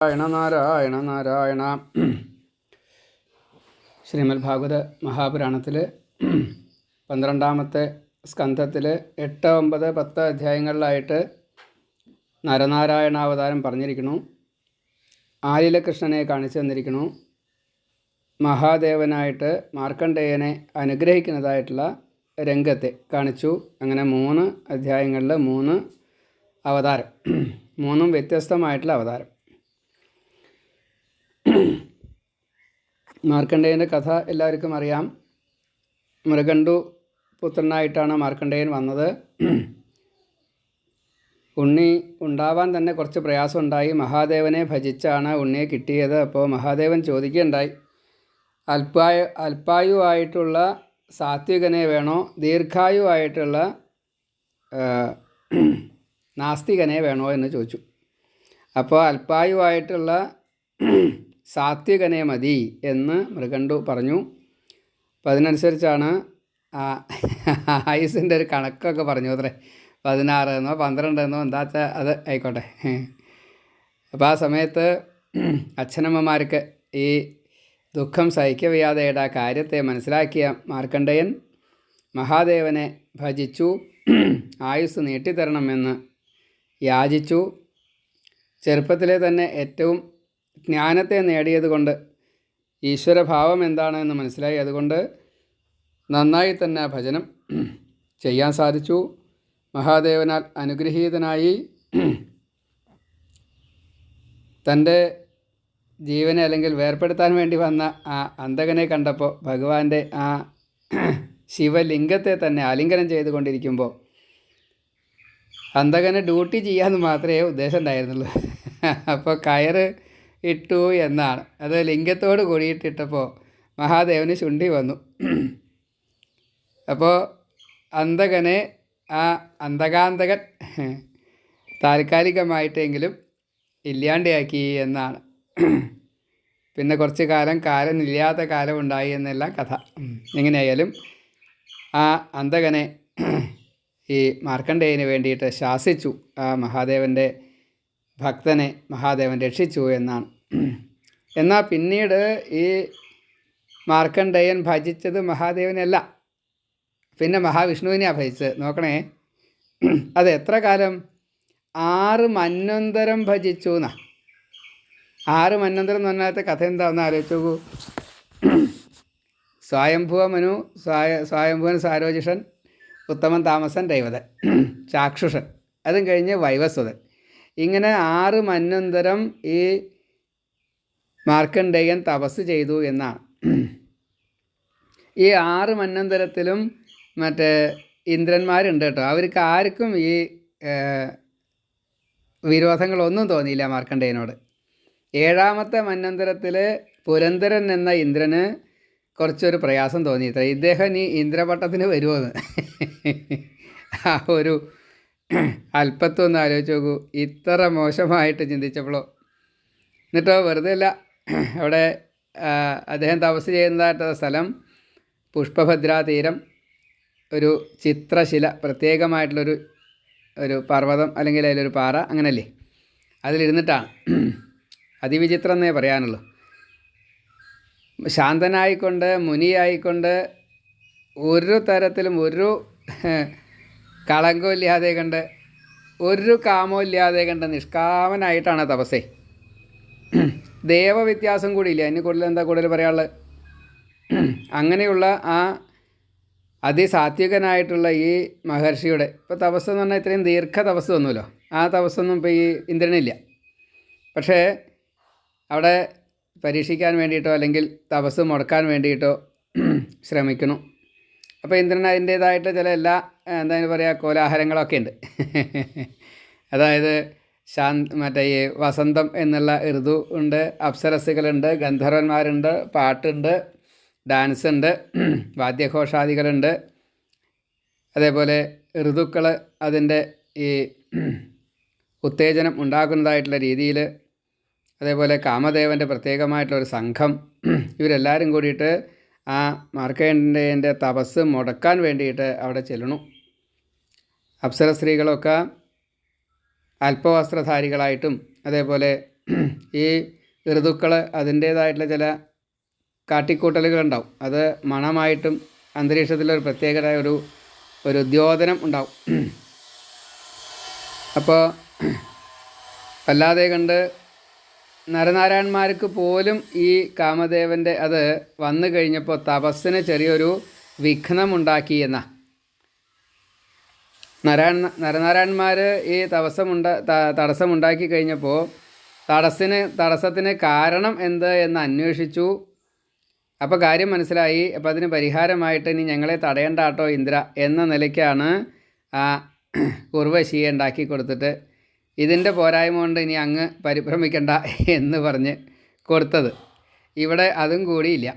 നാരായണ നാരായണ നാരായണ. ശ്രീമദ് ഭാഗവത മഹാപുരാണത്തിൽ 12-ാമത്തെ സ്കന്ധത്തിൽ 8, 9, 10 അധ്യായങ്ങളിലായിട്ട് നരനാരായണാവതാരം പറഞ്ഞിരിക്കുന്നു. ആലിലകൃഷ്ണനെ കാണിച്ചു തന്നിരിക്കുന്നു. മഹാദേവനായിട്ട് മാർക്കണ്ഡേയനെ അനുഗ്രഹിക്കുന്നതായിട്ടുള്ള രംഗത്തെ കാണിച്ചു. അങ്ങനെ 3 അധ്യായങ്ങളിൽ 3 അവതാരം, 3 വ്യത്യസ്തമായിട്ടുള്ള അവതാരം. മാർക്കണ്ഡേയൻ്റെ കഥ എല്ലാവർക്കും അറിയാം. മൃഗണ്ടു പുത്രനായിട്ടാണ് മാർക്കണ്ഡേയൻ വന്നത്. ഉണ്ണി ഉണ്ടാവാൻ തന്നെ കുറച്ച് പ്രയാസമുണ്ടായി. മഹാദേവനെ ഭജിച്ചാണ് ഉണ്ണിയെ കിട്ടിയത്. അപ്പോൾ മഹാദേവൻ ചോദിക്കുകയുണ്ടായി, അല്പായുവായിട്ടുള്ള സാത്വികനെ വേണോ, ദീർഘായുവായിട്ടുള്ള നാസ്തികനെ വേണോ എന്ന് ചോദിച്ചു. അപ്പോൾ അല്പായുവായിട്ടുള്ള സാത്വികനെ മതി എന്ന് മൃഗണ്ടു പറഞ്ഞു. അപ്പം അതിനനുസരിച്ചാണ് ആയുസിൻ്റെ ഒരു കണക്കൊക്കെ പറഞ്ഞു. അത്രേ 16 എന്നോ 12 എന്നോ എന്താ വെച്ചാൽ അത് ആയിക്കോട്ടെ. അപ്പോൾ ആ സമയത്ത് അച്ഛനമ്മമാർക്ക് ഈ ദുഃഖം സഹിക്കവയ്യാതെയുടെ ആ കാര്യത്തെ മനസ്സിലാക്കിയ മാർക്കണ്ഡേയൻ മഹാദേവനെ ഭജിച്ചു. ആയുസ് നീട്ടിത്തരണമെന്ന് യാചിച്ചു. ചെറുപ്പത്തിലെ തന്നെ ഏറ്റവും ജ്ഞാനത്തെ നേടിയതുകൊണ്ട് ഈശ്വരഭാവം എന്താണെന്ന് മനസ്സിലായി. അതുകൊണ്ട് നന്നായി തന്നെ ഭജനം ചെയ്യാൻ സാധിച്ചു. മഹാദേവനാൽ അനുഗ്രഹീതനായി തൻ്റെ ജീവനെ അല്ലെങ്കിൽ വേർപ്പെടുത്താൻ വേണ്ടി വന്ന ആ അന്തകനെ കണ്ടപ്പോൾ ഭഗവാന്റെ ആ ശിവലിംഗത്തെ തന്നെ ആലിംഗനം ചെയ്തുകൊണ്ടിരിക്കുമ്പോൾ അന്തകന് ഡ്യൂട്ടി ചെയ്യാമെന്ന് മാത്രമേ ഉദ്ദേശം ഉണ്ടായിരുന്നുള്ളൂ. അപ്പോൾ കയറ് ഇട്ടു എന്നാണ്. അത് ലിംഗത്തോട് കൂടിയിട്ടിട്ടപ്പോൾ മഹാദേവന് ശുണ്ഠി വന്നു. അപ്പോൾ അന്തകനെ ആ അന്തകാന്തകൻ താൽക്കാലികമായിട്ടെങ്കിലും ഇല്ലാണ്ടാക്കി എന്നാണ്. പിന്നെ കുറച്ച് കാലമില്ലാത്ത കാലം ഉണ്ടായി എന്നല്ല കഥ. എങ്ങനെയായാലും ആ അന്തകനെ ഈ മാർക്കണ്ഡേയന് വേണ്ടിയിട്ട് ശാസിച്ചു. ആ മഹാദേവൻ്റെ ഭക്തനെ മഹാദേവൻ രക്ഷിച്ചു എന്നാണ്. എന്നാൽ പിന്നീട് ഈ മാർക്കണ്ഡേയൻ ഭജിച്ചത് മഹാദേവനല്ല, പിന്നെ മഹാവിഷ്ണുവിനെയാണ് ഭജിച്ചത്. നോക്കണേ, അത് എത്ര കാലം? 6 മന്വന്തരം ഭജിച്ചു എന്നാ. 6 മന്വന്തരം എന്ന് പറഞ്ഞാൽ കഥ എന്താണെന്ന് ആലോചിച്ച് നോക്കൂ. സ്വയംഭുവ മനു, സ്വയംഭുവൻ സാരോജിഷൻ, ഉത്തമൻ താമസൻ, രൈവതൻ, ചാക്ഷുഷൻ, അതും കഴിഞ്ഞ് വൈവസ്വതൻ. ഇങ്ങനെ 6 മന്വന്തരം ഈ മാർക്കണ്ഡേയൻ തപസ് ചെയ്തു എന്നാണ്. ഈ 6 മന്വന്തരത്തിലും മറ്റേ ഇന്ദ്രന്മാരുണ്ട് കേട്ടോ. അവർക്ക് ആർക്കും ഈ വിരോധങ്ങളൊന്നും തോന്നിയില്ല മാർക്കണ്ഡേയനോട്. 7-ാമത്തെ മന്വന്തരത്തിൽ പുരന്ദരൻ എന്ന ഇന്ദ്രന് കുറച്ചൊരു പ്രയാസം തോന്നിയിത്ര. ഇദ്ദേഹം ഈ ഇന്ദ്രപട്ടത്തിന് വരുമോയെന്ന്. ആ ഒരു അല്പത്വം ഒന്ന് ആലോചിച്ച് നോക്കൂ. ഇത്ര മോശമായിട്ട് ചിന്തിച്ചപ്പോഴോ. എന്നിട്ടോ വെറുതെ അല്ല, അവിടെ അദ്ദേഹം തപസ് ചെയ്യുന്നതായിട്ടുള്ള സ്ഥലം പുഷ്പഭദ്രാ തീരം, ഒരു ചിത്രശില, പ്രത്യേകമായിട്ടുള്ളൊരു പർവ്വതം അല്ലെങ്കിൽ അതിലൊരു പാറ, അങ്ങനല്ലേ, അതിലിരുന്നിട്ടാണ്. അതിവിചിത്രം എന്നേ പറയാനുള്ളൂ. ശാന്തനായിക്കൊണ്ട് മുനിയായിക്കൊണ്ട് ഒരു തരത്തിലും ഒരു കളങ്കമില്ലാതെ കണ്ട് ഒരു കാമമില്ലാതെ കണ്ട് നിഷ്കാമനായിട്ടാണ് തപസ്സേ. ദേവവ്യത്യാസം കൂടിയില്ല. അതിന് കൂടുതൽ പറയാനുള്ളത്. അങ്ങനെയുള്ള ആ അതിസാത്വികനായിട്ടുള്ള ഈ മഹർഷിയുടെ ഇപ്പോൾ തപസ് എന്ന് പറഞ്ഞാൽ ഇത്രയും ദീർഘ തപസ് തോന്നുമല്ലോ. ആ തപസ്സൊന്നും ഇപ്പോൾ ഈ ഇന്ദ്രനില്ല. പക്ഷേ അവിടെ പരീക്ഷിക്കാൻ വേണ്ടിയിട്ടോ അല്ലെങ്കിൽ തപസ് മുടക്കാൻ വേണ്ടിയിട്ടോ ശ്രമിക്കുന്നു. അപ്പോൾ ഇന്ദ്രൻ അതിൻ്റേതായിട്ട് ചില എന്താ പറയുക, കോലാഹലങ്ങളൊക്കെ ഉണ്ട്. അതായത് മറ്റേ ഈ വസന്തം എന്നുള്ള ഋതു ഉണ്ട്, അപ്സരസ്സുകളുണ്ട്, ഗന്ധർവന്മാരുണ്ട്, പാട്ടുണ്ട്, ഡാൻസ് ഉണ്ട്, വാദ്യഘോഷാദികളുണ്ട്. അതേപോലെ ഋതുക്കൾ അതിൻ്റെ ഈ ഉത്തേജനം ഉണ്ടാക്കുന്നതായിട്ടുള്ള രീതിയിൽ, അതേപോലെ കാമദേവൻ്റെ പ്രത്യേകമായിട്ടുള്ളൊരു സംഘം, ഇവരെല്ലാവരും കൂടിയിട്ട് ആ മാർക്കണ്ഡേയൻ്റെ തപസ് മുടക്കാൻ വേണ്ടിയിട്ട് അവിടെ ചെല്ലണു. അപ്സര സ്ത്രീകളൊക്കെ അല്പവസ്ത്രധാരികളായിട്ടും അതേപോലെ ഈ ഋതുക്കൾ അതിൻ്റേതായിട്ടുള്ള ചില കാട്ടിക്കൂട്ടലുകളുണ്ടാവും. അത് മണമായിട്ടും അന്തരീക്ഷത്തിലൊരു പ്രത്യേകത ഒരു ഉദ്യോതനം ഉണ്ടാവും. അപ്പോൾ വല്ലാതെ കണ്ട് നരനാരായണന്മാർക്ക് പോലും ഈ കാമദേവൻ്റെ അത് വന്നു കഴിഞ്ഞപ്പോൾ തപസ്സിന് ചെറിയൊരു വിഘ്നമുണ്ടാക്കി എന്ന നരനാരായണന്മാർ ഈ തടസ്സമുണ്ടാക്കി കഴിഞ്ഞപ്പോൾ തടസ്സത്തിന് കാരണം എന്ത് എന്ന് അന്വേഷിച്ചു. അപ്പോൾ കാര്യം മനസ്സിലായി. അപ്പോൾ അതിന് പരിഹാരമായിട്ട് ഇനി ഞങ്ങളെ തടയണ്ട കേട്ടോ ഇന്ദ്ര എന്ന നിലയ്ക്കാണ് ആ ഉർവശിയെ ഉണ്ടാക്കി കൊടുത്തിട്ട് ഇതിൻ്റെ പോരായ്മ കൊണ്ട് ഇനി അങ്ങ് പരിഭ്രമിക്കണ്ട എന്ന് പറഞ്ഞ് കൊടുത്തത്. ഇവിടെ അതും കൂടിയില്ല.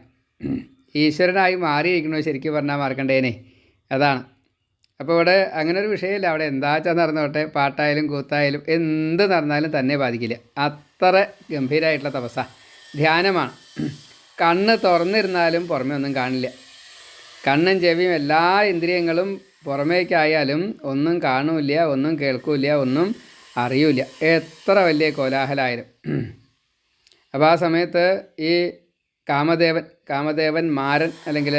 ഈശ്വരനായി മാറിയിരിക്കണോ ശരിക്കും പറഞ്ഞാൽ മാർക്കണ്ടേനെ, അതാണ്. അപ്പോൾ ഇവിടെ അങ്ങനെ ഒരു വിഷയമില്ല. അവിടെ എന്താ വെച്ചാൽ നടന്നോട്ടെ, പാട്ടായാലും കൂത്തായാലും എന്ത് നടന്നാലും തന്നെ ബാധിക്കില്ല. അത്ര ഗംഭീരമായിട്ടുള്ള തപസ്സാ, ധ്യാനമാണ്. കണ്ണ് തുറന്നിരുന്നാലും പുറമേ ഒന്നും കാണില്ല. കണ്ണും ചെവിയും എല്ലാ ഇന്ദ്രിയങ്ങളും പുറമേക്കായാലും ഒന്നും കാണൂല്ല, ഒന്നും കേൾക്കൂല, ഒന്നും അറിയൂല, എത്ര വലിയ കോലാഹലായാലും. അപ്പോൾ ആ സമയത്ത് ഈ കാമദേവൻ മാരൻ അല്ലെങ്കിൽ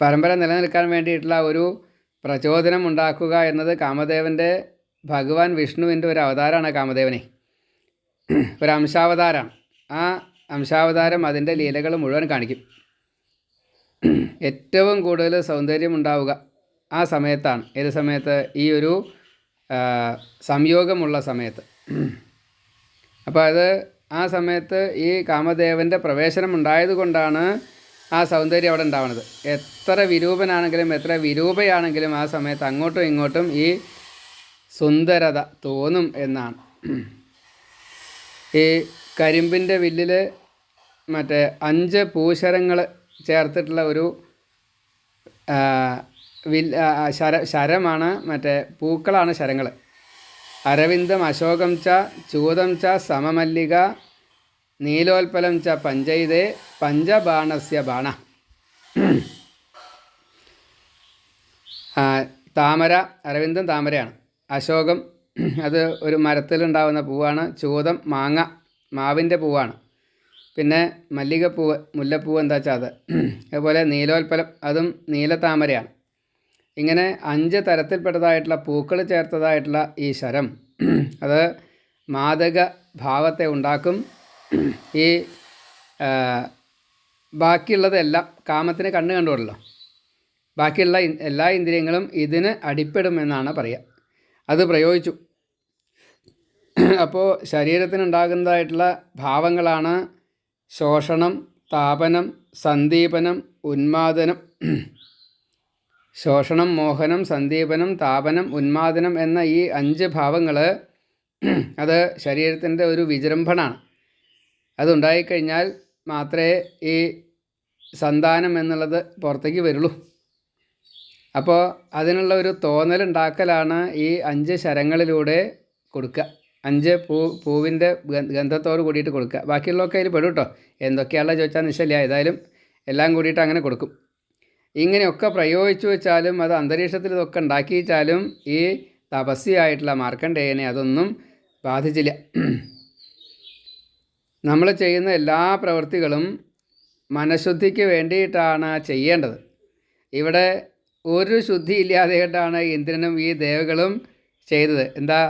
പരമ്പര നിലനിൽക്കാൻ വേണ്ടിയിട്ടുള്ള ഒരു പ്രചോദനം ഉണ്ടാക്കുക എന്നത് കാമദേവൻ്റെ ഭഗവാൻ വിഷ്ണുവിൻ്റെ ഒരു അവതാരമാണ്. കാമദേവനെ ഒരു അംശാവതാരമാണ്. ആ അംശാവതാരം അതിൻ്റെ ലീലകൾ മുഴുവൻ കാണിക്കും. ഏറ്റവും കൂടുതൽ സൗന്ദര്യം ഉണ്ടാവുക ആ സമയത്താണ്. ഏത് സമയത്ത്? ഈ ഒരു സംയോഗമുള്ള സമയത്ത്. അപ്പോൾ ആ സമയത്ത് ഈ കാമദേവൻ്റെ പ്രവേശനം ഉണ്ടായതുകൊണ്ടാണ് ആ സൗന്ദര്യം അവിടെ ഉണ്ടാവുന്നത്. എത്ര വിരൂപനാണെങ്കിലും എത്ര വിരൂപയാണെങ്കിലും ആ സമയത്ത് അങ്ങോട്ടും ഇങ്ങോട്ടും ഈ സുന്ദരത തോന്നും എന്നാണ്. ഈ കരിമ്പിൻ്റെ വില്ലിൽ മറ്റേ 5 പൂശരങ്ങൾ ചേർത്തിട്ടുള്ള ഒരു ശരമാണ്, മറ്റേ പൂക്കളാണ് ശരങ്ങൾ. അരവിന്ദം അശോകം ച ചൂതം ച സമമല്ലിക നീലോൽപലം ച പഞ്ചൈതേ പഞ്ചബാണസ്യ ബാണ. താമര, അരവിന്ദം താമരയാണ്. അശോകം അത് ഒരു മരത്തിലുണ്ടാകുന്ന പൂവാണ്. ചൂതം മാവിൻ്റെ പൂവാണ്. പിന്നെ മല്ലികപ്പൂവ്, മുല്ലപ്പൂവ് എന്താ വെച്ചാൽ അത്. അതുപോലെ നീലോൽപലം, അതും നീലത്താമരയാണ്. ഇങ്ങനെ 5 തരത്തിൽപ്പെട്ടതായിട്ടുള്ള പൂക്കൾ ചേർത്തതായിട്ടുള്ള ഈ ശരം അത് മാദക ഭാവത്തെ ഉണ്ടാക്കും. ഈ ബാക്കിയുള്ളതെല്ലാം കാമത്തിന് കണ്ണ് കണ്ടുകൊള്ളല്ലോ, ബാക്കിയുള്ള എല്ലാ ഇന്ദ്രിയങ്ങളും ഇതിന് അടിപ്പെടുമെന്നാണ് പറയുക. അത് പ്രയോഗിച്ചു. അപ്പോൾ ശരീരത്തിനുണ്ടാകുന്നതായിട്ടുള്ള ഭാവങ്ങളാണ് ശോഷണം, താപനം, സന്ദീപനം, ഉന്മാദനം. ശോഷണം, മോഹനം, സന്ദീപനം, താപനം, ഉന്മാദനം എന്ന ഈ 5 ഭാവങ്ങൾ അത് ശരീരത്തിൻ്റെ ഒരു വിജൃംഭണമാണ്. അതുണ്ടായിക്കഴിഞ്ഞാൽ മാത്രമേ ഈ സന്താനം എന്നുള്ളത് പുറത്തേക്ക് വരുള്ളൂ. അപ്പോൾ അതിനുള്ള ഒരു തോന്നലുണ്ടാക്കലാണ് ഈ 5 ശരങ്ങളിലൂടെ കൊടുക്കുക. 5 പൂവിൻ്റെ ഗന്ധത്തോട് കൂടിയിട്ട് കൊടുക്കുക. ബാക്കിയുള്ളതൊക്കെ അതിൽ പെടും കേട്ടോ. എന്തൊക്കെയാണല്ലോ ചോദിച്ചാൽ നിശ്ചയില്ല. ഏതായാലും എല്ലാം കൂടിയിട്ട് അങ്ങനെ കൊടുക്കും. ഇങ്ങനെയൊക്കെ പ്രയോഗിച്ചു വെച്ചാലും അത് അന്തരീക്ഷത്തിൽ ഇതൊക്കെ ഉണ്ടാക്കി വെച്ചാലും ഈ തപസ്വിയായിട്ടുള്ള മാർക്കണ്ഡേയനെ അതൊന്നും ബാധിച്ചില്ല. നമ്മൾ ചെയ്യുന്ന എല്ലാ പ്രവൃത്തികളും മനഃശുദ്ധിക്ക് വേണ്ടിയിട്ടാണ് ചെയ്യേണ്ടത്. ഇവിടെ ഒരു ശുദ്ധി ഇല്ലാതെയായിട്ടാണ് ഇന്ദ്രനും ഈ ദേവകളും ചെയ്തത്. എന്താ?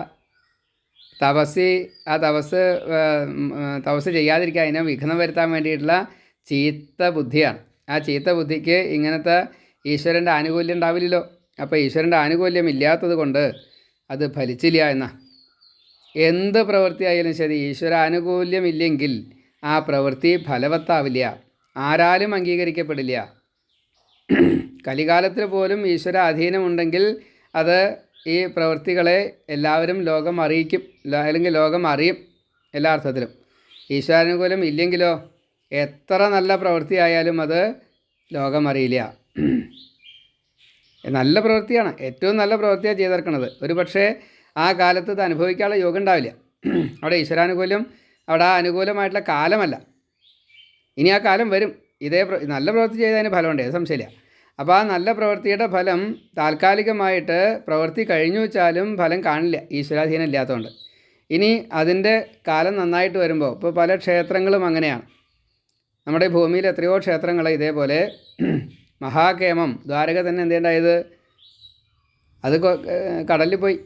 ആ തപസ് ചെയ്യാതിരിക്കുക, അതിനെ വിഘ്നം വരുത്താൻ വേണ്ടിയിട്ടുള്ള ചീത്ത ബുദ്ധിയാണ്. ആ ചീത്ത ബുദ്ധിക്ക് ഇങ്ങനത്തെ ഈശ്വരൻ്റെ ആനുകൂല്യം ഉണ്ടാവില്ലല്ലോ. അപ്പോൾ ഈശ്വരൻ്റെ ആനുകൂല്യം ഇല്ലാത്തത് കൊണ്ട് അത് ഫലിച്ചില്ല എന്നാ. എന്ത് പ്രവൃത്തിയായാലും ശരി, ഈശ്വര ആനുകൂല്യം ഇല്ലെങ്കിൽ ആ പ്രവൃത്തി ഫലവത്താവില്ല, ആരാലും അംഗീകരിക്കപ്പെടില്ല. കലികാലത്തിൽ പോലും ഈശ്വര അധീനമുണ്ടെങ്കിൽ അത് ഈ പ്രവൃത്തികളെ എല്ലാവരും ലോകം അറിയിക്കും, അല്ലെങ്കിൽ ലോകം അറിയും എല്ലാ അർത്ഥത്തിലും. ഈശ്വരാനുകൂലം ഇല്ലെങ്കിലോ എത്ര നല്ല പ്രവൃത്തിയായാലും അത് ലോകം അറിയില്ല. നല്ല പ്രവൃത്തിയാണ്, ഏറ്റവും നല്ല പ്രവൃത്തിയാണ് ചെയ്തെടുക്കുന്നത്. ഒരു പക്ഷേ ആ കാലത്ത് ഇത് അനുഭവിക്കാനുള്ള യോഗം ഉണ്ടാവില്ല. അവിടെ ഈശ്വരാനുകൂല്യം, അവിടെ ആ അനുകൂലമായിട്ടുള്ള കാലമല്ല. ഇനി ആ കാലം വരും. നല്ല പ്രവൃത്തി ചെയ്തതിന് ഫലമുണ്ട്, സംശയമില്ല. അപ്പോൾ ആ നല്ല പ്രവൃത്തിയുടെ ഫലം താൽക്കാലികമായിട്ട് പ്രവൃത്തി കഴിഞ്ഞു വെച്ചാലും ഫലം കാണില്ല, ഈശ്വരാധീനം ഇല്ലാത്തതുകൊണ്ട്. ഇനി അതിൻ്റെ കാലം നന്നായിട്ട് വരുമ്പോൾ, ഇപ്പോൾ പല ക്ഷേത്രങ്ങളും അങ്ങനെയാണ്. നമ്മുടെ ഭൂമിയിൽ എത്രയോ ക്ഷേത്രങ്ങൾ ഇതേപോലെ മഹാകേമം ദ്വാരക തന്നെ എന്തുണ്ടായത്, അത് കടലിൽ പോയി.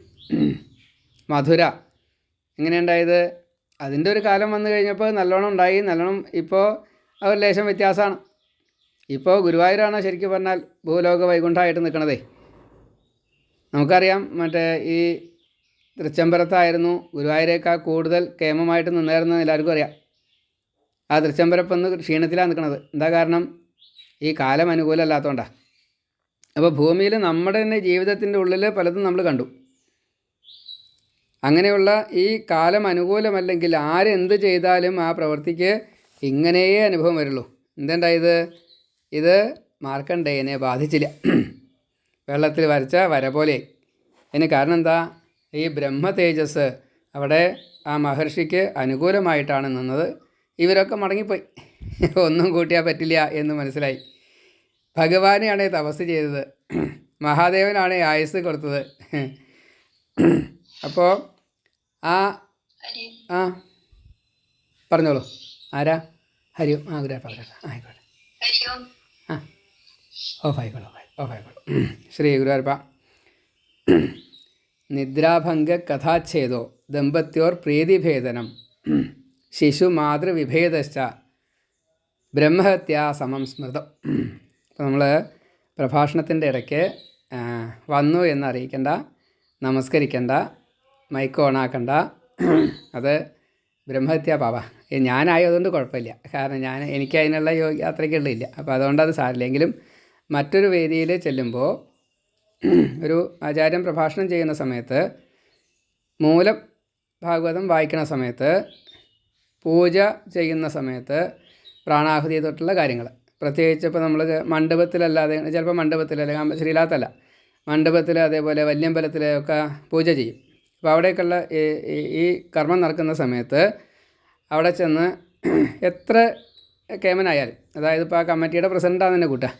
മധുര എങ്ങനെയുണ്ടായത്, അതിൻ്റെ ഒരു കാലം വന്നു കഴിഞ്ഞപ്പോൾ നല്ലോണം ഉണ്ടായി, നല്ലോണം. ഇപ്പോൾ ഒരു ലേശം വ്യത്യാസമാണ്. ഇപ്പോൾ ഗുരുവായൂരാണ് ശരിക്കും പറഞ്ഞാൽ ഭൂലോക വൈകുണ്ഠമായിട്ട് നിൽക്കണതേ. നമുക്കറിയാം, മറ്റേ ഈ തൃച്ചംബരത്തായിരുന്നു ഗുരുവായൂരേക്കാൾ കൂടുതൽ കേമമായിട്ട് നിന്നായിരുന്നു എല്ലാവർക്കും അറിയാം. ആ തൃച്ചംബരപ്പൊന്ന് ക്ഷീണത്തിലാണ് നിൽക്കുന്നത്. എന്താ കാരണം, ഈ കാലം അനുകൂലമല്ലാത്തതുകൊണ്ടാണ്. അപ്പോൾ ഭൂമിയിൽ നമ്മുടെ തന്നെ ജീവിതത്തിൻ്റെ ഉള്ളിൽ പലതും നമ്മൾ കണ്ടു. അങ്ങനെയുള്ള ഈ കാലം അനുകൂലമല്ലെങ്കിൽ ആരെന്ത് ചെയ്താലും ആ പ്രവൃത്തിക്ക് ഇങ്ങനെയേ അനുഭവം വരുള്ളൂ. എന്തുണ്ടായത്, ഇത് മാർക്കണ്ഡേയനെ ബാധിച്ചില്ല, വെള്ളത്തിൽ വരച്ച വര പോലെ. അതിന് കാരണം എന്താ, ഈ ബ്രഹ്മ തേജസ് അവിടെ ആ മഹർഷിക്ക് അനുകൂലമായിട്ടാണ് നിന്നത്. ഇവരൊക്കെ മടങ്ങിപ്പോയി, ഒന്നും കൂട്ടിയാൽ പറ്റില്ല എന്ന് മനസ്സിലായി. ഭഗവാനെയാണ് തപസ് ചെയ്തത്, മഹാദേവനാണ് ആയുസ് കൊടുത്തത്. അപ്പോൾ ആ പറഞ്ഞോളൂ, ആരാ? ഹരിയോ. ഗുരുവായൂരപ്പ. ആയിക്കോട്ടെ, ഓഫായിക്കോളൂ. ശ്രീ ഗുരുവായൂരപ്പ. നിദ്രാഭംഗ കഥാച്ഛേദോ ദമ്പത്യോർ പ്രീതിഭേദനം ശിശു മാതൃവിഭേദശ്ച ബ്രഹ്മഹത്യാ സമം സ്മൃതം. അപ്പോൾ നമ്മൾ പ്രഭാഷണത്തിൻ്റെ ഇടയ്ക്ക് വന്നു എന്നറിയിക്കേണ്ട, നമസ്കരിക്കേണ്ട, മൈക്ക് ഓണാക്കണ്ട. അത് ബ്രഹ്മഹത്യാ പാപ. ഞാനായതുകൊണ്ട് കുഴപ്പമില്ല, കാരണം എനിക്ക് അതിനുള്ള അത്രയ്ക്കുള്ളില്ല. അപ്പോൾ അതുകൊണ്ട് അത് സാരില്ലെങ്കിലും മറ്റൊരു വേദിയിൽ ചെല്ലുമ്പോൾ, ഒരു ആചാര്യൻ പ്രഭാഷണം ചെയ്യുന്ന സമയത്ത്, മൂലം ഭാഗവതം വായിക്കുന്ന സമയത്ത്, പൂജ ചെയ്യുന്ന സമയത്ത്, പ്രാണാഹുതി തൊട്ടുള്ള കാര്യങ്ങൾ, പ്രത്യേകിച്ച് ഇപ്പോൾ നമ്മൾ മണ്ഡപത്തിലല്ലാതെ, ചിലപ്പോൾ മണ്ഡപത്തിൽ അല്ലെങ്കിൽ ശ്രീലാത്തല്ല, മണ്ഡപത്തിൽ അതേപോലെ വല്യമ്പലത്തിലൊക്കെ പൂജ ചെയ്യും. അപ്പോൾ അവിടേക്കുള്ള ഈ കർമ്മം നടക്കുന്ന സമയത്ത് അവിടെ ചെന്ന് എത്ര കേമനായാലും, അതായത് ഇപ്പോൾ ആ കമ്മിറ്റിയുടെ പ്രസിഡൻ്റാണ് തന്നെ കൂട്ടുക,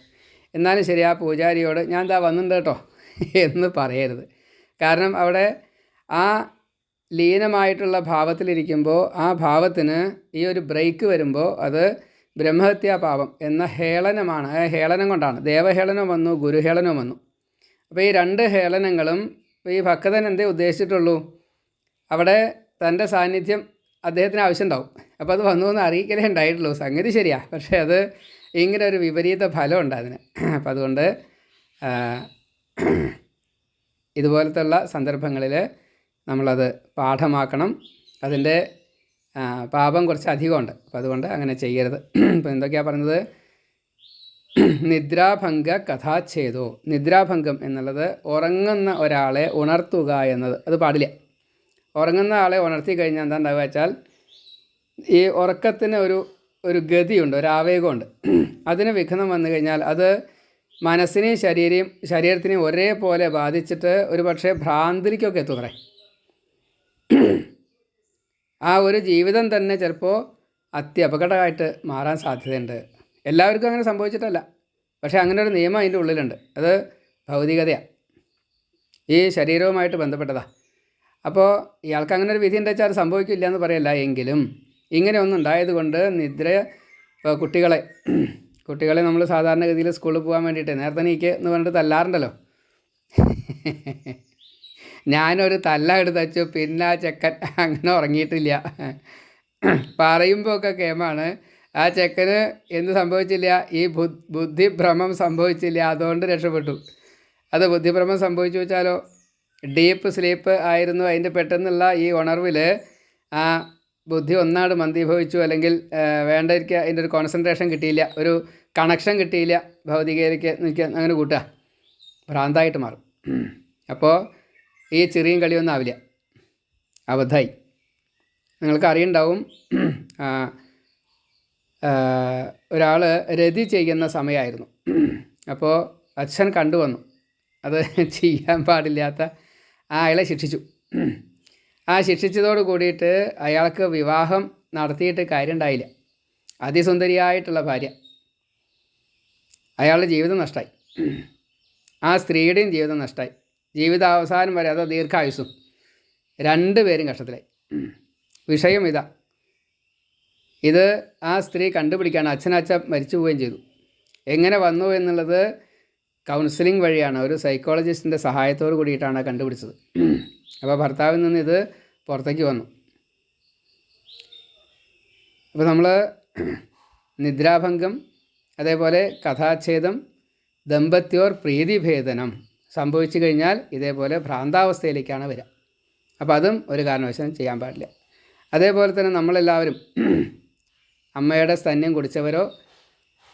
എന്നാലും ശരി, ആ പൂജാരിയോട് ഞാൻ എന്താ വന്നിട്ടുണ്ട് കേട്ടോ എന്ന് പറയരുത്. കാരണം അവിടെ ആ ലീനമായിട്ടുള്ള ഭാവത്തിലിരിക്കുമ്പോൾ ആ ഭാവത്തിന് ഈ ഒരു ബ്രേക്ക് വരുമ്പോൾ അത് ബ്രഹ്മഹത്യാ പാപം എന്ന ഹേളനമാണ്. ആ ഹേളനം കൊണ്ടാണ് ദേവഹേളനം വന്നു, ഗുരുഹേളനം വന്നു. അപ്പോൾ ഈ രണ്ട് ഹേളനങ്ങളും ഈ ഭക്തൻ എന്തേ ഉദ്ദേശിച്ചിട്ടുള്ളൂ, അവിടെ തൻ്റെ സാന്നിധ്യം അദ്ദേഹത്തിന് ആവശ്യമുണ്ടാവും. അപ്പോൾ അത് വന്നു എന്ന് അറിയിക്കലേ ഉണ്ടായിട്ടുള്ളൂ. സംഗതി ശരിയാണ്, പക്ഷേ അത് ഇങ്ങനെ ഒരു വിപരീത ഫലമുണ്ട് അതിന്. അപ്പം അതുകൊണ്ട് ഇതുപോലത്തുള്ള സന്ദർഭങ്ങളിൽ നമ്മളത് പാഠമാക്കണം. അതിൻ്റെ പാപം കുറച്ച് അധികമുണ്ട്. അപ്പോൾ അതുകൊണ്ട് അങ്ങനെ ചെയ്യരുത്. ഇപ്പോൾ എന്തൊക്കെയാണ് പറഞ്ഞത്, നിദ്രാഭംഗ കഥാച്ഛേദോ. നിദ്രാഭംഗം എന്നുള്ളത് ഉറങ്ങുന്ന ഒരാളെ ഉണർത്തുക എന്നത്, അത് പാടില്ല. ഉറങ്ങുന്ന ആളെ ഉണർത്തി കഴിഞ്ഞാൽ എന്താ ഉണ്ടാവുക വെച്ചാൽ, ഈ ഉറക്കത്തിന് ഒരു ഗതിയുണ്ട്, ഒരു ആവേഗമുണ്ട്. അതിന് വിഘ്നം വന്നു കഴിഞ്ഞാൽ അത് മനസ്സിനെയും ശരീരത്തിനെയും ഒരേപോലെ ബാധിച്ചിട്ട് ഒരു പക്ഷേ ഭ്രാന്തിലേക്കൊക്കെ എത്തുന്നേ. ആ ഒരു ജീവിതം തന്നെ ചിലപ്പോൾ അത്യപകടമായിട്ട് മാറാൻ സാധ്യതയുണ്ട്. എല്ലാവർക്കും അങ്ങനെ സംഭവിച്ചിട്ടല്ല, പക്ഷേ അങ്ങനെ ഒരു നിയമം അതിൻ്റെ ഉള്ളിലുണ്ട്. അത് ഭൗതികതയാണ്, ഈ ശരീരവുമായിട്ട് ബന്ധപ്പെട്ടതാണ്. അപ്പോൾ ഇയാൾക്ക് അങ്ങനെ ഒരു വിധി ഉണ്ടെന്ന് വെച്ചാൽ അത് സംഭവിക്കില്ല എന്ന് പറയല്ല. എങ്കിലും ഇങ്ങനെ ഒന്നും ഉണ്ടായതുകൊണ്ട് ഇപ്പോൾ കുട്ടികളെ നമ്മൾ സാധാരണഗതിയിൽ സ്കൂളിൽ പോകാൻ വേണ്ടിയിട്ട് നേരത്തെ നീക്ക് എന്ന് പറഞ്ഞിട്ട് തല്ലാറുണ്ടല്ലോ. ഞാനൊരു തല്ല എടുത്ത് വെച്ചു, പിന്നെ ആ ചെക്കൻ അങ്ങനെ ഉറങ്ങിയിട്ടില്ല. പറയുമ്പോൾ ഒക്കെ കേമാണ്. ആ ചെക്കന് എന്ത് സംഭവിച്ചില്ല, ഈ ബുദ്ധിഭ്രമം സംഭവിച്ചില്ല, അതുകൊണ്ട് രക്ഷപ്പെട്ടു. അത് ബുദ്ധിഭ്രമം സംഭവിച്ചു വെച്ചാലോ, ഡീപ്പ് സ്ലീപ്പ് ആയിരുന്നു. അതിൻ്റെ പെട്ടെന്നുള്ള ഈ ഉണർവിൽ ആ ബുദ്ധി ഒന്നാട് മന്ദീഭവിച്ചു, അല്ലെങ്കിൽ വേണ്ടവർക്ക് അതിൻ്റെ ഒരു കോൺസെൻട്രേഷൻ കിട്ടിയില്ല, ഒരു കണക്ഷൻ കിട്ടിയില്ല, ഭൗതികതയ്ക്ക് നിൽക്കുക, അങ്ങനെ കൂട്ടുക, ഭ്രാന്തായിട്ട് മാറും. അപ്പോൾ ഈ ചെറിയ കളിയൊന്നും ആവില്ല, അബദ്ധമായി. നിങ്ങൾക്ക് അറിയുണ്ടാവും, ഒരാൾ രതി ചെയ്യുന്ന സമയമായിരുന്നു. അപ്പോൾ അച്ഛൻ കണ്ടുവന്നു അത് ചെയ്യാൻ പാടില്ലാത്ത അയാളെ ശിക്ഷിച്ചു. ആ ശിക്ഷിച്ചതോട് കൂടിയിട്ട് അയാൾക്ക് വിവാഹം നടത്തിയിട്ട് കാര്യം ഉണ്ടായില്ല. അതിസുന്ദരിയായിട്ടുള്ള ഭാര്യ, അയാളുടെ ജീവിതം നഷ്ടമായി. ആ സ്ത്രീയുടെയും ജീവിതം നഷ്ടമായി. ജീവിതാവസാനം വരെ, അതോ ദീർഘായുസ്സും, രണ്ടുപേരും കഷ്ടത്തിലായി. വിഷയം ഇതാ. ഇത് ആ സ്ത്രീ കണ്ടുപിടിക്കുകയാണ്. അച്ഛൻ മരിച്ചു പോവുകയും ചെയ്തു. എങ്ങനെ വന്നു എന്നുള്ളത് കൗൺസിലിംഗ് വഴിയാണ്, ഒരു സൈക്കോളജിസ്റ്റിൻ്റെ സഹായത്തോട് കൂടിയിട്ടാണ് കണ്ടുപിടിച്ചത്. അപ്പോൾ ഭർത്താവിൽ നിന്ന് ഇത് പുറത്തേക്ക് വന്നു. അപ്പോൾ നമ്മൾ നിദ്രാഭംഗം, അതേപോലെ കഥാച്ഛേദം, ദമ്പത്യോർ പ്രീതിഭേദനം സംഭവിച്ചു കഴിഞ്ഞാൽ ഇതേപോലെ ഭ്രാന്താവസ്ഥയിലേക്കാണ് വരിക. അപ്പോൾ അതും ഒരു കാരണവശാലും ചെയ്യാൻ പാടില്ല. അതേപോലെ തന്നെ നമ്മളെല്ലാവരും അമ്മയുടെ സ്തന്യം കുടിച്ചവരോ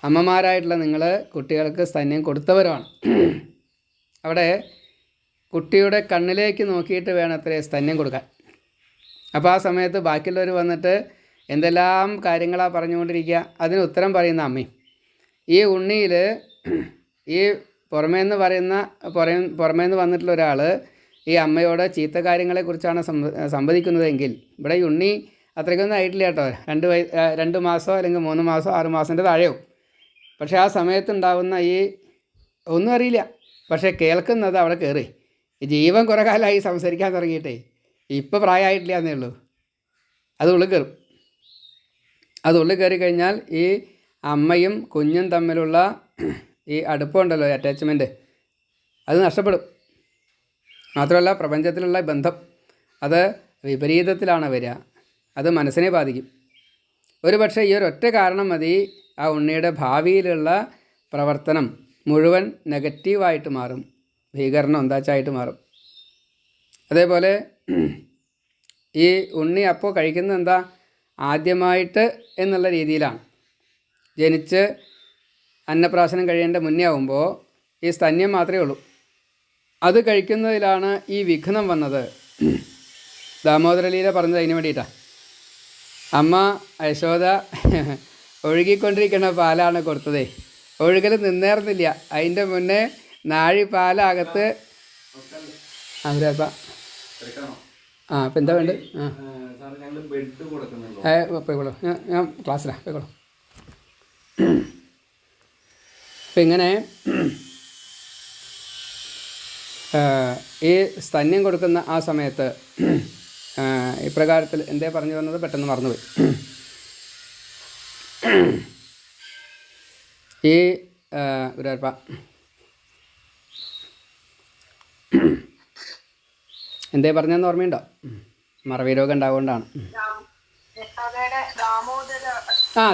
അമ്മമാരായിട്ടുള്ള നിങ്ങൾ കുട്ടികൾക്ക് സ്തന്യം കൊടുത്തവരോ ആണ്. അവിടെ കുട്ടിയുടെ കണ്ണിലേക്ക് നോക്കിയിട്ട് വേണം അത്രേ സ്തന്യം കൊടുക്കാൻ. അപ്പോൾ ആ സമയത്ത് ബാക്കിയുള്ളവർ വന്നിട്ട് എന്തെല്ലാം കാര്യങ്ങളാണ് പറഞ്ഞുകൊണ്ടിരിക്കുക, അതിന് ഉത്തരം പറയുന്ന അമ്മയും. ഈ ഉണ്ണിയിൽ ഈ പുറമേന്ന് വന്നിട്ടുള്ള ഒരാൾ ഈ അമ്മയോട് ചീത്ത കാര്യങ്ങളെക്കുറിച്ചാണ് സംവദിക്കുന്നതെങ്കിൽ, ഇവിടെ ഈ ഉണ്ണി അത്രയ്ക്കൊന്നും ആയിട്ടില്ല കേട്ടോ. 2 മാസമോ അല്ലെങ്കിൽ 3 മാസമോ 6 മാസത്തിൻ്റെ താഴെയോ. പക്ഷേ ആ സമയത്തുണ്ടാകുന്ന ഈ ഒന്നും അറിയില്ല, പക്ഷേ കേൾക്കുന്നത് അവിടെ കയറി. ഈ ജീവൻ കുറേ കാലമായി സംസാരിക്കാൻ തുടങ്ങിയിട്ടേ ഇപ്പോൾ പ്രായമായിട്ടില്ല എന്നേ ഉള്ളൂ. അത് ഉള്ളിൽ കയറും. അത് ഉള്ളിൽ കയറി കഴിഞ്ഞാൽ ഈ അമ്മയും കുഞ്ഞും തമ്മിലുള്ള ഈ അടുപ്പമുണ്ടല്ലോ, അറ്റാച്ച്മെൻറ്റ്, അത് നഷ്ടപ്പെടും. മാത്രമല്ല പ്രപഞ്ചത്തിലുള്ള ബന്ധം അത് വിപരീതത്തിലാണ് വരിക. അത് മനസ്സിനെ ബാധിക്കും. ഒരു പക്ഷേ ഈ ഒരൊറ്റ കാരണം മതി ആ ഉണ്ണിയുടെ ഭാവിയിലുള്ള പ്രവർത്തനം മുഴുവൻ നെഗറ്റീവായിട്ട് മാറും, ഭീകരണം എന്താച്ചായിട്ട് മാറും. അതേപോലെ ഈ ഉണ്ണി അപ്പോൾ കഴിക്കുന്നത് എന്താ, ആദ്യമായിട്ട് എന്നുള്ള രീതിയിലാണ്. ജനിച്ച് അന്നപ്രാശനം കഴിയേണ്ട മുന്നേ ആകുമ്പോൾ ഈ സ്തന്യം മാത്രമേ ഉള്ളൂ. അത് കഴിക്കുന്നതിലാണ് ഈ വിഘ്നം വന്നത്. ദാമോദരലീല പറഞ്ഞത് അതിന് വേണ്ടിയിട്ടാണ്. അമ്മ യശോദ ഒഴുകിക്കൊണ്ടിരിക്കുന്ന പാലാണ് കൊടുത്തതേ. ഒഴുകൽ നിന്നേർന്നില്ല, അതിൻ്റെ മുന്നേ നാഴി പാലകത്ത്. അവരപ്പം അപ്പം എന്താ വേണ്ടത്? പോയിക്കോളൂ, ഞാൻ ക്ലാസ്സിലാണ്, പോയിക്കോളൂ. അപ്പം ഇങ്ങനെ ഈ സ്തന്യം കൊടുക്കുന്ന ആ സമയത്ത് ഇപ്രകാരത്തിൽ എന്തേ പറഞ്ഞു വന്നത് പെട്ടെന്ന് മറന്നുപോയി. ഈ ഗുരുവായൂരപ്പ എന്തേ പറഞ്ഞതെന്ന് ഓർമ്മയുണ്ടോ? മറവി രോഗം ഉണ്ടാവുകൊണ്ടാണ്.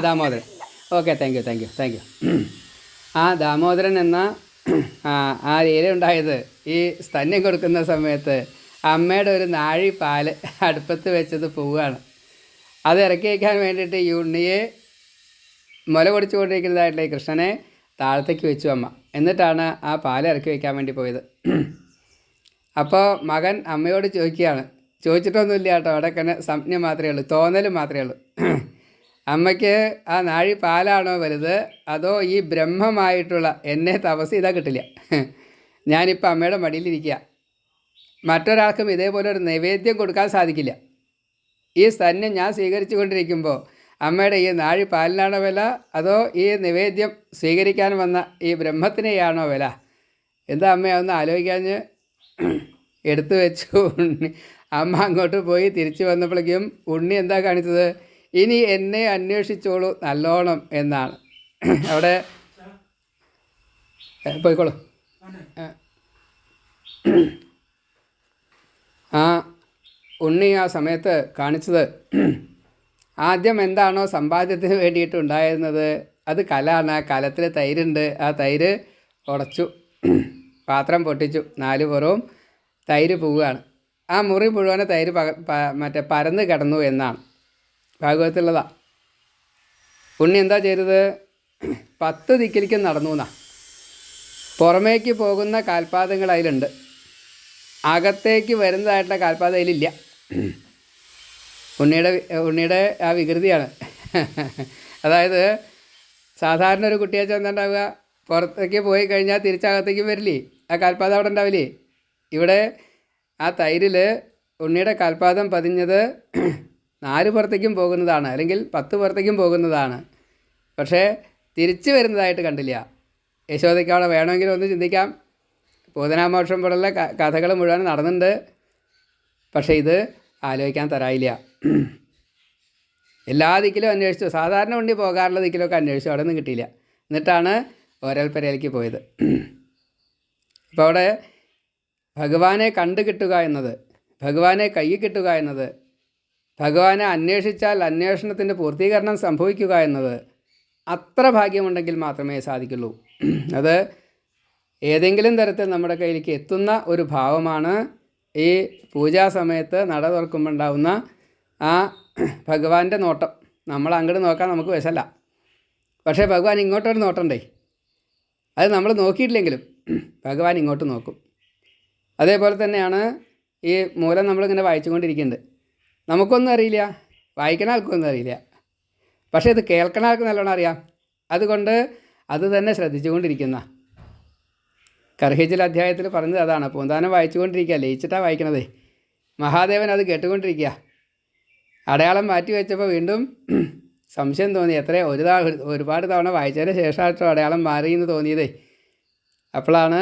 ദാമോദരൻ. Okay, thank you. ആ ദാമോദരൻ എന്ന ആ ലീല ഉണ്ടായത് ഈ സ്തന്യം കൊടുക്കുന്ന സമയത്ത് അമ്മയുടെ ഒരു നാഴി പാല് അടുപ്പത്ത് വെച്ചത് പോവുകയാണ്. അത് ഇറക്കി വയ്ക്കാൻ വേണ്ടിയിട്ട് ഈ ഉണ്ണിയെ മുല പൊടിച്ചുകൊണ്ടിരിക്കുന്നതായിട്ടുള്ള ഈ കൃഷ്ണനെ താഴത്തേക്ക് വെച്ചു അമ്മ. എന്നിട്ടാണ് ആ പാല് ഇറക്കി വയ്ക്കാൻ വേണ്ടി പോയത്. അപ്പോൾ മകൻ അമ്മയോട് ചോദിച്ചിട്ടൊന്നുമില്ല കേട്ടോ, അവിടെ തന്നെ സംജ്ഞ മാത്രമേ ഉള്ളൂ, തോന്നൽ മാത്രമേ ഉള്ളൂ. അമ്മയ്ക്ക് ആ നാഴി പാലാണോ വലുത്, അതോ ഈ ബ്രഹ്മമായിട്ടുള്ള എന്നെ തപസ് ചെയ്താൽ കിട്ടില്ല, ഞാനിപ്പോൾ അമ്മയുടെ മടിയിലിരിക്കുക, മറ്റൊരാൾക്കും ഇതേപോലെ ഒരു നൈവേദ്യം കൊടുക്കാൻ സാധിക്കില്ല, ഈ സ്തന്യം ഞാൻ സ്വീകരിച്ചു കൊണ്ടിരിക്കുമ്പോൾ അമ്മയുടെ ഈ നാഴി പാലിനാണോ വില, അതോ ഈ നിവേദ്യം സ്വീകരിക്കാൻ വന്ന ഈ ബ്രഹ്മത്തിനെയാണോ വില? എന്താ അമ്മ ഒന്ന് ആലോചിക്കാഞ്ഞ് എടുത്തു വെച്ചു. അമ്മ അങ്ങോട്ട് പോയി തിരിച്ചു വന്നപ്പോഴേക്കും ഉണ്ണി എന്താ കാണിച്ചത്, ഇനി എന്നെ അന്വേഷിച്ചോളൂ നല്ലോണം എന്നാണ്. അവിടെ പോയിക്കോളൂ. ആ ഉണ്ണി ആ സമയത്ത് കാണിച്ചത് ആദ്യം എന്താണോ സമ്പാദ്യത്തിന് വേണ്ടിയിട്ടുണ്ടായിരുന്നത് അത് കലാണ്. ആ കലത്തിൽ തൈരുണ്ട്, ആ തൈര് ഉടച്ചു, പാത്രം പൊട്ടിച്ചു, 4 പുറവും തൈര് പോവുകയാണ്. ആ മുറി മുഴുവനെ തൈര് പരന്ന് കിടന്നു എന്നാണ് ഭാഗവതത്തിലുള്ളതാണ്. ഉണ്ണി എന്താ ചെയ്തത്, 10 ദിക്കിലേക്കും നടന്നു എന്നാ. പുറമേക്ക് പോകുന്ന കാൽപാദങ്ങൾ അതിലുണ്ട്, അകത്തേക്ക് വരുന്നതായിട്ടുള്ള കാൽപാദം അതിലില്ല. ഉണ്ണിയുടെ ആ വികൃതിയാണ്. അതായത് സാധാരണ ഒരു കുട്ടിയെ ചെന്നുണ്ടാവുക, പുറത്തേക്ക് പോയി കഴിഞ്ഞാൽ തിരിച്ചകത്തേക്ക് വരില്ലേ, ആ കാൽപാദം അവിടെ ഉണ്ടാവില്ലേ. ഇവിടെ ആ തൈരിൽ ഉണ്ണിയുടെ കാൽപാദം പതിഞ്ഞത് 4 പുറത്തേക്കും പോകുന്നതാണ്, അല്ലെങ്കിൽ 10 പുറത്തേക്കും പോകുന്നതാണ്. പക്ഷേ തിരിച്ചു വരുന്നതായിട്ട് കണ്ടില്ല. യശോദയ്ക്ക് അവിടെ വേണമെങ്കിലും ഒന്ന് ചിന്തിക്കാം. പൂതനാമോക്ഷം പോലുള്ള കഥകൾ മുഴുവൻ നടന്നിട്ടുണ്ട്. പക്ഷേ ഇത് ആലോചിക്കാൻ തരായില്ല. എല്ലാ ദിക്കിലും അന്വേഷിച്ചു. സാധാരണ ഉണ്ണി പോകാറുള്ള ദിക്കിലൊക്കെ അന്വേഷിച്ചു, അവിടെ ഒന്നും കിട്ടിയില്ല. എന്നിട്ടാണ് ഓരൽപ്പരയിലേക്ക് പോയത്. അപ്പോൾ അവിടെ ഭഗവാനെ കണ്ടു കിട്ടുക എന്നത്, ഭഗവാനെ കയ്യിൽ കിട്ടുക എന്നത്, ഭഗവാനെ അന്വേഷിച്ചാൽ അന്വേഷണത്തിൻ്റെ പൂർത്തീകരണം സംഭവിക്കുക എന്നത് അത്ര ഭാഗ്യമുണ്ടെങ്കിൽ മാത്രമേ സാധിക്കുള്ളൂ. അത് ഏതെങ്കിലും തരത്തിൽ നമ്മുടെ കയ്യിലേക്ക് എത്തുന്ന ഒരു ഭാവമാണ് ഈ പൂജാ സമയത്ത് നട തുറക്കുമ്പോൾ ഉണ്ടാവുന്ന ആ ഭഗവാന്റെ നോട്ടം. നമ്മൾ അങ്ങോട്ട് നോക്കാൻ നമുക്ക് വശമല്ല, പക്ഷേ ഭഗവാൻ ഇങ്ങോട്ടൊരു നോട്ടണ്ടേ. അത് നമ്മൾ നോക്കിയിട്ടില്ലെങ്കിലും ഭഗവാൻ ഇങ്ങോട്ട് നോക്കും. അതേപോലെ തന്നെയാണ് ഈ മൂലം നമ്മളിങ്ങനെ വായിച്ചുകൊണ്ടിരിക്കുന്നുണ്ട്. നമുക്കൊന്നും അറിയില്ല, വായിക്കണ ആൾക്കൊന്നും അറിയില്ല, പക്ഷേ ഇത് കേൾക്കണ ആൾക്ക് നല്ലോണം അറിയാം. അതുകൊണ്ട് അത് തന്നെ ശ്രദ്ധിച്ചുകൊണ്ടിരിക്കുന്ന കർഹിച്ചിൽ അധ്യായത്തിൽ പറഞ്ഞത് അതാണ്. പൂന്താനം വായിച്ചുകൊണ്ടിരിക്കുക, ലയിച്ചിട്ടാണ് വായിക്കണത്. മഹാദേവൻ അത് കേട്ടുകൊണ്ടിരിക്കുക. അടയാളം മാറ്റി വെച്ചപ്പോൾ വീണ്ടും സംശയം തോന്നി. ഒരുപാട് തവണ വായിച്ചതിന് ശേഷമായിട്ടോ അടയാളം മാറി എന്ന് തോന്നിയതേ. അപ്പോഴാണ്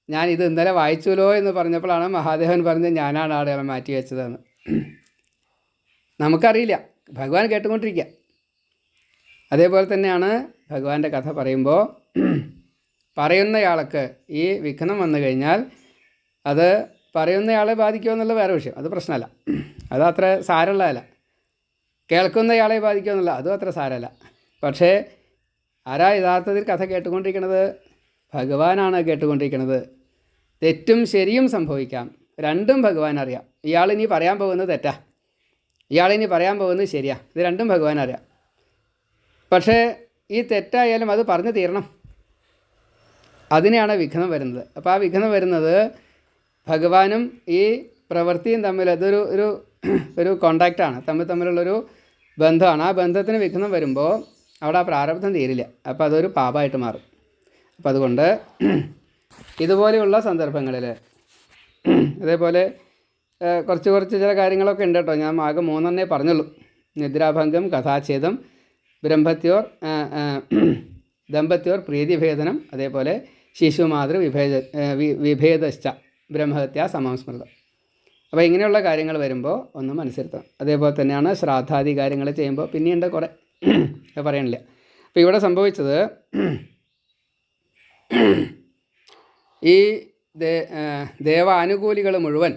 ഞാൻ ഇത് ഇന്നലെ വായിച്ചുല്ലോ എന്ന് പറഞ്ഞപ്പോഴാണ് മഹാദേവൻ പറഞ്ഞത് ഞാനാണ് അടയാളം മാറ്റി വെച്ചതെന്ന്. നമുക്കറിയില്ല, ഭഗവാൻ കേട്ടുകൊണ്ടിരിക്കുക. അതേപോലെ തന്നെയാണ് ഭഗവാന്റെ കഥ പറയുമ്പോൾ പറയുന്നയാൾക്ക് ഈ വിഘ്നം വന്നു കഴിഞ്ഞാൽ അത് പറയുന്നയാളെ ബാധിക്കുമോ എന്നുള്ള വേറെ വിഷയം, അത് പ്രശ്നമല്ല, അത് അത്ര സാരമുള്ളതല്ല. കേൾക്കുന്നയാളെ ബാധിക്കുമോ എന്നുള്ള അതും അത്ര സാരമല്ല. പക്ഷേ ആരാ യഥാർത്ഥത്തിൽ കഥ കേട്ടുകൊണ്ടിരിക്കുന്നത്? ഭഗവാനാണ് കേട്ടുകൊണ്ടിരിക്കുന്നത്. തെറ്റും ശരിയും സംഭവിക്കാം, രണ്ടും ഭഗവാൻ അറിയാം. ഇയാളിനി പറയാൻ പോകുന്നത് തെറ്റാ, ഇയാളിനി പറയാൻ പോകുന്നത് ശരിയാ, ഇത് രണ്ടും ഭഗവാൻ അറിയാം. പക്ഷേ ഈ തെറ്റായാലും അത് പറഞ്ഞു തീരണം, അതിനെയാണ് വിഘ്നം വരുന്നത്. അപ്പോൾ ആ വിഘ്നം വരുന്നത് ഭഗവാനും ഈ പ്രവൃത്തിയും തമ്മിൽ അതൊരു ഒരു ഒരു കോണ്ടാക്റ്റാണ്, തമ്മിലുള്ളൊരു ബന്ധമാണ്. ആ ബന്ധത്തിന് വിഘ്നം വരുമ്പോൾ അവിടെ ആ പ്രാരബ്ധം തീരില്ല, അപ്പോൾ അതൊരു പാപമായിട്ട് മാറും. അപ്പോൾ അതുകൊണ്ട് ഇതുപോലെയുള്ള സന്ദർഭങ്ങളിൽ അതേപോലെ കുറച്ച് ചില കാര്യങ്ങളൊക്കെ ഉണ്ട് കേട്ടോ. ഞാൻ ആകെ 3 പറഞ്ഞുള്ളൂ. നിദ്രാഭംഗം, കഥാഛേദം, ബ്രഹ്മത്യോർ ദമ്പത്യോർ പ്രീതിഭേദനം, അതേപോലെ ശിശുമാതൃ വിഭേദശ്ച ബ്രഹ്മഹത്യ സമംസ്മൃതം. അപ്പോൾ ഇങ്ങനെയുള്ള കാര്യങ്ങൾ വരുമ്പോൾ ഒന്ന് മനസ്സിരുത്തണം. അതേപോലെ തന്നെയാണ് ശ്രാദ്ധാദി കാര്യങ്ങൾ ചെയ്യുമ്പോൾ പിന്നെയുണ്ട് കുറേ, പറയണില്ല. അപ്പോൾ ഇവിടെ സംഭവിച്ചത് ഈ ദേവാനുകൂലികൾ മുഴുവൻ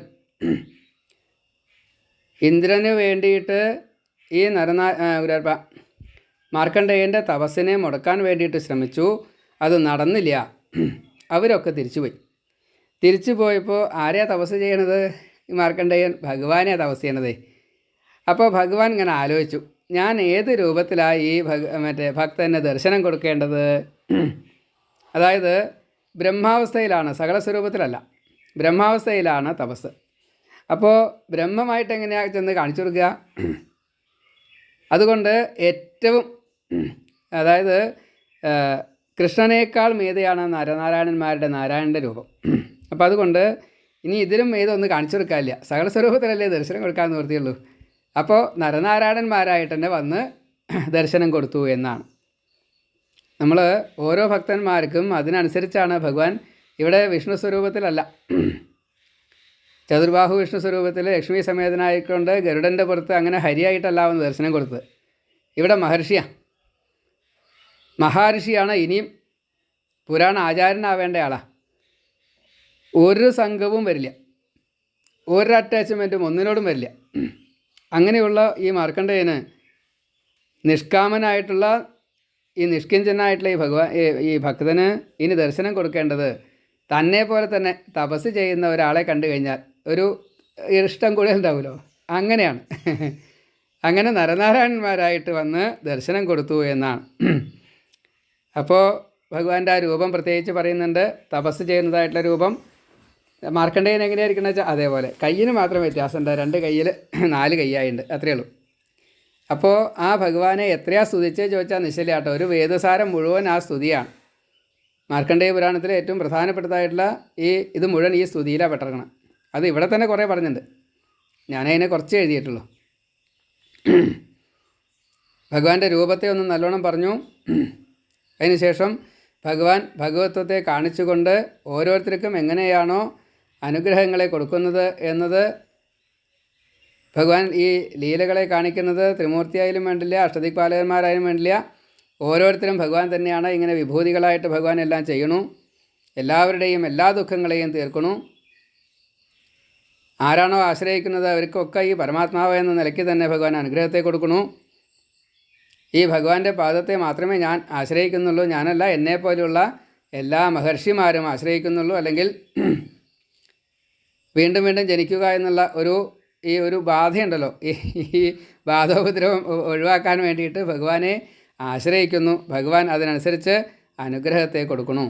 ഇന്ദ്രന് വേണ്ടിയിട്ട് ഈ മാർക്കണ്ഡേയൻ്റെ തപസ്സിനെ മുടക്കാൻ വേണ്ടിയിട്ട് ശ്രമിച്ചു. അത് നടന്നില്ല. അവരൊക്കെ തിരിച്ചു പോയപ്പോൾ ആരെയാ തപസ് ചെയ്യണത്? ഈ മാർക്കണ്ഡേയൻ ഭഗവാനെയാണ് തപസ് ചെയ്യണത്. അപ്പോൾ ഭഗവാൻ ഇങ്ങനെ ആലോചിച്ചു, ഞാൻ ഏത് രൂപത്തിലാണ് ഈ ഭക്തന് ദർശനം കൊടുക്കേണ്ടത്? അതായത് ബ്രഹ്മാവസ്ഥയിലാണ്, സകല സ്വരൂപത്തിലല്ല, ബ്രഹ്മാവസ്ഥയിലാണ് തപസ്. അപ്പോൾ ബ്രഹ്മമായിട്ട് എങ്ങനെയാണ് ചെന്ന് കാണിച്ചു കൊടുക്കുക? അതുകൊണ്ട് ഏറ്റവും അതായത് കൃഷ്ണനേക്കാൾ മീതെയാണ് നരനാരായണന്മാരുടെ നാരായണൻ്റെ രൂപം. അപ്പോൾ അതുകൊണ്ട് ഇനി ഇതിലും മീതൊന്ന് കാണിച്ചു കൊടുക്കാനില്ല, സകല സ്വരൂപത്തിലല്ലേ ദർശനം കൊടുക്കാൻ നിവൃത്തിയുള്ളൂ. അപ്പോൾ നരനാരായണന്മാരായിട്ട് തന്നെ വന്ന് ദർശനം കൊടുത്തു എന്നാണ്. നമ്മൾ ഓരോ ഭക്തന്മാർക്കും അതിനനുസരിച്ചാണ് ഭഗവാൻ. ഇവിടെ വിഷ്ണു സ്വരൂപത്തിലല്ല, ചതുർബാഹു വിഷ്ണു സ്വരൂപത്തിൽ ലക്ഷ്മി സമേതനായിക്കൊണ്ട് ഗരുഡൻ്റെ പുറത്ത് അങ്ങനെ ഹരിയായിട്ടല്ല വന്ന് ദർശനം കൊടുത്തത്. ഇവിടെ മഹാഋഷിയാണ്, ഇനിയും പുരാണ ആചാര്യനാവേണ്ട ആളാണ്. ഒരു സംഘവും വരില്ല, ഒരു അറ്റാച്ച്മെൻറ്റും ഒന്നിനോടും വരില്ല. അങ്ങനെയുള്ള ഈ മാർക്കണ്ഡേയന് നിഷ്കാമനായിട്ടുള്ള ഈ നിഷ്കിഞ്ചനായിട്ടുള്ള ഈ ഭക്തന് ഇനി ദർശനം കൊടുക്കേണ്ടത് തന്നെ പോലെ തന്നെ തപസ് ചെയ്യുന്ന ഒരാളെ കണ്ടു കഴിഞ്ഞാൽ ഒരു ഇഷ്ടം കൂടെ ഉണ്ടാവുമല്ലോ, അങ്ങനെയാണ്. അങ്ങനെ നരനാരായണന്മാരായിട്ട് വന്ന് ദർശനം കൊടുത്തു എന്നാണ്. അപ്പോൾ ഭഗവാന്റെ ആ രൂപം പ്രത്യേകിച്ച് പറയുന്നുണ്ട്. തപസ് ചെയ്യുന്നതായിട്ടുള്ള രൂപം മാർക്കണ്ഡേയൻ എങ്ങനെയായിരിക്കണമെന്ന് വെച്ചാൽ അതേപോലെ. കയ്യിന് മാത്രം വ്യത്യാസമുണ്ട്, 2 കയ്യിൽ 4 കയ്യായിട്ടുണ്ട്, അത്രയേ ഉള്ളൂ. അപ്പോൾ ആ ഭഗവാനെ എത്രയാ സ്തുതിച്ചേ ചോദിച്ചാൽ നിശ്ചലാട്ടോ, ഒരു വേദസാരം മുഴുവൻ ആ സ്തുതിയാണ്. മാർക്കണ്ഡേയ പുരാണത്തിലെ ഏറ്റവും പ്രധാനപ്പെട്ടതായിട്ടുള്ള ഇത് മുഴുവൻ ഈ സ്തുതിയിലാണ് പെട്ടിറങ്ങണം. അത് ഇവിടെ തന്നെ കുറേ പറഞ്ഞിട്ടുണ്ട്, ഞാനതിനെ കുറച്ച് എഴുതിയിട്ടുള്ളൂ. ഭഗവാന്റെ രൂപത്തെ ഒന്ന് നല്ലോണം പറഞ്ഞു. അതിനുശേഷം ഭഗവാൻ ഭഗവത്വത്തെ കാണിച്ചുകൊണ്ട് ഓരോരുത്തർക്കും എങ്ങനെയാണോ അനുഗ്രഹങ്ങളെ കൊടുക്കുന്നത് എന്നത് ഭഗവാൻ ഈ ലീലകളെ കാണിക്കുന്നത് ത്രിമൂർത്തിയായാലും വേണ്ടില്ല, അഷ്ടദിക്പാലകന്മാരായാലും വേണ്ടില്ല, ഓരോരുത്തരും ഭഗവാൻ തന്നെയാണ്. ഇങ്ങനെ വിഭൂതികളായിട്ട് ഭഗവാൻ എല്ലാം ചെയ്യണു, എല്ലാവരുടെയും എല്ലാ ദുഃഖങ്ങളെയും തീർക്കണു. ആരാണോ ആശ്രയിക്കുന്നത് അവർക്കൊക്കെ ഈ പരമാത്മാവ് എന്ന നിലയ്ക്ക് തന്നെ ഭഗവാൻ അനുഗ്രഹത്തെ കൊടുക്കണു. ഈ ഭഗവാന്റെ പാദത്തെ മാത്രമേ ഞാൻ ആശ്രയിക്കുന്നുള്ളൂ, ഞാനല്ല എന്നെപ്പോലെയുള്ള എല്ലാ മഹർഷിമാരും ആശ്രയിക്കുന്നുള്ളൂ. അല്ലെങ്കിൽ വീണ്ടും വീണ്ടും ജനിക്കുക എന്നുള്ള ഒരു ബാധയുണ്ടല്ലോ, ഈ ബാധോപദ്രവം ഒഴിവാക്കാൻ വേണ്ടിയിട്ട് ഭഗവാനെ ആശ്രയിക്കുന്നു. ഭഗവാൻ അതിനനുസരിച്ച് അനുഗ്രഹത്തെ കൊടുക്കണു.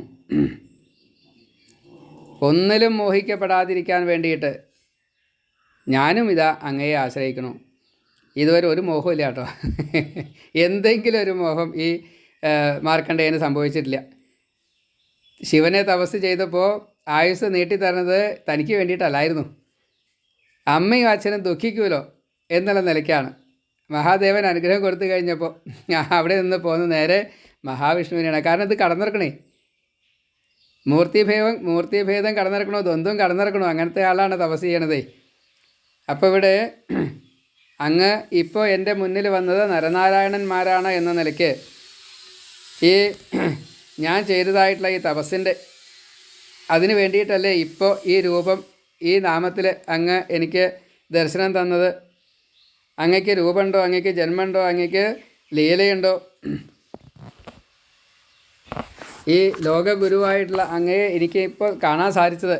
ഒന്നിലും മോഹിക്കപ്പെടാതിരിക്കാൻ വേണ്ടിയിട്ട് ഞാനും ഇതാ അങ്ങയെ ആശ്രയിക്കണു. ഇതുവരെ ഒരു മോഹമില്ല കേട്ടോ. എന്തെങ്കിലും ഒരു മോഹം ഈ മാർക്കണ്ഡേയന് സംഭവിച്ചിട്ടില്ല. ശിവനെ തപസ് ചെയ്തപ്പോൾ ആയുസ് നീട്ടിത്തരുന്നത് തനിക്ക് വേണ്ടിയിട്ടല്ലായിരുന്നു, അമ്മയും അച്ഛനും ദുഃഖിക്കുമല്ലോ എന്നുള്ള നിലയ്ക്കാണ്. മഹാദേവൻ അനുഗ്രഹം കൊടുത്തു കഴിഞ്ഞപ്പോൾ അവിടെ നിന്ന് പോകുന്ന നേരെ മഹാവിഷ്ണുവിനെയാണ്. കാരണം ഇത് കടന്നിറക്കണേ, മൂർത്തിഭേദം കടന്നിറക്കണോ, ദ്വന്ദ്വം കടന്നിറക്കണോ, അങ്ങനത്തെ ആളാണ് തപസ് ചെയ്യണതേ. അപ്പോൾ ഇവിടെ അങ്ങ് ഇപ്പോൾ എൻ്റെ മുന്നിൽ വന്നത് നരനാരായണന്മാരാണ് എന്ന നിലയ്ക്ക് ഈ ഞാൻ ചെയ്തതായിട്ടുള്ള ഈ തപസ്സിൻ്റെ അതിന് വേണ്ടിയിട്ടല്ലേ ഇപ്പോൾ ഈ രൂപം, ഈ നാമത്തിൽ അങ്ങ് എനിക്ക് ദർശനം തന്നത്. അങ്ങയ്ക്ക് രൂപമുണ്ടോ, അങ്ങയ്ക്ക് ജന്മമുണ്ടോ, അങ്ങയ്ക്ക് ലീലയുണ്ടോ? ഈ ലോകഗുരുവായിട്ടുള്ള അങ്ങയെ എനിക്ക് ഇപ്പോൾ കാണാൻ സാധിച്ചത്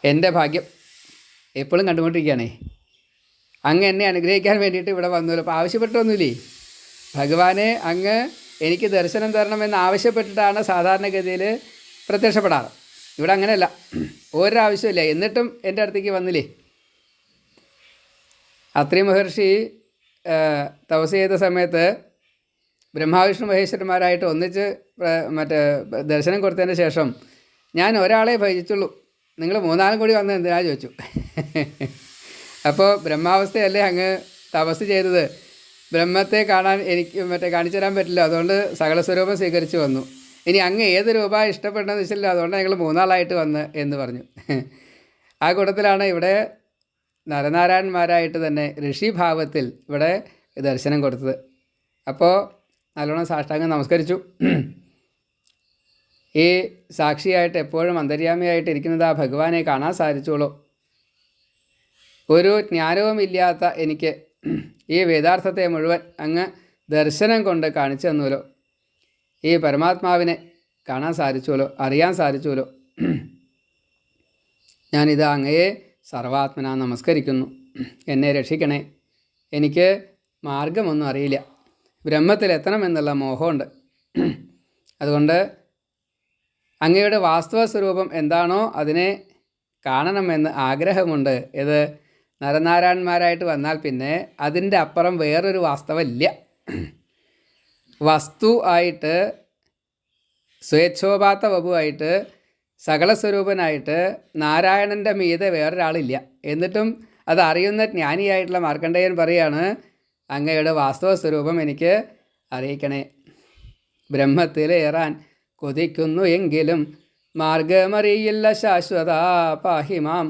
എൻ്റെ ഭാഗ്യം. എപ്പോഴും കണ്ടുകൊണ്ടിരിക്കുകയാണേ. അങ്ങ് എന്നെ അനുഗ്രഹിക്കാൻ വേണ്ടിയിട്ട് ഇവിടെ വന്നല്ലോ. അപ്പോൾ ആവശ്യപ്പെട്ടൊന്നുമില്ലേ ഭഗവാനെ, അങ്ങ് എനിക്ക് ദർശനം തരണമെന്ന് ആവശ്യപ്പെട്ടിട്ടാണ് സാധാരണഗതിയിൽ പ്രത്യക്ഷപ്പെടാറ്. ഇവിടെ അങ്ങനെയല്ല, ഒരാവശ്യമില്ല. എന്നിട്ടും എൻ്റെ അടുത്തേക്ക് വന്നില്ലേ. അത്രി മഹർഷി തപസ് ചെയ്ത സമയത്ത് ബ്രഹ്മാവിഷ്ണു മഹേശ്വരന്മാരായിട്ട് ഒന്നിച്ച് ദർശനം കൊടുത്തതിന് ശേഷം ഞാൻ ഒരാളെ ഭജിച്ചുള്ളൂ, നിങ്ങൾ മൂന്നാലും കൂടി വന്ന് എന്തിനാ ചോദിച്ചു. അപ്പോൾ ബ്രഹ്മാവസ്ഥയല്ലേ അങ്ങ് തപസ് ചെയ്തത്, ബ്രഹ്മത്തെ കാണാൻ എനിക്ക് കാണിച്ചു തരാൻ പറ്റില്ല, അതുകൊണ്ട് സകല സ്വരൂപം സ്വീകരിച്ചു വന്നു. ഇനി അങ്ങ് ഏത് രൂപ ഇഷ്ടപ്പെടണമെന്ന് വെച്ചില്ല, അതുകൊണ്ട് ഞങ്ങൾ മൂന്നാളായിട്ട് വന്ന് എന്ന് പറഞ്ഞു. ആ കൂട്ടത്തിലാണ് ഇവിടെ നരനാരായണന്മാരായിട്ട് തന്നെ ഋഷിഭാവത്തിൽ ഇവിടെ ദർശനം കൊടുത്തത്. അപ്പോൾ നല്ലോണം സാഷ്ടാംഗം നമസ്കരിച്ചു. ഈ സാക്ഷിയായിട്ട് എപ്പോഴും അന്തര്യാമിയായിട്ട് ഇരിക്കുന്നത് ആ ഭഗവാനെ കാണാൻ സാധിച്ചോളൂ. ഒരു ജ്ഞാനവുമില്ലാത്ത എനിക്ക് ഈ വേദാർത്ഥത്തെ മുഴുവൻ അങ്ങ് ദർശനം കൊണ്ട് കാണിച്ചു തന്നുവല്ലോ. ഈ പരമാത്മാവിനെ കാണാൻ സാധിച്ചുവല്ലോ, അറിയാൻ സാധിച്ചുവല്ലോ. ഞാനിത് അങ്ങയെ സർവാത്മന നമസ്കരിക്കുന്നു. എന്നെ രക്ഷിക്കണേ. എനിക്ക് മാർഗമൊന്നും അറിയില്ല, ബ്രഹ്മത്തിലെത്തണമെന്നുള്ള മോഹമുണ്ട്. അതുകൊണ്ട് അങ്ങയുടെ വാസ്തവ സ്വരൂപം എന്താണോ അതിനെ കാണണമെന്ന് ആഗ്രഹമുണ്ട്. ഇത് നരനാരായണന്മാരായിട്ട് വന്നാൽ പിന്നെ അതിൻ്റെ അപ്പുറം വേറൊരു വാസ്തവമില്ല. വസ്തു ആയിട്ട്, സ്വേച്ഛോപാത്ത വപുവായിട്ട്, സകല സ്വരൂപനായിട്ട് നാരായണൻ്റെ മീതെ വേറൊരാളില്ല. എന്നിട്ടും അത് അറിയുന്ന ജ്ഞാനിയായിട്ടുള്ള മാർക്കണ്ഡേയൻ പറയാണ്, അങ്ങയുടെ വാസ്തവ സ്വരൂപം എനിക്ക് അറിയിക്കണേ. ബ്രഹ്മത്തിലേറാൻ കൊതിക്കുന്നു എങ്കിലും മാർഗമറിയില്ല ശാശ്വത പാഹിമാം.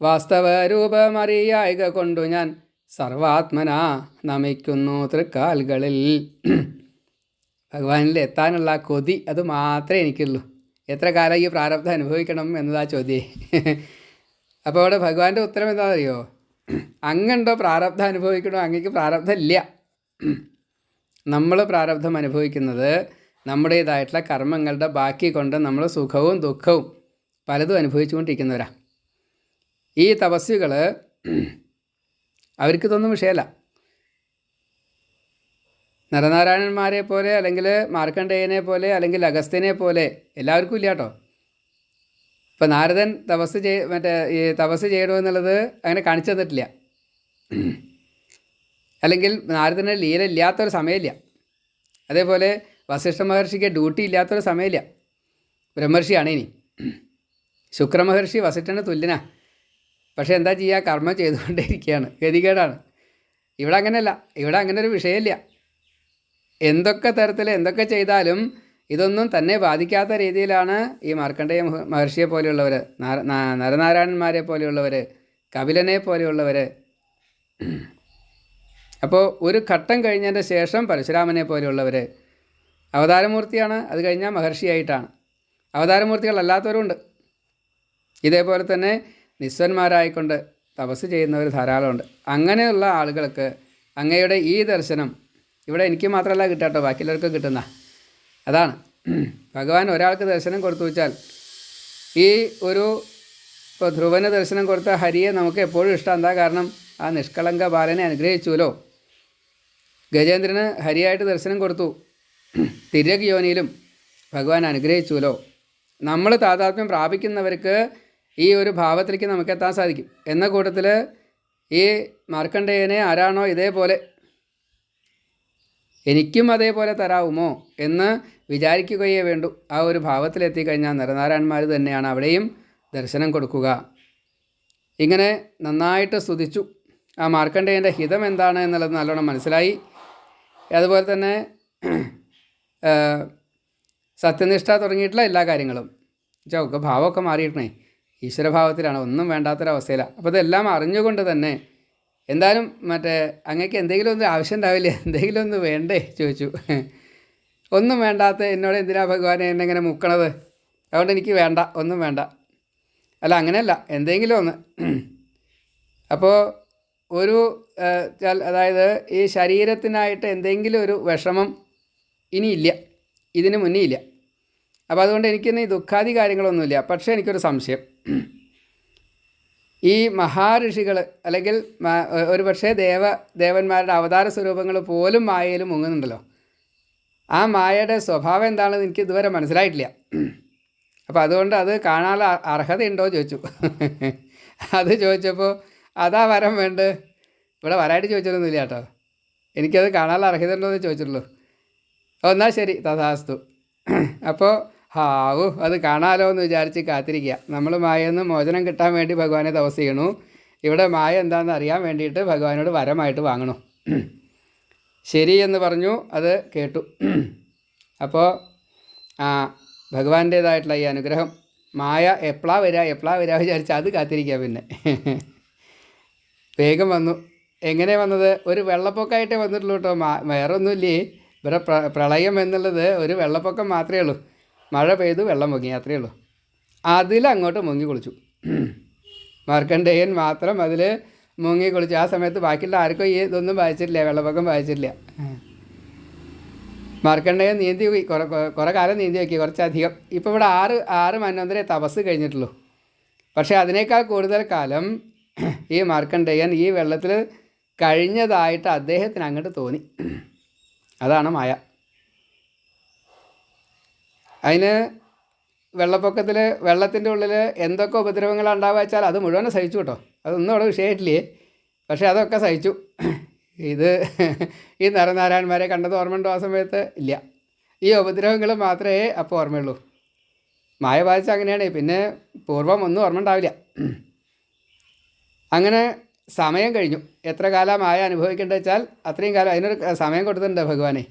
വാസ്തവ രൂപമറിയായിക കൊണ്ടു ഞാൻ സർവാത്മന നമിക്കുന്നു തൃക്കാൽകളിൽ. ഭഗവാനിൽ എത്താനുള്ള കൊതി അത് മാത്രമേ എനിക്കുള്ളൂ. എത്ര കാലം ഈ പ്രാരബ്ധം അനുഭവിക്കണം എന്നതാ ചോദ്യം. അപ്പോൾ അവിടെ ഭഗവാന്റെ ഉത്തരം എന്താണെന്ന് അറിയോ? അങ്ങുണ്ടോ പ്രാരബ്ധം അനുഭവിക്കണോ? അങ്ങക്ക് പ്രാരബ്ധം ഇല്ല. നമ്മൾ പ്രാരബ്ധം അനുഭവിക്കുന്നത് നമ്മുടേതായിട്ടുള്ള കർമ്മങ്ങളുടെ ബാക്കി കൊണ്ട് നമ്മൾ സുഖവും ദുഃഖവും പലതും അനുഭവിച്ചുകൊണ്ടിരിക്കുന്നവരാ. ഈ തപസ്വികൾ അവർക്കിതൊന്നും വിഷയമല്ല. നരനാരായണന്മാരെ പോലെ അല്ലെങ്കിൽ മാർക്കണ്ഡേയനെ പോലെ അല്ലെങ്കിൽ അഗസ്ത്യനെ പോലെ എല്ലാവർക്കും ഇല്ല കേട്ടോ. ഇപ്പം നാരദൻ ഈ തപസ് ചെയ്യണമെന്നുള്ളത് അങ്ങനെ കാണിച്ചു തന്നിട്ടില്ല. അല്ലെങ്കിൽ നാരദന് ലീല ഇല്ലാത്തൊരു സമയമില്ല. അതേപോലെ വസിഷ്ഠ മഹർഷിക്ക് ഡ്യൂട്ടി ഇല്ലാത്തൊരു സമയമില്ല. ബ്രഹ്മർഷിയാണ് ഇനി. ശുക്രമഹർഷി വസിഷ്ഠന് തുല്യനാ. പക്ഷേ എന്താ ചെയ്യുക, കർമ്മം ചെയ്തുകൊണ്ടേയിരിക്കുകയാണ്, ഗതികേടാണ്. ഇവിടെ അങ്ങനെയല്ല. ഇവിടെ അങ്ങനെ ഒരു വിഷയമില്ല. എന്തൊക്കെ തരത്തിൽ എന്തൊക്കെ ചെയ്താലും ഇതൊന്നും തന്നെ ബാധിക്കാത്ത രീതിയിലാണ് ഈ മാർക്കണ്ഡേയ മഹർഷിയെ പോലെയുള്ളവർ, നരനാരായണന്മാരെ പോലെയുള്ളവർ, കപിലനെ പോലെയുള്ളവർ. അപ്പോൾ ഒരു ഘട്ടം കഴിഞ്ഞതിൻ്റെ ശേഷം പരശുരാമനെ പോലെയുള്ളവർ അവതാരമൂർത്തിയാണ്. അത് കഴിഞ്ഞാൽ മഹർഷിയായിട്ടാണ്. അവതാരമൂർത്തികളല്ലാത്തവരുണ്ട്. ഇതേപോലെ തന്നെ നിസ്വന്മാരായിക്കൊണ്ട് തപസ് ചെയ്യുന്നവർ ധാരാളമുണ്ട്. അങ്ങനെയുള്ള ആളുകൾക്ക് അങ്ങയുടെ ഈ ദർശനം ഇവിടെ എനിക്ക് മാത്രമല്ല കിട്ടാട്ടോ, ബാക്കിയുള്ളവർക്ക് കിട്ടുന്ന അതാണ്. ഭഗവാൻ ഒരാൾക്ക് ദർശനം കൊടുത്തു വെച്ചാൽ, ഈ ഒരു ഇപ്പോൾ ധ്രുവന് ദർശനം കൊടുത്ത ഹരിയെ നമുക്ക് എപ്പോഴും ഇഷ്ടം. എന്താ കാരണം? ആ നിഷ്കളങ്ക ബാലനെ അനുഗ്രഹിച്ചുവല്ലോ. ഗജേന്ദ്രന് ഹരിയായിട്ട് ദർശനം കൊടുത്തു. തിര്യക് യോനിയിലും ഭഗവാൻ അനുഗ്രഹിച്ചുവല്ലോ. നമ്മൾ താതാത്മ്യം പ്രാപിക്കുന്നവർക്ക് ഈ ഒരു ഭാവത്തിലേക്ക് നമുക്ക് എത്താൻ സാധിക്കും. എന്ന കൂട്ടത്തിൽ ഈ മാർക്കണ്ഡേയനെ ആരാണോ ഇതേപോലെ എനിക്കും അതേപോലെ തരാവുമോ എന്ന് വിചാരിക്കുകയേ വേണ്ടൂ. ആ ഒരു ഭാവത്തിലെത്തിക്കഴിഞ്ഞാൽ നരനാരായണന്മാർ തന്നെയാണ് അവിടെയും ദർശനം കൊടുക്കുക. ഇങ്ങനെ നന്നായിട്ട് സ്തുതിച്ചു. ആ മാർക്കണ്ഡേയൻ്റെ ഹിതം എന്താണ് എന്നുള്ളത് നല്ലോണം മനസ്സിലായി. അതുപോലെ തന്നെ സത്യനിഷ്ഠ തുടങ്ങിയിട്ടുള്ള എല്ലാ കാര്യങ്ങളും ഒക്കെ ഭാവമൊക്കെ മാറിയിട്ടേ ഈശ്വരഭാവത്തിലാണ്, ഒന്നും വേണ്ടാത്തൊരവസ്ഥയിലാണ്. അപ്പോൾ ഇതെല്ലാം അറിഞ്ഞുകൊണ്ട് തന്നെ എന്തായാലും അങ്ങക്ക് എന്തെങ്കിലും ഒന്ന് ആവശ്യം ഉണ്ടാവില്ലേ, എന്തെങ്കിലും ഒന്ന് വേണ്ടേ ചോദിച്ചു. ഒന്നും വേണ്ടാത്ത എന്നോട് എന്തിനാ ഭഗവാനെ എന്നെ ഇങ്ങനെ മുക്കണത്? അതുകൊണ്ട് എനിക്ക് വേണ്ട, ഒന്നും വേണ്ട. അല്ല, അങ്ങനെയല്ല, എന്തെങ്കിലും ഒന്ന്. അപ്പോൾ ഒരു അതായത് ഈ ശരീരത്തിനായിട്ട് എന്തെങ്കിലും ഒരു വിഷമം ഇനിയില്ല, ഇതിന് മുന്നേ ഇല്ല. അപ്പോൾ അതുകൊണ്ട് എനിക്കിന്ന് ഈ ദുഃഖാദി കാര്യങ്ങളൊന്നുമില്ല. പക്ഷേ എനിക്കൊരു സംശയം, ഈ മഹാഋഷികൾ അല്ലെങ്കിൽ ഒരു പക്ഷേ ദേവന്മാരുടെ അവതാര സ്വരൂപങ്ങൾ പോലും മായയിൽ മുങ്ങുന്നുണ്ടല്ലോ. ആ മായയുടെ സ്വഭാവം എന്താണെന്ന് എനിക്ക് ഇതുവരെ മനസ്സിലായിട്ടില്ല. അപ്പോൾ അതുകൊണ്ട് അത് കാണാനുള്ള അർഹതയുണ്ടോ ചോദിച്ചു. അത് ചോദിച്ചപ്പോൾ അതാ വരം വേണ്ട, ഇവിടെ വരായിട്ട് ചോദിച്ചിട്ടൊന്നുമില്ല കേട്ടോ. എനിക്കത് കാണാനുള്ള അർഹത ഉണ്ടോ എന്ന് ചോദിച്ചിട്ടുള്ളൂ. എന്നാൽ ശരി, തഥാസ്തു. അപ്പോൾ അത് കാണാലോ എന്ന് വിചാരിച്ച് കാത്തിരിക്കുക. നമ്മൾ മായെന്ന് മോചനം കിട്ടാൻ വേണ്ടി ഭഗവാനെ തപസ് ചെയ്യണു. ഇവിടെ മായ എന്താണെന്ന് അറിയാൻ വേണ്ടിയിട്ട് ഭഗവാനോട് വരമായിട്ട് വാങ്ങണു. ശരി എന്ന് പറഞ്ഞു. അത് കേട്ടു. അപ്പോൾ ഭഗവാന്റേതായിട്ടുള്ള ഈ അനുഗ്രഹം, മായ എപ്പോഴാ വരിക വിചാരിച്ചാൽ അത് കാത്തിരിക്കുക. പിന്നെ വേഗം വന്നു. എങ്ങനെ വന്നത്? ഒരു വെള്ളപ്പൊക്കമായിട്ടേ വന്നിട്ടുള്ളൂ കേട്ടോ. വേറെ ഒന്നുമില്ലേ. ഇവിടെ പ്രളയം എന്നുള്ളത് ഒരു വെള്ളപ്പൊക്കം മാത്രമേ ഉള്ളൂ. മഴ പെയ്തു, വെള്ളം പൊങ്ങി, അത്രയേ ഉള്ളൂ. അതിലങ്ങോട്ട് മുങ്ങി കുളിച്ചു. മാർക്കണ്ഡേയൻ മാത്രം അതിൽ മുങ്ങി കുളിച്ചു. ആ സമയത്ത് ബാക്കിയുള്ള ആർക്കും ഈ ഇതൊന്നും വായിച്ചിട്ടില്ല, വെള്ളപ്പൊക്കം വായിച്ചിട്ടില്ല. മാർക്കണ്ഡേയൻ നീന്തി കുറേ കാലം നീന്തി വയ്ക്കി, കുറച്ചധികം. ഇപ്പോൾ ഇവിടെ ആറ് മന്വന്തരേ തപസ് കഴിഞ്ഞിട്ടുള്ളൂ. പക്ഷേ അതിനേക്കാൾ കൂടുതൽ കാലം ഈ മാർക്കണ്ഡേയൻ ഈ വെള്ളത്തിൽ കഴിഞ്ഞതായിട്ട് അദ്ദേഹത്തിന് അങ്ങോട്ട് തോന്നി. അതാണ് മായ. അതിന് വെള്ളപ്പൊക്കത്തിൽ വെള്ളത്തിൻ്റെ ഉള്ളിൽ എന്തൊക്കെ ഉപദ്രവങ്ങളുണ്ടാവുക വെച്ചാൽ അത് മുഴുവൻ സഹിച്ചു കേട്ടോ. അതൊന്നും അവിടെ വിഷയമായിട്ടില്ലേ. പക്ഷേ അതൊക്കെ സഹിച്ചു. ഇത് ഈ നരനാരായണന്മാരെ കണ്ടത് ഓർമ്മയുണ്ടോ? ആ സമയത്ത് ഇല്ല. ഈ ഉപദ്രവങ്ങൾ മാത്രമേ അപ്പോൾ ഓർമ്മയുള്ളൂ. മായ ബാധിച്ച അങ്ങനെയാണ്. പിന്നെ പൂർവ്വം ഒന്നും ഓർമ്മ ഉണ്ടാവില്ല. അങ്ങനെ സമയം കഴിഞ്ഞു. എത്ര കാലം മായ അനുഭവിക്കേണ്ടത് വെച്ചാൽ അത്രയും കാലം അതിനൊരു സമയം കൊടുത്തിട്ടുണ്ട് ഭഗവാനെ.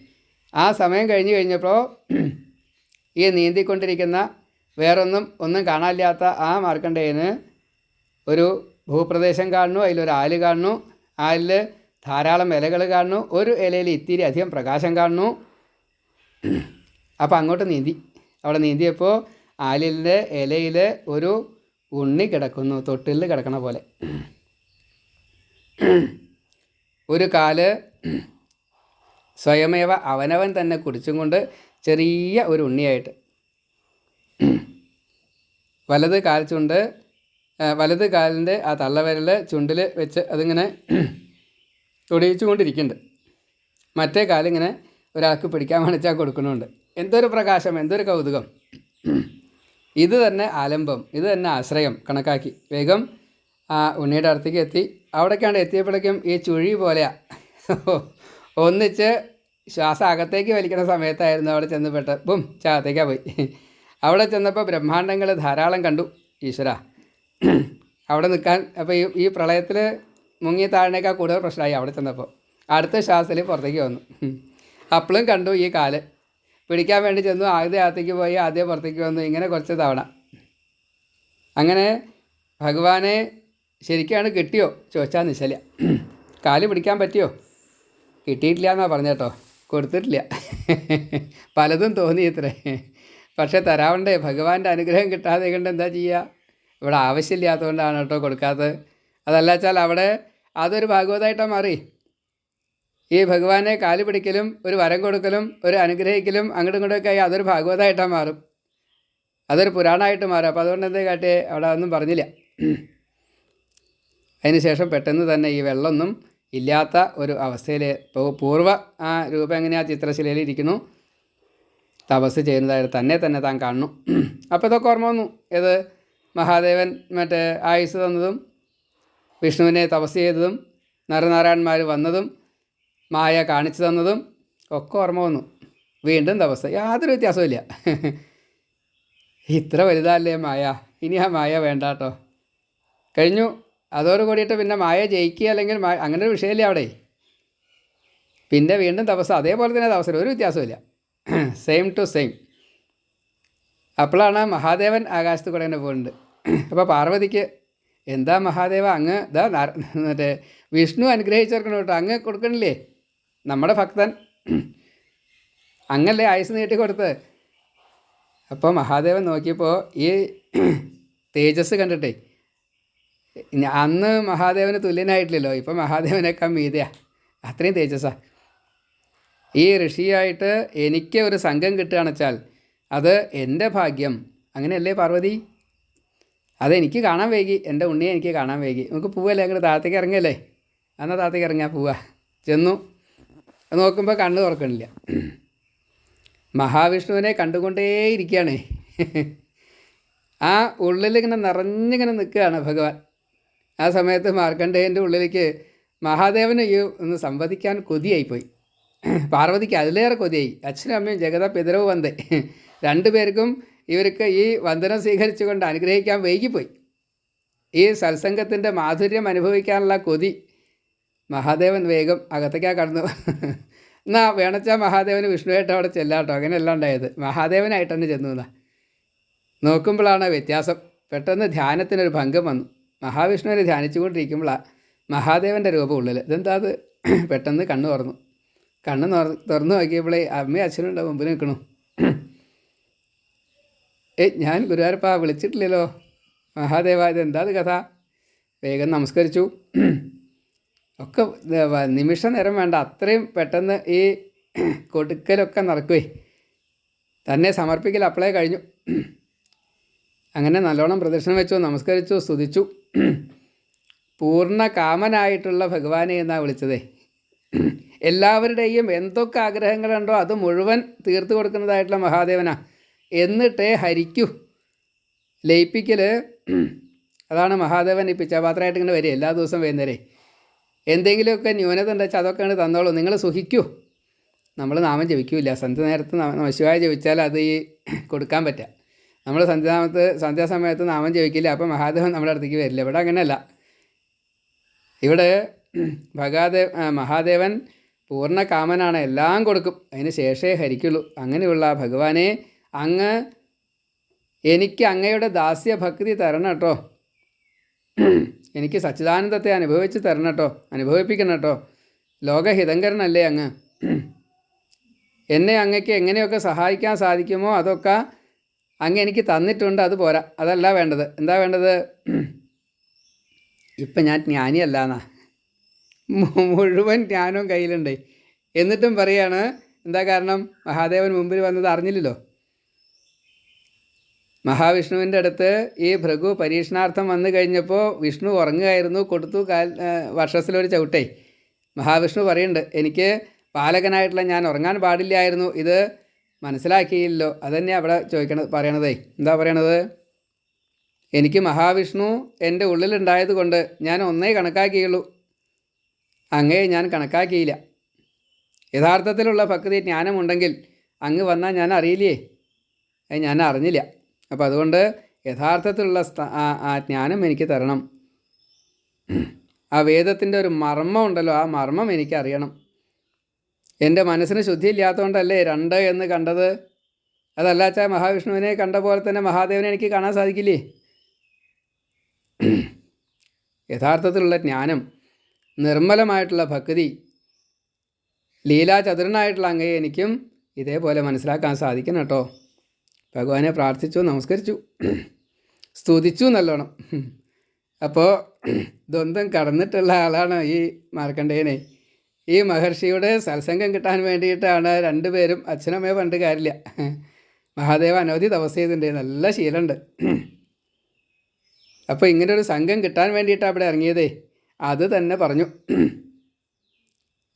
ആ സമയം കഴിഞ്ഞപ്പോൾ ഈ നീന്തിക്കൊണ്ടിരിക്കുന്ന ഒന്നും കാണാനില്ലാത്ത ആ മാർക്കണ്ഡേയന് ഒരു ഭൂപ്രദേശം കാണുന്നു. അതിലൊരു ആല് കാണുന്നു. ആലിൽ ധാരാളം ഇലകൾ കാണുന്നു. ഒരു ഇലയിൽ ഇത്തിരി അധികം പ്രകാശം കാണുന്നു. അപ്പോൾ അങ്ങോട്ട് നീന്തി. അവിടെ നീന്തിയപ്പോൾ ആലിൻ്റെ ഇലയിൽ ഒരു ഉണ്ണി കിടക്കുന്നു, തൊട്ടിൽ കിടക്കണ പോലെ. ഒരു കാല് സ്വയമേവ അവനവൻ തന്നെ കുടിച്ചും കൊണ്ട് ചെറിയ ഒരു ഉണ്ണിയായിട്ട് വലത് കാലിൻ്റെ ആ തള്ളവിരൽ ചുണ്ടിൽ വെച്ച് അതിങ്ങനെ തൊടിയിച്ചു കൊണ്ടിരിക്കുന്നുണ്ട്. മറ്റേ കാലിങ്ങനെ ഒരാൾക്ക് പിടിക്കാൻ വേണിച്ചാൽ കൊടുക്കുന്നുണ്ട്. എന്തൊരു പ്രകാശം, എന്തൊരു കൗതുകം! ഇത് തന്നെ ആലംബം, ഇത് തന്നെ ആശ്രയം കണക്കാക്കി വേഗം ആ ഉണ്ണിയുടെ അടുത്തേക്ക് എത്തി. അവിടേക്കാണ്ട് എത്തിയപ്പോഴേക്കും ഈ ചുഴി പോലെയാണ്. ഒന്നിച്ച് ശ്വാസം അകത്തേക്ക് വലിക്കുന്ന സമയത്തായിരുന്നു അവിടെ ചെന്നപ്പെട്ട് ചാകത്തേക്കാണ് പോയി. അവിടെ ചെന്നപ്പോൾ ബ്രഹ്മാണ്ടങ്ങൾ ധാരാളം കണ്ടു. ഈശ്വര അവിടെ നിൽക്കാൻ. അപ്പോൾ ഈ പ്രളയത്തിൽ മുങ്ങി താഴേക്കാൾ കൂടുതൽ പ്രശ്നമായി അവിടെ ചെന്നപ്പോൾ. അടുത്ത ശ്വാസത്തിൽ പുറത്തേക്ക് വന്നു. അപ്പോഴും കണ്ടു ഈ കാല് പിടിക്കാൻ വേണ്ടി ചെന്നു, ആദ്യം അകത്തേക്ക് പോയി, ആദ്യം പുറത്തേക്ക് വന്നു, ഇങ്ങനെ കുറച്ച് തവണ. അങ്ങനെ ഭഗവാനെ ശരിക്കാണ് കിട്ടിയോ ചോദിച്ചാൽ നിശ്ചല. കാല് പിടിക്കാൻ പറ്റിയോ? കിട്ടിയിട്ടില്ല എന്നാണ് പറഞ്ഞേട്ടോ, കൊടുത്തിട്ടില്ല. പലതും തോന്നി ഇത്രേ, പക്ഷെ തരാവണ്ടേ. ഭഗവാന്റെ അനുഗ്രഹം കിട്ടാതെ കൊണ്ട് എന്താ ചെയ്യുക? ഇവിടെ ആവശ്യമില്ലാത്തതുകൊണ്ടാണ് കേട്ടോ കൊടുക്കാത്തത്. അതല്ല വെച്ചാൽ അവിടെ അതൊരു ഭാഗവതമായിട്ടാണ് മാറി. ഈ ഭഗവാനെ കാല് പിടിക്കലും ഒരു വരം കൊടുക്കലും ഒരു അനുഗ്രഹിക്കലും അങ്ങോട്ടും ഇങ്ങോട്ടൊക്കെ ആയി അതൊരു ഭാഗവതമായിട്ടാണ് മാറും, അതൊരു പുരാണമായിട്ട് മാറും. അപ്പോൾ അതുകൊണ്ട് എന്തേ കാട്ടിയേ? അവിടെ ഒന്നും പറഞ്ഞില്ല. അതിന് ശേഷം പെട്ടെന്ന് തന്നെ ഈ വെള്ളമൊന്നും ഇല്ലാത്ത ഒരു അവസ്ഥയിൽ പൂർവ്വ ആ രൂപം എങ്ങനെയാണ് ചിത്രശിലയിൽ ഇരിക്കുന്നു, തപസ് ചെയ്യുന്നതായിട്ട് തന്നെ താൻ കാണുന്നു. അപ്പോൾ ഇതൊക്കെ ഓർമ്മ വന്നു. ഏത്? മഹാദേവൻ മറ്റേ ആയുസ് തന്നതും വിഷ്ണുവിനെ തപസ് ചെയ്തതും നരനാരായണന്മാർ വന്നതും മായ കാണിച്ചു തന്നതും ഒക്കെ ഓർമ്മ വന്നു. വീണ്ടും തപസ്, യാതൊരു വ്യത്യാസമില്ല. ഇത്ര വലുതല്ലേ മായ, ഇനി ആ മായ വേണ്ട കേട്ടോ, കഴിഞ്ഞു. അതോട് കൂടിയിട്ട് പിന്നെ മായ ജയിക്കുക അല്ലെങ്കിൽ അങ്ങനെ ഒരു വിഷയമില്ല അവിടെ. പിന്നെ വീണ്ടും തപസ്, അതേപോലെ തന്നെ തപസ്സിൽ ഒരു വ്യത്യാസമില്ല, സെയിം ടു സെയിം. അപ്പോഴാണ് മഹാദേവൻ ആകാശത്ത് കൂടെ തന്നെ പോകുന്നുണ്ട്. അപ്പോൾ പാർവതിക്ക്, എന്താ മഹാദേവ അങ്ങ് ഇതാ മറ്റേ വിഷ്ണു അനുഗ്രഹിച്ചേർക്കണം കേട്ടോ, അങ്ങ് കൊടുക്കണില്ലേ, നമ്മുടെ ഭക്തൻ അങ്ങല്ലേ ആയുസ് നീട്ടി കൊടുത്ത്. അപ്പോൾ മഹാദേവൻ നോക്കിയപ്പോൾ ഈ തേജസ് കണ്ടിട്ടേ, അന്ന് മഹാദേവന് തുല്യനായിട്ടില്ലല്ലോ, ഇപ്പം മഹാദേവനേക്കാൾ മീതയാണ്, അത്രയും തേജസ്സാണ്. ഈ ഋഷിയായിട്ട് എനിക്ക് ഒരു സംഘം കിട്ടുകയാണെന്ന് വെച്ചാൽ അത് എൻ്റെ ഭാഗ്യം. അങ്ങനെയല്ലേ പാർവതി? അതെനിക്ക് കാണാൻ വൈകി, എൻ്റെ ഉണ്ണിയെ എനിക്ക് കാണാൻ വൈകി. നമുക്ക് പോവല്ലേ, അങ്ങോട്ട് താഴത്തേക്ക് ഇറങ്ങല്ലേ? എന്നാൽ താഴത്തേക്ക് ഇറങ്ങാൻ പോവാ. ചെന്നു നോക്കുമ്പോൾ കണ്ണ് തുറക്കണില്ല. മഹാവിഷ്ണുവിനെ കണ്ടുകൊണ്ടേയിരിക്കുകയാണ്. ആ ഉള്ളിലിങ്ങനെ നിറഞ്ഞിങ്ങനെ നിൽക്കുകയാണ് ഭഗവാൻ. ആ സമയത്ത് മാർക്കണ്ഡേയൻ്റെ ഉള്ളിലേക്ക് മഹാദേവന് ഈ ഒന്ന് സംവദിക്കാൻ കൊതിയായിപ്പോയി. പാർവതിക്ക് അതിലേറെ കൊതിയായി. അച്ഛനും അമ്മയും ജഗത പിതരവ് വന്നേ, രണ്ടുപേർക്കും ഇവർക്ക് ഈ വന്ദനം സ്വീകരിച്ചുകൊണ്ട് അനുഗ്രഹിക്കാൻ വൈകിപ്പോയി. ഈ സത്സംഗത്തിൻ്റെ മാധുര്യം അനുഭവിക്കാനുള്ള കൊതി. മഹാദേവൻ വേഗം അകത്തേക്കാണ് കടന്നു. എന്നാൽ വേണച്ചാൽ മഹാദേവന് വിഷ്ണുവായിട്ട് അവിടെ ചെല്ലാട്ടോ, അങ്ങനെയല്ല ഉണ്ടായത്, മഹാദേവനായിട്ട് തന്നെ ചെന്നു. എന്നാ നോക്കുമ്പോഴാണ് വ്യത്യാസം. പെട്ടെന്ന് ധ്യാനത്തിനൊരു ഭംഗം വന്നു. മഹാവിഷ്ണുവിനെ ധ്യാനിച്ചുകൊണ്ടിരിക്കുമ്പോഴാണ് മഹാദേവൻ്റെ രൂപം ഉള്ളിൽ. ഇതെന്താ അത്? പെട്ടെന്ന് കണ്ണ് തുറന്നു. കണ്ണ് തുറന്നു നോക്കിയപ്പോഴേ അമ്മയും അച്ഛനും മുമ്പിൽ നിൽക്കണു. ഞാൻ ഗുരുവായൂരപ്പ വിളിച്ചിട്ടില്ലല്ലോ മഹാദേവ, ഇതെന്താ കഥ? വേഗം നമസ്കരിച്ചു. ഒക്കെ നിമിഷ നേരം വേണ്ട, അത്രയും പെട്ടെന്ന് ഈ കൊടുക്കലൊക്കെ നടക്കുവേ, തന്നെ സമർപ്പിക്കൽ അപ്പോഴേ കഴിഞ്ഞു. അങ്ങനെ നല്ലോണം പ്രദക്ഷിണം വെച്ചു, നമസ്കരിച്ചു, സ്തുതിച്ചു. പൂർണ്ണ കാമനായിട്ടുള്ള ഭഗവാനെ എന്നാണ് വിളിച്ചതേ. എല്ലാവരുടെയും എന്തൊക്കെ ആഗ്രഹങ്ങളുണ്ടോ അത് മുഴുവൻ തീർത്തു കൊടുക്കുന്നതായിട്ടുള്ള മഹാദേവനാ. എന്നിട്ടേ ഹരിക്കൂ, ലയിപ്പിക്കൽ. അതാണ് മഹാദേവൻ ഈ പിച്ചാപാത്രമായിട്ട് ഇങ്ങനെ വരിക എല്ലാ ദിവസവും വൈകുന്നേരം. എന്തെങ്കിലുമൊക്കെ ന്യൂനത ഉണ്ടെച്ചാൽ അതൊക്കെയാണ് തന്നോളൂ, നിങ്ങൾ സുഖിക്കൂ. നമ്മൾ നാമം ജപിക്കൂല, സന്ധ്യ നേരത്ത് നമശിവായ ജപിച്ചാൽ അത് ഈ കൊടുക്കാൻ പറ്റുക. നമ്മൾ സന്ധ്യാസമയത്ത് നാമം ജപിക്കില്ല, അപ്പോൾ മഹാദേവൻ നമ്മുടെ അടുത്തേക്ക് വരില്ല. ഇവിടെ അങ്ങനെയല്ല. ഇവിടെ മഹാദേവൻ പൂർണ്ണ കാമനാണ്, എല്ലാം കൊടുക്കും, അതിന് ശേഷമേ ഹരിക്കുള്ളൂ. അങ്ങനെയുള്ള ഭഗവാനെ അങ്ങ് എനിക്ക് അങ്ങയുടെ ദാസ്യഭക്തി തരണം കേട്ടോ, എനിക്ക് സച്ചിദാനന്ദത്തെ അനുഭവിച്ച് തരണം കേട്ടോ, അനുഭവിപ്പിക്കണം കേട്ടോ. ലോകഹിതങ്കരനല്ലേ അങ്ങ്, എന്നെ അങ്ങക്ക് എങ്ങനെയൊക്കെ സഹായിക്കാൻ സാധിക്കുമോ അതൊക്കെ അങ്ങ് എനിക്ക് തന്നിട്ടുണ്ട്. അത് പോരാ, അതല്ല വേണ്ടത്. എന്താ വേണ്ടത്? ഇപ്പം ഞാൻ ജ്ഞാനിയല്ല എന്നാ, മുഴുവൻ ജ്ഞാനവും കയ്യിലുണ്ട്. എന്നിട്ടും പറയാണ് എന്താ കാരണം? മഹാദേവൻ മുമ്പിൽ വന്നത് അറിഞ്ഞില്ലല്ലോ. മഹാവിഷ്ണുവിൻ്റെ അടുത്ത് ഈ ഭൃഗു പരീക്ഷണാർത്ഥം വന്നു കഴിഞ്ഞപ്പോൾ വിഷ്ണു ഉറങ്ങുകയായിരുന്നു, കൊടുത്തു വർഷത്തിലൊരു ചവിട്ടേ. മഹാവിഷ്ണു പറയുന്നുണ്ട്, എനിക്ക് പാലകനായിട്ടുള്ള ഞാൻ ഉറങ്ങാൻ പാടില്ലായിരുന്നു, ഇത് മനസ്സിലാക്കിയില്ലോ. അതന്നെ അവിടെ പറയണതേ. എന്താ പറയണത്? എനിക്ക് മഹാവിഷ്ണു എൻ്റെ ഉള്ളിലുണ്ടായത് കൊണ്ട് ഞാൻ ഒന്നേ കണക്കാക്കിയുള്ളൂ, അങ്ങേ ഞാൻ കണക്കാക്കിയില്ല. യഥാർത്ഥത്തിലുള്ള ഭക്തി ജ്ഞാനമുണ്ടെങ്കിൽ അങ്ങ് വന്നാൽ ഞാൻ അറിയില്ലേ, ഞാൻ അറിഞ്ഞില്ല. അപ്പോൾ അതുകൊണ്ട് യഥാർത്ഥത്തിലുള്ള ആ ജ്ഞാനം എനിക്ക് തരണം. ആ വേദത്തിൻ്റെ ഒരു മർമ്മം ഉണ്ടല്ലോ, ആ മർമ്മം എനിക്ക് അറിയണം. എൻ്റെ മനസ്സിന് ശുദ്ധിയില്ലാത്തതുകൊണ്ടല്ലേ 2 എന്ന് കണ്ടത്. അതല്ലാച്ചാൽ മഹാവിഷ്ണുവിനെ കണ്ട പോലെ തന്നെ മഹാദേവനെ എനിക്ക് കാണാൻ സാധിക്കില്ലേ? യഥാർത്ഥത്തിലുള്ള ജ്ഞാനം, നിർമ്മലമായിട്ടുള്ള ഭക്തി, ലീലാചതുരനായിട്ടുള്ള അങ്ങയെ എനിക്കും ഇതേപോലെ മനസ്സിലാക്കാൻ സാധിക്കണം കേട്ടോ. ഭഗവാനെ പ്രാർത്ഥിച്ചു, നമസ്കരിച്ചു, സ്തുതിച്ചു നല്ലോണം. അപ്പോൾ ദ്വന്ദ്വം കടന്നിട്ടുള്ള ആളാണ് ഈ മാർക്കണ്ഡേയനെ. ഈ മഹർഷിയുടെ സത്സംഗം കിട്ടാൻ വേണ്ടിയിട്ടാണ് 2 പേരും. അച്ഛനമ്മയെ പണ്ട് കാര്യമില്ല. മഹാദേവ അനവധി തപസ് ചെയ്തിട്ടുണ്ട്, നല്ല ശീലമുണ്ട്. അപ്പോൾ ഇങ്ങനൊരു സംഘം കിട്ടാൻ വേണ്ടിയിട്ടാണ് അവിടെ ഇറങ്ങിയതേ. അത് തന്നെ പറഞ്ഞു,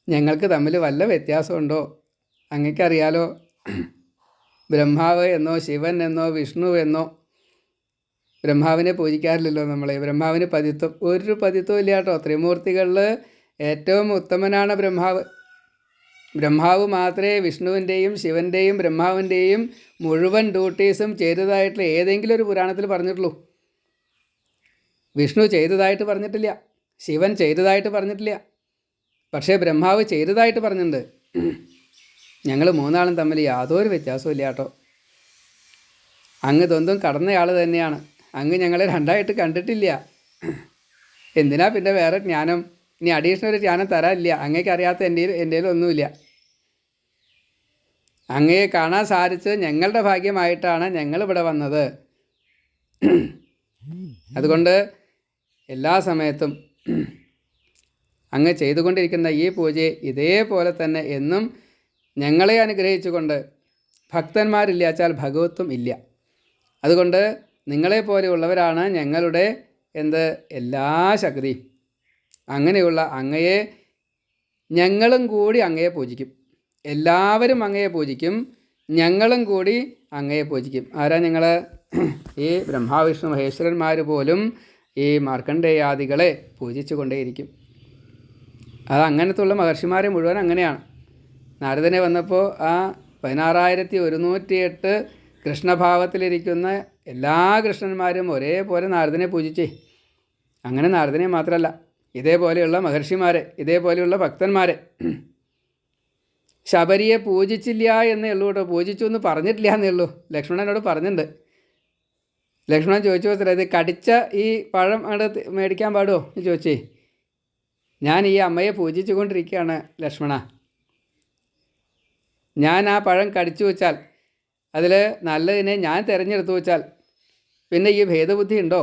ഞങ്ങൾക്ക് തമ്മിൽ വല്ല വ്യത്യാസമുണ്ടോ? അങ്ങക്കറിയാലോ, ബ്രഹ്മാവ് എന്നോ ശിവൻ എന്നോ വിഷ്ണു എന്നോ, ബ്രഹ്മാവിനെ പൂജിക്കാറില്ലല്ലോ നമ്മളെ. ബ്രഹ്മാവിന് പതിത്വം, ഒരു പതിത്വം ഇല്ല കേട്ടോ. ത്രിമൂർത്തികളിൽ ഏറ്റവും ഉത്തമനാണ് ബ്രഹ്മാവ്. ബ്രഹ്മാവ് മാത്രമേ വിഷ്ണുവിൻ്റെയും ശിവൻ്റെയും ബ്രഹ്മാവിൻ്റെയും മുഴുവൻ ഡ്യൂട്ടീസും ചെയ്തതായിട്ടുള്ള ഏതെങ്കിലും ഒരു പുരാണത്തിൽ പറഞ്ഞിട്ടുള്ളൂ. വിഷ്ണു ചെയ്തതായിട്ട് പറഞ്ഞിട്ടില്ല, ശിവൻ ചെയ്തതായിട്ട് പറഞ്ഞിട്ടില്ല. പക്ഷേ ബ്രഹ്മാവ് ചെയ്തതായിട്ട് പറഞ്ഞിട്ടുണ്ട്. ഞങ്ങൾ 3 തമ്മിൽ യാതൊരു വ്യത്യാസവും ഇല്ല കേട്ടോ. അങ്ങ് ദ്വന്ദ്വം കടന്നയാൾ തന്നെയാണ്. അങ്ങ് ഞങ്ങളെ 2ആയിട്ട് കണ്ടിട്ടില്ല. എന്തിനാ പിന്നെ വേറെ ജ്ഞാനം? ഇനി അഡീഷണൽ ഒരു ജ്ഞാനം തരാനില്ല. അങ്ങേക്ക് അറിയാത്ത എൻ്റെ ഒന്നുമില്ല. അങ്ങയെ കാണാൻ സാധിച്ചത് ഞങ്ങളുടെ ഭാഗ്യമായിട്ടാണ് ഞങ്ങളിവിടെ വന്നത്. അതുകൊണ്ട് എല്ലാ സമയത്തും അങ്ങ് ചെയ്തുകൊണ്ടിരിക്കുന്ന ഈ പൂജയെ ഇതേപോലെ തന്നെ എന്നും ഞങ്ങളെ അനുഗ്രഹിച്ചുകൊണ്ട്, ഭക്തന്മാരില്ലാച്ചാൽ ഭഗവത്വം ഇല്ല. അതുകൊണ്ട് നിങ്ങളെപ്പോലെയുള്ളവരാണ് ഞങ്ങളുടെ എല്ലാ ശക്തിയും. അങ്ങനെയുള്ള അങ്ങയെ ഞങ്ങളും കൂടി അങ്ങയെ പൂജിക്കും. എല്ലാവരും അങ്ങയെ പൂജിക്കും, ഞങ്ങളും കൂടി അങ്ങയെ പൂജിക്കും. ആരാ ഞങ്ങൾ? ഈ ബ്രഹ്മാവിഷ്ണു മഹേശ്വരന്മാർ പോലും ഈ മാർക്കണ്ഡേയാദികളെ പൂജിച്ചു കൊണ്ടേയിരിക്കും. അത് അങ്ങനത്തുള്ള മഹർഷിമാരെ മുഴുവൻ അങ്ങനെയാണ്. നാരദനെ വന്നപ്പോൾ ആ 16,108 കൃഷ്ണഭാവത്തിലിരിക്കുന്ന എല്ലാ കൃഷ്ണന്മാരും ഒരേപോലെ നാരദനെ പൂജിച്ചേ. അങ്ങനെ നാരദനെ മാത്രമല്ല, ഇതേപോലെയുള്ള മഹർഷിമാരെ, ഇതേപോലെയുള്ള ഭക്തന്മാരെ. ശബരിയെ പൂജിച്ചില്ല എന്നേ ഉള്ളൂ കേട്ടോ, പൂജിച്ചു എന്ന് പറഞ്ഞിട്ടില്ല എന്നേ ഉള്ളൂ. ലക്ഷ്മണനോട് പറഞ്ഞിട്ടുണ്ട്. ലക്ഷ്മണൻ ചോദിച്ചു അത്ര, ഇത് കടിച്ച ഈ പഴം അവിടെ മേടിക്കാൻ പാടുമോ എന്ന് ചോദിച്ചേ. ഞാൻ ഈ അമ്മയെ പൂജിച്ചു കൊണ്ടിരിക്കുകയാണ് ലക്ഷ്മണ. ഞാൻ ആ പഴം കടിച്ചു വെച്ചാൽ, അതിൽ നല്ലതിനെ ഞാൻ തിരഞ്ഞെടുത്തു വെച്ചാൽ പിന്നെ ഈ ഭേദബുദ്ധി ഉണ്ടോ?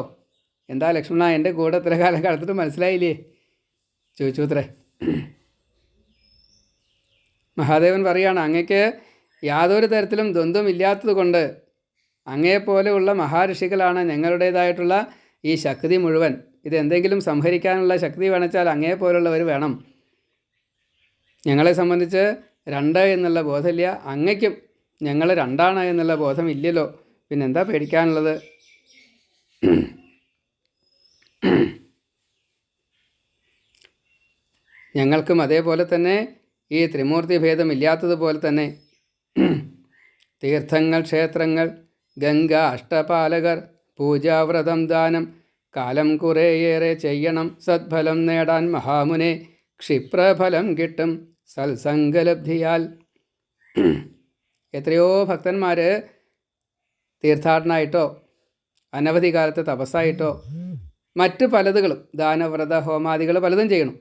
എന്താ ലക്ഷ്മണ, എൻ്റെ കൂടെ ഇത്ര കാലം കടത്തിട്ട് മനസ്സിലായില്ലേ ചോദിച്ചു അത്രേ. മഹാദേവൻ പറയുകയാണ്, അങ്ങയ്ക്ക് യാതൊരു തരത്തിലും ദ്വന്ദ്വമില്ലാത്തത് കൊണ്ട് അങ്ങയെപ്പോലെയുള്ള മഹാഋഷികളാണ് ഞങ്ങളുടേതായിട്ടുള്ള ഈ ശക്തി മുഴുവൻ. ഇതെന്തെങ്കിലും സംഹരിക്കാനുള്ള ശക്തി വേണമെച്ചാൽ അങ്ങയെപ്പോലുള്ളവർ വേണം. ഞങ്ങളെ സംബന്ധിച്ച് 2 എന്നുള്ള ബോധമില്ല, അങ്ങയ്ക്കും ഞങ്ങൾ 2 എന്നുള്ള ബോധമില്ലല്ലോ, പിന്നെന്താ പേടിക്കാനുള്ളത്? ഞങ്ങൾക്കും അതേപോലെ തന്നെ ഈ ത്രിമൂർത്തി ഭേദമില്ലാത്തതുപോലെ തന്നെ തീർത്ഥങ്ങൾ, ക്ഷേത്രങ്ങൾ, ഗംഗ, അഷ്ടപാലകർ, പൂജാവ്രതം, ദാനം, കാലം കുറേയേറെ ചെയ്യണം, സദ്ഫലം നേടാൻ മഹാമുനെ, ക്ഷിപ്രഫലം കിട്ടും സത്സംഗലബ്ധിയാൽ. എത്രയോ ഭക്തന്മാർ തീർത്ഥാടനമായിട്ടോ അനവധി കാലത്ത് തപസ്സായിട്ടോ മറ്റ് പലതുകളും ദാനവ്രത ഹോമാദികൾ പലതും ചെയ്യണം.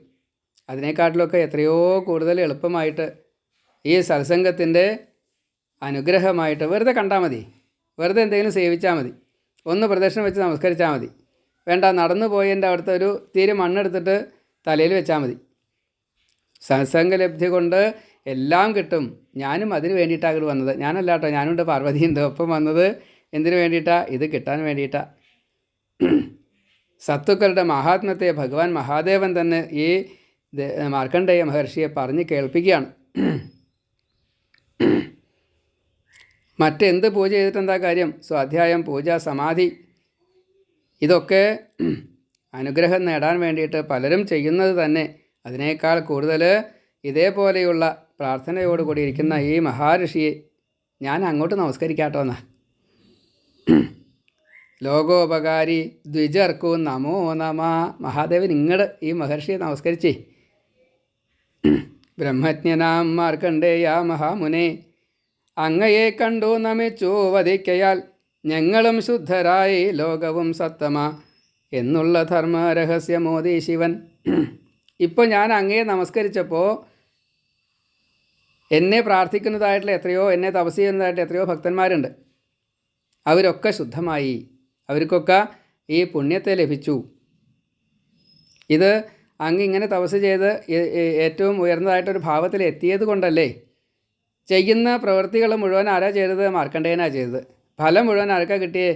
അതിനേക്കാട്ടിലൊക്കെ എത്രയോ കൂടുതൽ എളുപ്പമായിട്ട് ഈ സത്സംഗത്തിൻ്റെ അനുഗ്രഹമായിട്ട് വെറുതെ കണ്ടാൽ മതി, വെറുതെ എന്തെങ്കിലും സേവിച്ചാൽ മതി, ഒന്ന് പ്രദക്ഷിണം വെച്ച് നമസ്കരിച്ചാൽ മതി, വേണ്ട നടന്നു പോയതിൻ്റെ അവിടുത്തെ ഒരു തീരെ മണ്ണെടുത്തിട്ട് തലയിൽ വെച്ചാൽ മതി. സത്സംഗലബ്ധി കൊണ്ട് എല്ലാം കിട്ടും. ഞാനും അതിന് വേണ്ടിയിട്ടാണ് ഇവിടെ വന്നത്. ഞാനല്ല കേട്ടോ, ഞാനുണ്ട്, പാർവതിയുണ്ട് ഒപ്പം വന്നത്. എന്തിനു വേണ്ടിയിട്ടാണ്? ഇത് കിട്ടാൻ വേണ്ടിയിട്ടാണ്. സത്തുക്കളുടെ മഹാത്മ്യത്തെ ഭഗവാൻ മഹാദേവൻ തന്നെ ഈ മാർക്കണ്ഡേയ മഹർഷിയെ പറഞ്ഞ് കേൾപ്പിക്കുകയാണ്. മറ്റെന്ത് പൂജ ചെയ്തിട്ടെന്താ കാര്യം? സ്വാധ്യായം, പൂജ, സമാധി, ഇതൊക്കെ അനുഗ്രഹം നേടാൻ വേണ്ടിയിട്ട് പലരും ചെയ്യുന്നത് തന്നെ. അതിനേക്കാൾ കൂടുതൽ ഇതേപോലെയുള്ള പ്രാർത്ഥനയോടുകൂടി ഇരിക്കുന്ന ഈ മഹാഋഷിയെ ഞാൻ അങ്ങോട്ട് നമസ്കരിക്കാട്ടോ എന്നാ. ലോകോപകാരി ദ്വിജർക്കു നമോ നമ. മഹാദേവൻ ഇങ്ങോട്ട് ഈ മഹർഷിയെ നമസ്കരിച്ചേ. ബ്രഹ്മജ്ഞനാം മാർക്കണ്ഡേയ മഹാമുനെ, അങ്ങയെ കണ്ടു നമിച്ചു വധിക്കയാൽ ഞങ്ങളും ശുദ്ധരായി ലോകവും സത്തമ എന്നുള്ള ധർമ്മരഹസ്യമോദി ശിവൻ. ഇപ്പോൾ ഞാൻ അങ്ങയെ നമസ്കരിച്ചപ്പോൾ എന്നെ പ്രാർത്ഥിക്കുന്നതായിട്ടുള്ള എത്രയോ, എന്നെ തപസ് ചെയ്യുന്നതായിട്ട് എത്രയോ ഭക്തന്മാരുണ്ട്. അവരൊക്കെ ശുദ്ധമായി, അവർക്കൊക്കെ ഈ പുണ്യത്തെ ലഭിച്ചു. ഇത് അങ്ങ് ഇങ്ങനെ തപസ് ചെയ്ത് ഏറ്റവും ഉയർന്നതായിട്ടൊരു ഭാവത്തിൽ എത്തിയത് കൊണ്ടല്ലേ. ചെയ്യുന്ന പ്രവൃത്തികൾ മുഴുവൻ ആരാ ചെയ്തത്? മാർക്കണ്ഡേയനാണ് ചെയ്തത്. ഫലം മുഴുവൻ ആർക്കാ കിട്ടിയേ?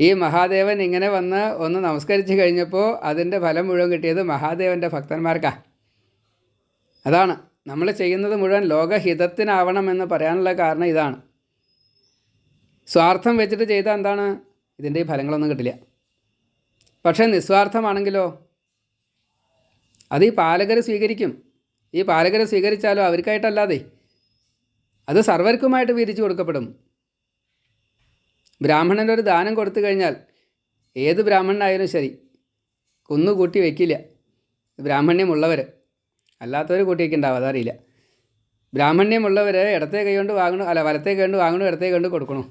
ഈ മഹാദേവൻ ഇങ്ങനെ വന്ന് ഒന്ന് നമസ്കരിച്ച് കഴിഞ്ഞപ്പോൾ അതിൻ്റെ ഫലം മുഴുവൻ കിട്ടിയത് മഹാദേവൻ്റെ ഭക്തന്മാർക്കാണ്. അതാണ് നമ്മൾ ചെയ്യുന്നത് മുഴുവൻ ലോകഹിതത്തിനാവണമെന്ന് പറയാനുള്ള കാരണം ഇതാണ്. സ്വാർത്ഥം വെച്ചിട്ട് ചെയ്താൽ എന്താണ്? ഇതിൻ്റെ ഈ ഫലങ്ങളൊന്നും കിട്ടില്ല. പക്ഷേ നിസ്വാർത്ഥമാണെങ്കിലോ അത് ഈ പാലകർ സ്വീകരിക്കും. ഈ പാലകരെ സ്വീകരിച്ചാലോ അവർക്കായിട്ടല്ലാതെ അത് സർവർക്കുമായിട്ട് വീതിച്ചു കൊടുക്കപ്പെടും. ബ്രാഹ്മണനൊരു ദാനം കൊടുത്തു കഴിഞ്ഞാൽ ഏത് ബ്രാഹ്മണനായാലും ശരി കുന്നുകൂട്ടി വയ്ക്കില്ല. ബ്രാഹ്മണ്യമുള്ളവർ, അല്ലാത്തവർ കൂട്ടി വയ്ക്കുന്നുണ്ടാവും, അതറിയില്ല. ബ്രാഹ്മണ്യമുള്ളവർ ഇടത്തെ കൈ കൊണ്ട് വാങ്ങണു, അല്ല വലത്തെ കൈ കൊണ്ട് വാങ്ങണു, ഇടത്തെ കൈ കൊണ്ട് കൊടുക്കണു.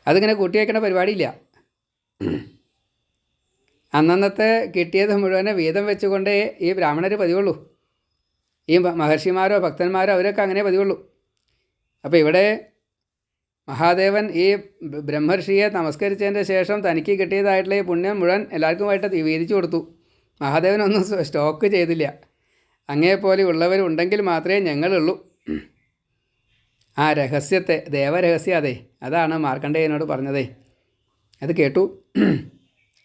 അതിങ്ങനെ കൂട്ടി വയ്ക്കേണ്ട പരിപാടിയില്ല. അന്നന്നത്തെ കിട്ടിയത് മുഴുവനെ വീതം വെച്ചുകൊണ്ടേ ഈ ബ്രാഹ്മണർ പതിവുള്ളൂ. ഈ മഹർഷിമാരോ ഭക്തന്മാരോ അവരൊക്കെ അങ്ങനെ പതിവുള്ളൂ. അപ്പോൾ ഇവിടെ മഹാദേവൻ ഈ ബ്രഹ്മർഷിയെ നമസ്കരിച്ചതിൻ്റെ ശേഷം തനിക്ക് കിട്ടിയതായിട്ടുള്ള ഈ പുണ്യം മുഴുവൻ എല്ലാവർക്കുമായിട്ട് വീതിച്ചു കൊടുത്തു. മഹാദേവനൊന്നും സ്റ്റോക്ക് ചെയ്തില്ല. അങ്ങേപ്പോലെ ഉള്ളവരുണ്ടെങ്കിൽ മാത്രമേ ഞങ്ങളുള്ളൂ. ആ രഹസ്യത്തെ, ദേവരഹസ്യം അതെ, അതാണ് മാർക്കണ്ഡേയനോട് പറഞ്ഞതേ. അത് കേട്ടു.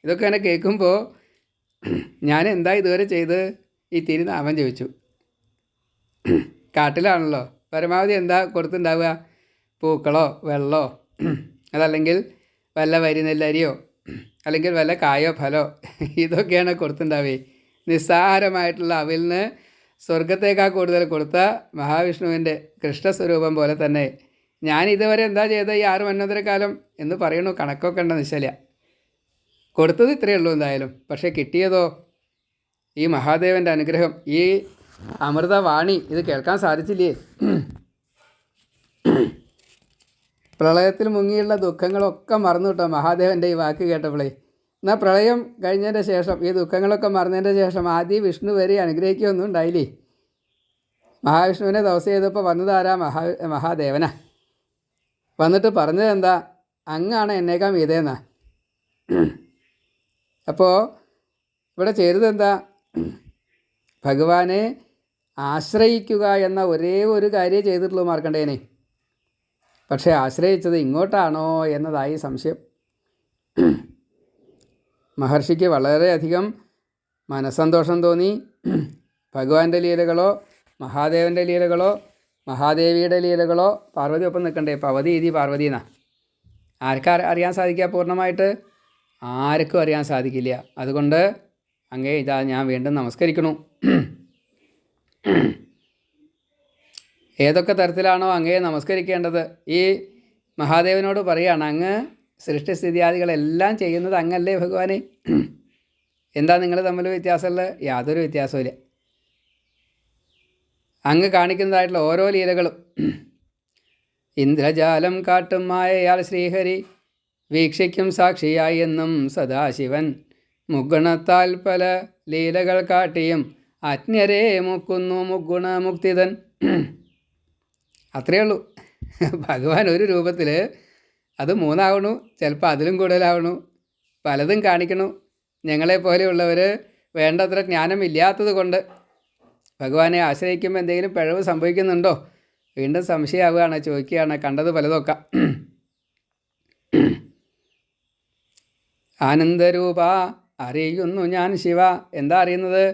ഇതൊക്കെ എന്നെ കേൾക്കുമ്പോൾ ഞാൻ എന്താ ഇതുവരെ ചെയ്ത് ഈ തിരുനാമം ചോദിച്ചു. കാട്ടിലാണല്ലോ, പരമാവധി എന്താ കൊടുത്തുണ്ടാവുക? പൂക്കളോ വെള്ളമോ, അതല്ലെങ്കിൽ വല്ല വരിനെല്ലരിയോ, അല്ലെങ്കിൽ വല്ല കായോ ഫലോ, ഇതൊക്കെയാണ് കൊടുത്തുണ്ടാവേ. നിസ്സാരമായിട്ടുള്ള അവിലിന് സ്വർഗത്തേക്കാൾ കൂടുതൽ കൊടുത്ത മഹാവിഷ്ണുവിൻ്റെ കൃഷ്ണസ്വരൂപം പോലെ തന്നെ ഞാൻ ഇതുവരെ എന്താ ചെയ്തത് ഈ 6 മന്വന്തര കാലം എന്ന് പറയണു. കണക്കൊക്കെ ഉണ്ടെന്ന് നിശ്ചല. കൊടുത്തത് ഇത്രയേ ഉള്ളൂ എന്തായാലും. പക്ഷേ കിട്ടിയതോ ഈ മഹാദേവൻ്റെ അനുഗ്രഹം, ഈ അമൃതവാണി. ഇത് കേൾക്കാൻ സാധിച്ചില്ലേ? പ്രളയത്തിൽ മുങ്ങിയുള്ള ദുഃഖങ്ങളൊക്കെ മറന്നു കിട്ടോ മഹാദേവൻ്റെ ഈ വാക്ക് കേട്ടപ്പോളേ. എന്നാൽ പ്രളയം കഴിഞ്ഞതിൻ്റെ ശേഷം ഈ ദുഃഖങ്ങളൊക്കെ മറന്നതിൻ്റെ ശേഷം ആദ്യം വിഷ്ണു വരെ അനുഗ്രഹിക്കുകയൊന്നും ഉണ്ടായില്ലേ. മഹാവിഷ്ണുവിനെ ദിവസം ചെയ്തപ്പോൾ വന്നതാരാ? മഹാദേവനാ. വന്നിട്ട് പറഞ്ഞത് എന്താ? അങ്ങാണ് എന്നേക്കാൾ മീതേന്നാ. അപ്പോൾ ഇവിടെ ചെയ്തതെന്താ? ഭഗവാനെ ആശ്രയിക്കുക എന്ന ഒരേ ഒരു കാര്യം ചെയ്തിട്ടുള്ളൂ മാർക്കണ്ഡേയനെ. പക്ഷേ ആശ്രയിച്ചത് ഇങ്ങോട്ടാണോ എന്നതായി സംശയം. മഹർഷിക്ക് വളരെയധികം മനസ്സന്തോഷം തോന്നി. ഭഗവാന്റെ ലീലകളോ മഹാദേവൻ്റെ ലീലകളോ മഹാദേവിയുടെ ലീലകളോ, പാർവതി ഒപ്പം നിൽക്കണ്ടേ, പവതി ഇതി പാർവതി എന്നാ. ആർക്കാ അറിയാൻ സാധിക്കുക? പൂർണ്ണമായിട്ട് ആർക്കും അറിയാൻ സാധിക്കില്ല. അതുകൊണ്ട് അങ്ങേ ഇതാ ഞാൻ വീണ്ടും നമസ്കരിക്കണു. ഏതൊക്കെ തരത്തിലാണോ അങ്ങയെ നമസ്കരിക്കേണ്ടത് ഈ മഹാദേവനോട് പറയുകയാണ്. അങ്ങ് സൃഷ്ടിസ്ഥിതിയാദികളെല്ലാം ചെയ്യുന്നത് അങ്ങല്ലേ ഭഗവാനെ. എന്താ നിങ്ങൾ തമ്മിൽ വ്യത്യാസമുള്ളത്? യാതൊരു വ്യത്യാസവുമില്ല. അങ്ങ് കാണിക്കുന്നതായിട്ടുള്ള ഓരോ ലീലകളും ഇന്ദ്രജാലം കാട്ടും മായയാൽ ശ്രീഹരി വീക്ഷിക്കും സാക്ഷിയായി എന്നും സദാശിവൻ മുഗുണത്താൽ പല ലീലകൾ കാട്ടിയും അജ്ഞരെ മുക്കുന്നു മുഗുണമുക്തിതൻ. അത്രയേ ഉള്ളൂ. ഭഗവാൻ ഒരു രൂപത്തിൽ അത് 3 ആവണു, ചിലപ്പോൾ അതിലും കൂടുതലാവണു, പലതും കാണിക്കണു. ഞങ്ങളെപ്പോലെയുള്ളവർ വേണ്ടത്ര ജ്ഞാനമില്ലാത്തത് കൊണ്ട് ഭഗവാനെ ആശ്രയിക്കുമ്പോൾ എന്തെങ്കിലും പിഴവ് സംഭവിക്കുന്നുണ്ടോ? വീണ്ടും സംശയമാവുകയാണ്, ചോദിക്കുകയാണ്. കണ്ടത് പലതൊക്കെ. ആനന്ദരൂപ അറിയുന്നു ഞാൻ ശിവ. എന്താ അറിയുന്നത്?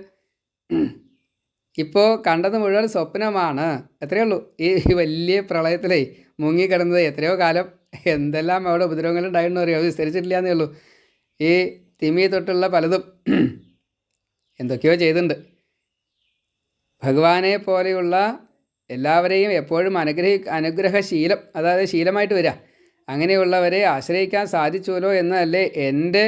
ഇപ്പോൾ കണ്ടത് മുഴുവൻ സ്വപ്നമാണ്. എത്രയേ ഉള്ളൂ. ഈ വലിയ പ്രളയത്തിലേ മുങ്ങിക്കിടന്നത് എത്രയോ കാലം എന്തെല്ലാം അവിടെ ഉപദ്രവങ്ങളുണ്ടായിരുന്നു അറിയോ? വിസ്തരിച്ചിട്ടില്ല എന്നേ ഉള്ളൂ. ഈ തിമി തൊട്ടുള്ള പലതും എന്തൊക്കെയോ ചെയ്തിട്ടുണ്ട്. ഭഗവാനെ പോലെയുള്ള എല്ലാവരെയും എപ്പോഴും അനുഗ്രഹശീലം, അതായത് ശീലമായിട്ട് വരിക. അങ്ങനെയുള്ളവരെ ആശ്രയിക്കാൻ സാധിച്ചുവല്ലോ എന്നല്ലേ എൻ്റെ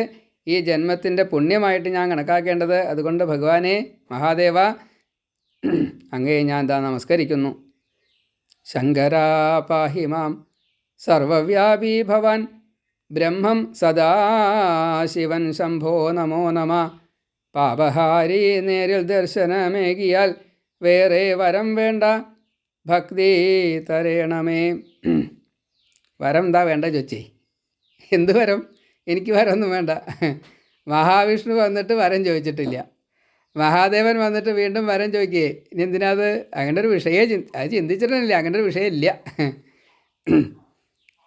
ഈ ജന്മത്തിൻ്റെ പുണ്യമായിട്ട് ഞാൻ കണക്കാക്കേണ്ടത്. അതുകൊണ്ട് ഭഗവാനെ മഹാദേവ അങ്ങയെ ഞാൻ എന്താ നമസ്കരിക്കുന്നു. ശങ്കരാ പാഹി മാം സർവവ്യാപീ ഭവാൻ ബ്രഹ്മം സദാശിവൻ ശംഭോ നമോ നമ. പാപഹാരി നേരിൽ ദർശനമേകിയാൽ വേറെ വരം വേണ്ട ഭക്തി തരേണമേ. വരം എന്താ വേണ്ട ചോദിച്ചേ? എന്ത് വരം? എനിക്ക് വരമൊന്നും വേണ്ട. മഹാവിഷ്ണു വന്നിട്ട് വരം ചോദിച്ചിട്ടില്ല. മഹാദേവൻ വന്നിട്ട് വീണ്ടും വരം ചോദിക്കുകയെ. ഇനി എന്തിനാത്? അങ്ങനെ ഒരു വിഷയം അത് ചിന്തിച്ചിട്ടില്ല. അങ്ങനെ ഒരു വിഷയമില്ല.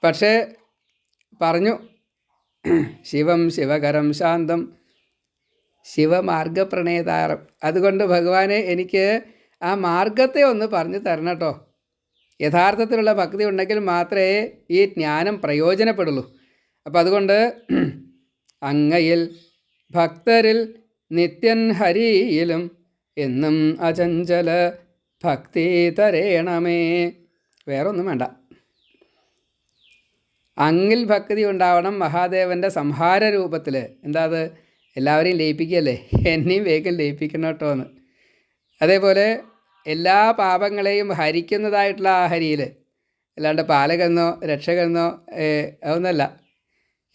പക്ഷേ പറഞ്ഞു, ശിവം ശിവകരം ശാന്തം ശിവമാർഗപ്രണേതാരം. അതുകൊണ്ട് ഭഗവാനെ എനിക്ക് ആ മാർഗത്തെ ഒന്ന് പറഞ്ഞു തരണം കേട്ടോ. യഥാർത്ഥത്തിലുള്ള ഭക്തി ഉണ്ടെങ്കിൽ മാത്രമേ ഈ ജ്ഞാനം പ്രയോജനപ്പെടുള്ളൂ. അപ്പം അതുകൊണ്ട് അങ്ങയിൽ ഭക്തരിൽ നിത്യൻ ഹരിയിലും എന്നും അചഞ്ചല ഭക്തി തരേണമേ. വേറൊന്നും വേണ്ട. അങ്ങിൽ ഭക്തി ഉണ്ടാവണം മഹാദേവൻ്റെ സംഹാര രൂപത്തിൽ. എന്താ അത്? എല്ലാവരെയും ലയിപ്പിക്കുകയല്ലേ, എന്നെയും വേഗം ലയിപ്പിക്കണം കേട്ടോ എന്ന്. അതേപോലെ എല്ലാ പാപങ്ങളെയും ഹരിക്കുന്നതായിട്ടുള്ള ആ ഹരിയിൽ, അല്ലാണ്ട് പാലകെന്നോ രക്ഷകെന്നോ അതൊന്നല്ല.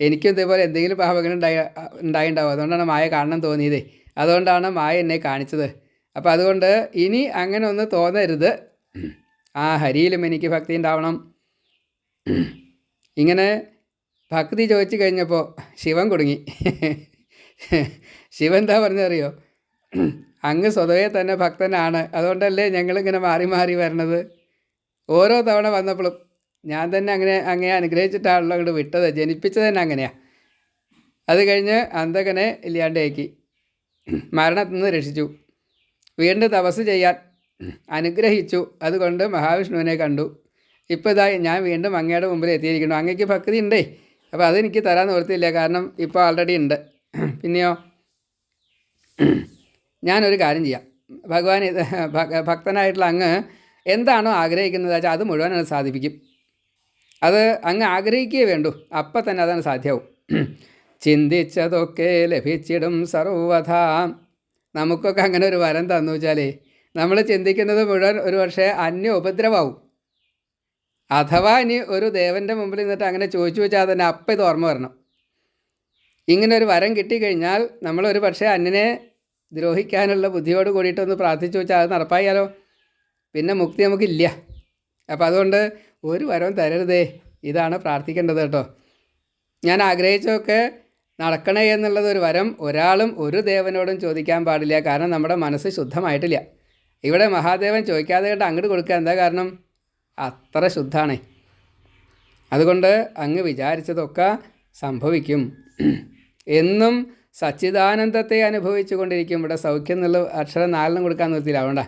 എനിക്കും ഇതേപോലെ എന്തെങ്കിലും പാപങ്ങൾ ഉണ്ടായിണ്ടാവും. അതുകൊണ്ടാണ് മായ കാണണം തോന്നിയത്. അതുകൊണ്ടാണ് മായ എന്നെ കാണിച്ചത്. അപ്പോൾ അതുകൊണ്ട് ഇനി അങ്ങനെ ഒന്ന് തോന്നരുത്. ആ ഹരിയിലും എനിക്ക് ഭക്തി ഉണ്ടാവണം. ഇങ്ങനെ ഭക്തി ചോദിച്ചു കഴിഞ്ഞപ്പോൾ ശിവൻ കുടുങ്ങി. ശിവൻ എന്താ പറഞ്ഞറിയോ? അങ്ങ് സ്വതവേ തന്നെ ഭക്തനാണ്, അതുകൊണ്ടല്ലേ ഞങ്ങളിങ്ങനെ മാറി മാറി വരണത്. ഓരോ തവണ വന്നപ്പോഴും ഞാൻ തന്നെ അങ്ങനെ അനുഗ്രഹിച്ചിട്ടാണല്ലോ അങ്ങോട്ട് വിട്ടത്. ജനിപ്പിച്ചത് തന്നെ അങ്ങനെയാണ്. അത് കഴിഞ്ഞ് അന്തകനെ ഇല്ലാണ്ടാക്കി, മരണത്തിൽ നിന്ന് രക്ഷിച്ചു, വീണ്ടും തപസ് ചെയ്യാൻ അനുഗ്രഹിച്ചു. അതുകൊണ്ട് മഹാവിഷ്ണുവിനെ കണ്ടു. ഇപ്പോൾ ഇതാ ഞാൻ വീണ്ടും അങ്ങയുടെ മുമ്പിൽ എത്തിയിരിക്കുന്നു. അങ്ങയ്ക്ക് ഭക്തി ഉണ്ടേ, അപ്പോൾ അതെനിക്ക് തരാൻ നിവൃത്തിയില്ല, കാരണം ഇപ്പോൾ ആൾറെഡി ഉണ്ട്. പിന്നെയോ ഞാനൊരു കാര്യം ചെയ്യാം. ഭഗവാൻ ഭക്തനായിട്ടുള്ള അങ്ങ് എന്താണോ ആഗ്രഹിക്കുന്നത് വെച്ചാൽ അത് മുഴുവൻ അത് സാധിപ്പിക്കും. അത് അങ്ങ് ആഗ്രഹിക്കുകയേ വേണ്ടൂ, അപ്പം തന്നെ അതാണ് സാധ്യമാവും. ചിന്തിച്ചതൊക്കെ ലഭിച്ചിടും സർവ്വഥാ. നമുക്കൊക്കെ അങ്ങനെ ഒരു വരം തന്നു വെച്ചാലേ നമ്മൾ ചിന്തിക്കുന്നത് മുഴുവൻ ഒരു പക്ഷേ അന്യ ഉപദ്രവമാവും. അഥവാ ഇനി ഒരു ദേവൻ്റെ മുമ്പിൽ നിന്നിട്ട് അങ്ങനെ ചോദിച്ചു വെച്ചാൽ തന്നെ അപ്പം ഇത് ഓർമ്മ വരണം. ഇങ്ങനെ ഒരു വരം കിട്ടിക്കഴിഞ്ഞാൽ നമ്മളൊരു പക്ഷേ അന്യനെ ദ്രോഹിക്കാനുള്ള ബുദ്ധിയോട് കൂടിയിട്ടൊന്ന് പ്രാർത്ഥിച്ചു വെച്ചാൽ അത് നടപ്പായാലോ, പിന്നെ മുക്തി നമുക്കില്ല. അപ്പോൾ അതുകൊണ്ട് ഒരു വരവും തരരുതേ, ഇതാണ് പ്രാർത്ഥിക്കേണ്ടത് കേട്ടോ. ഞാൻ ആഗ്രഹിച്ചതൊക്കെ നടക്കണേ എന്നുള്ളത് ഒരു വരം ഒരാളും ഒരു ദേവനോടും ചോദിക്കാൻ പാടില്ല. കാരണം നമ്മുടെ മനസ്സ് ശുദ്ധമായിട്ടില്ല. ഇവിടെ മഹാദേവൻ ചോദിക്കാതെ കണ്ട് അങ്ങോട്ട് കൊടുക്കുക. എന്താ കാരണം? അത്ര ശുദ്ധാണേ. അതുകൊണ്ട് അങ്ങ് വിചാരിച്ചതൊക്കെ സംഭവിക്കും. എന്നും സച്ചിദാനന്ദത്തെ അനുഭവിച്ചു കൊണ്ടിരിക്കും. ഇവിടെ സൗഖ്യം എന്നുള്ള അക്ഷരം 4 കൊടുക്കാൻ നിർത്തിയില്ല. അതുകൊണ്ടാ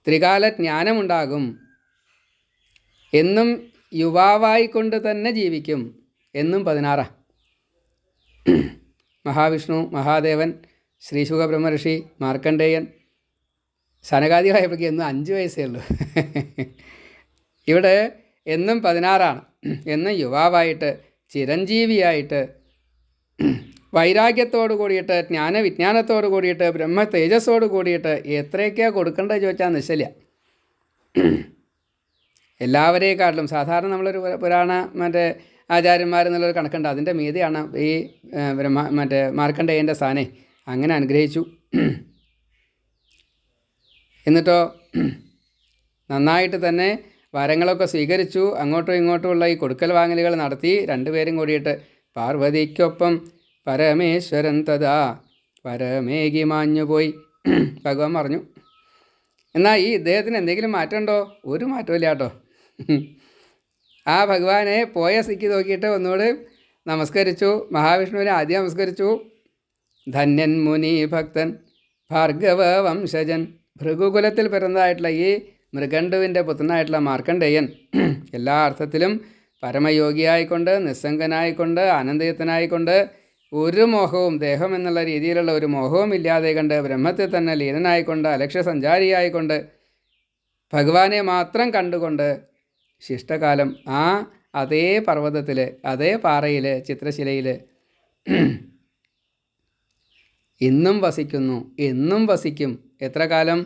ത്രികാല ജ്ഞാനമുണ്ടാകും. എന്നും യുവാവായിക്കൊണ്ട് തന്നെ ജീവിക്കും. എന്നും 16. മഹാവിഷ്ണു, മഹാദേവൻ, ശ്രീശുഖ ബ്രഹ്മർഷി, മാർക്കണ്ഡേയൻ, സനകാദികളായപ്പോഴേക്ക് എന്നും 5 വയസ്സേ ഉള്ളൂ. ഇവിടെ എന്നും 16. എന്നും യുവാവായിട്ട്, ചിരഞ്ജീവിയായിട്ട്, വൈരാഗ്യത്തോട് കൂടിയിട്ട്, ജ്ഞാനവിജ്ഞാനത്തോട് കൂടിയിട്ട്, ബ്രഹ്മ തേജസ്സോട് കൂടിയിട്ട് എത്രയൊക്കെയാണ് കൊടുക്കേണ്ടത് ചോദിച്ചാൽ നിശ്ചയില്ല. എല്ലാവരെക്കാട്ടിലും സാധാരണ നമ്മളൊരു പുരാണ ആചാര്യന്മാരെന്നുള്ളൊരു കണക്കുണ്ട്. അതിൻ്റെ മീതെയാണ് ഈ മാർക്കണ്ഡേയൻ്റെ സ്ഥാനെ. അങ്ങനെ അനുഗ്രഹിച്ചു. എന്നിട്ടോ നന്നായിട്ട് തന്നെ വരങ്ങളൊക്കെ സ്വീകരിച്ചു. അങ്ങോട്ടും ഇങ്ങോട്ടുമുള്ള ഈ കൊടുക്കൽ വാങ്ങലുകൾ നടത്തി. 2 പേരും കൂടിയിട്ട് പാർവതിക്കൊപ്പം പരമേശ്വരൻ തഥാ പരമേകി മാഞ്ഞുപോയി ഭഗവാൻ പറഞ്ഞു. എന്നാൽ ഈ ഇദ്ദേഹത്തിന് എന്തെങ്കിലും മാറ്റമുണ്ടോ? ഒരു മാറ്റമില്ല കേട്ടോ. ആ ഭഗവാനെ പോയ സ്ഥിതിക്ക് നോക്കിയിട്ട് ഒന്നുകൂടി നമസ്കരിച്ചു. മഹാവിഷ്ണുവിനെ ആദ്യം നമസ്കരിച്ചു. ധന്യൻ മുനി ഭക്തൻ ഭാർഗവ വംശജൻ, ഭൃഗുകുലത്തിൽ പിറന്നതായിട്ടുള്ള ഈ മൃഗണ്ടുവിൻ്റെ പുത്രനായിട്ടുള്ള മാർക്കണ്ഡേയൻ എല്ലാ അർത്ഥത്തിലും പരമയോഗിയായിക്കൊണ്ട്, നിസ്സംഗനായിക്കൊണ്ട്, ആനന്ദയുക്തനായിക്കൊണ്ട്, ഒരു മോഹവും ദേഹം എന്നുള്ള രീതിയിലുള്ള ഒരു മോഹവും ഇല്ലാതെ കണ്ട് ബ്രഹ്മത്തിൽ തന്നെ ലീനനായിക്കൊണ്ട്, അലക്ഷ്യസഞ്ചാരിയായിക്കൊണ്ട്, ഭഗവാനെ മാത്രം കണ്ടുകൊണ്ട് ശിഷ്ടകാലം അതേ പർവ്വതത്തിൽ, അതേ പാറയിൽ, ചിത്രശിലയിൽ ഇന്നും വസിക്കുന്നു, എന്നും വസിക്കും. എത്ര കാലം?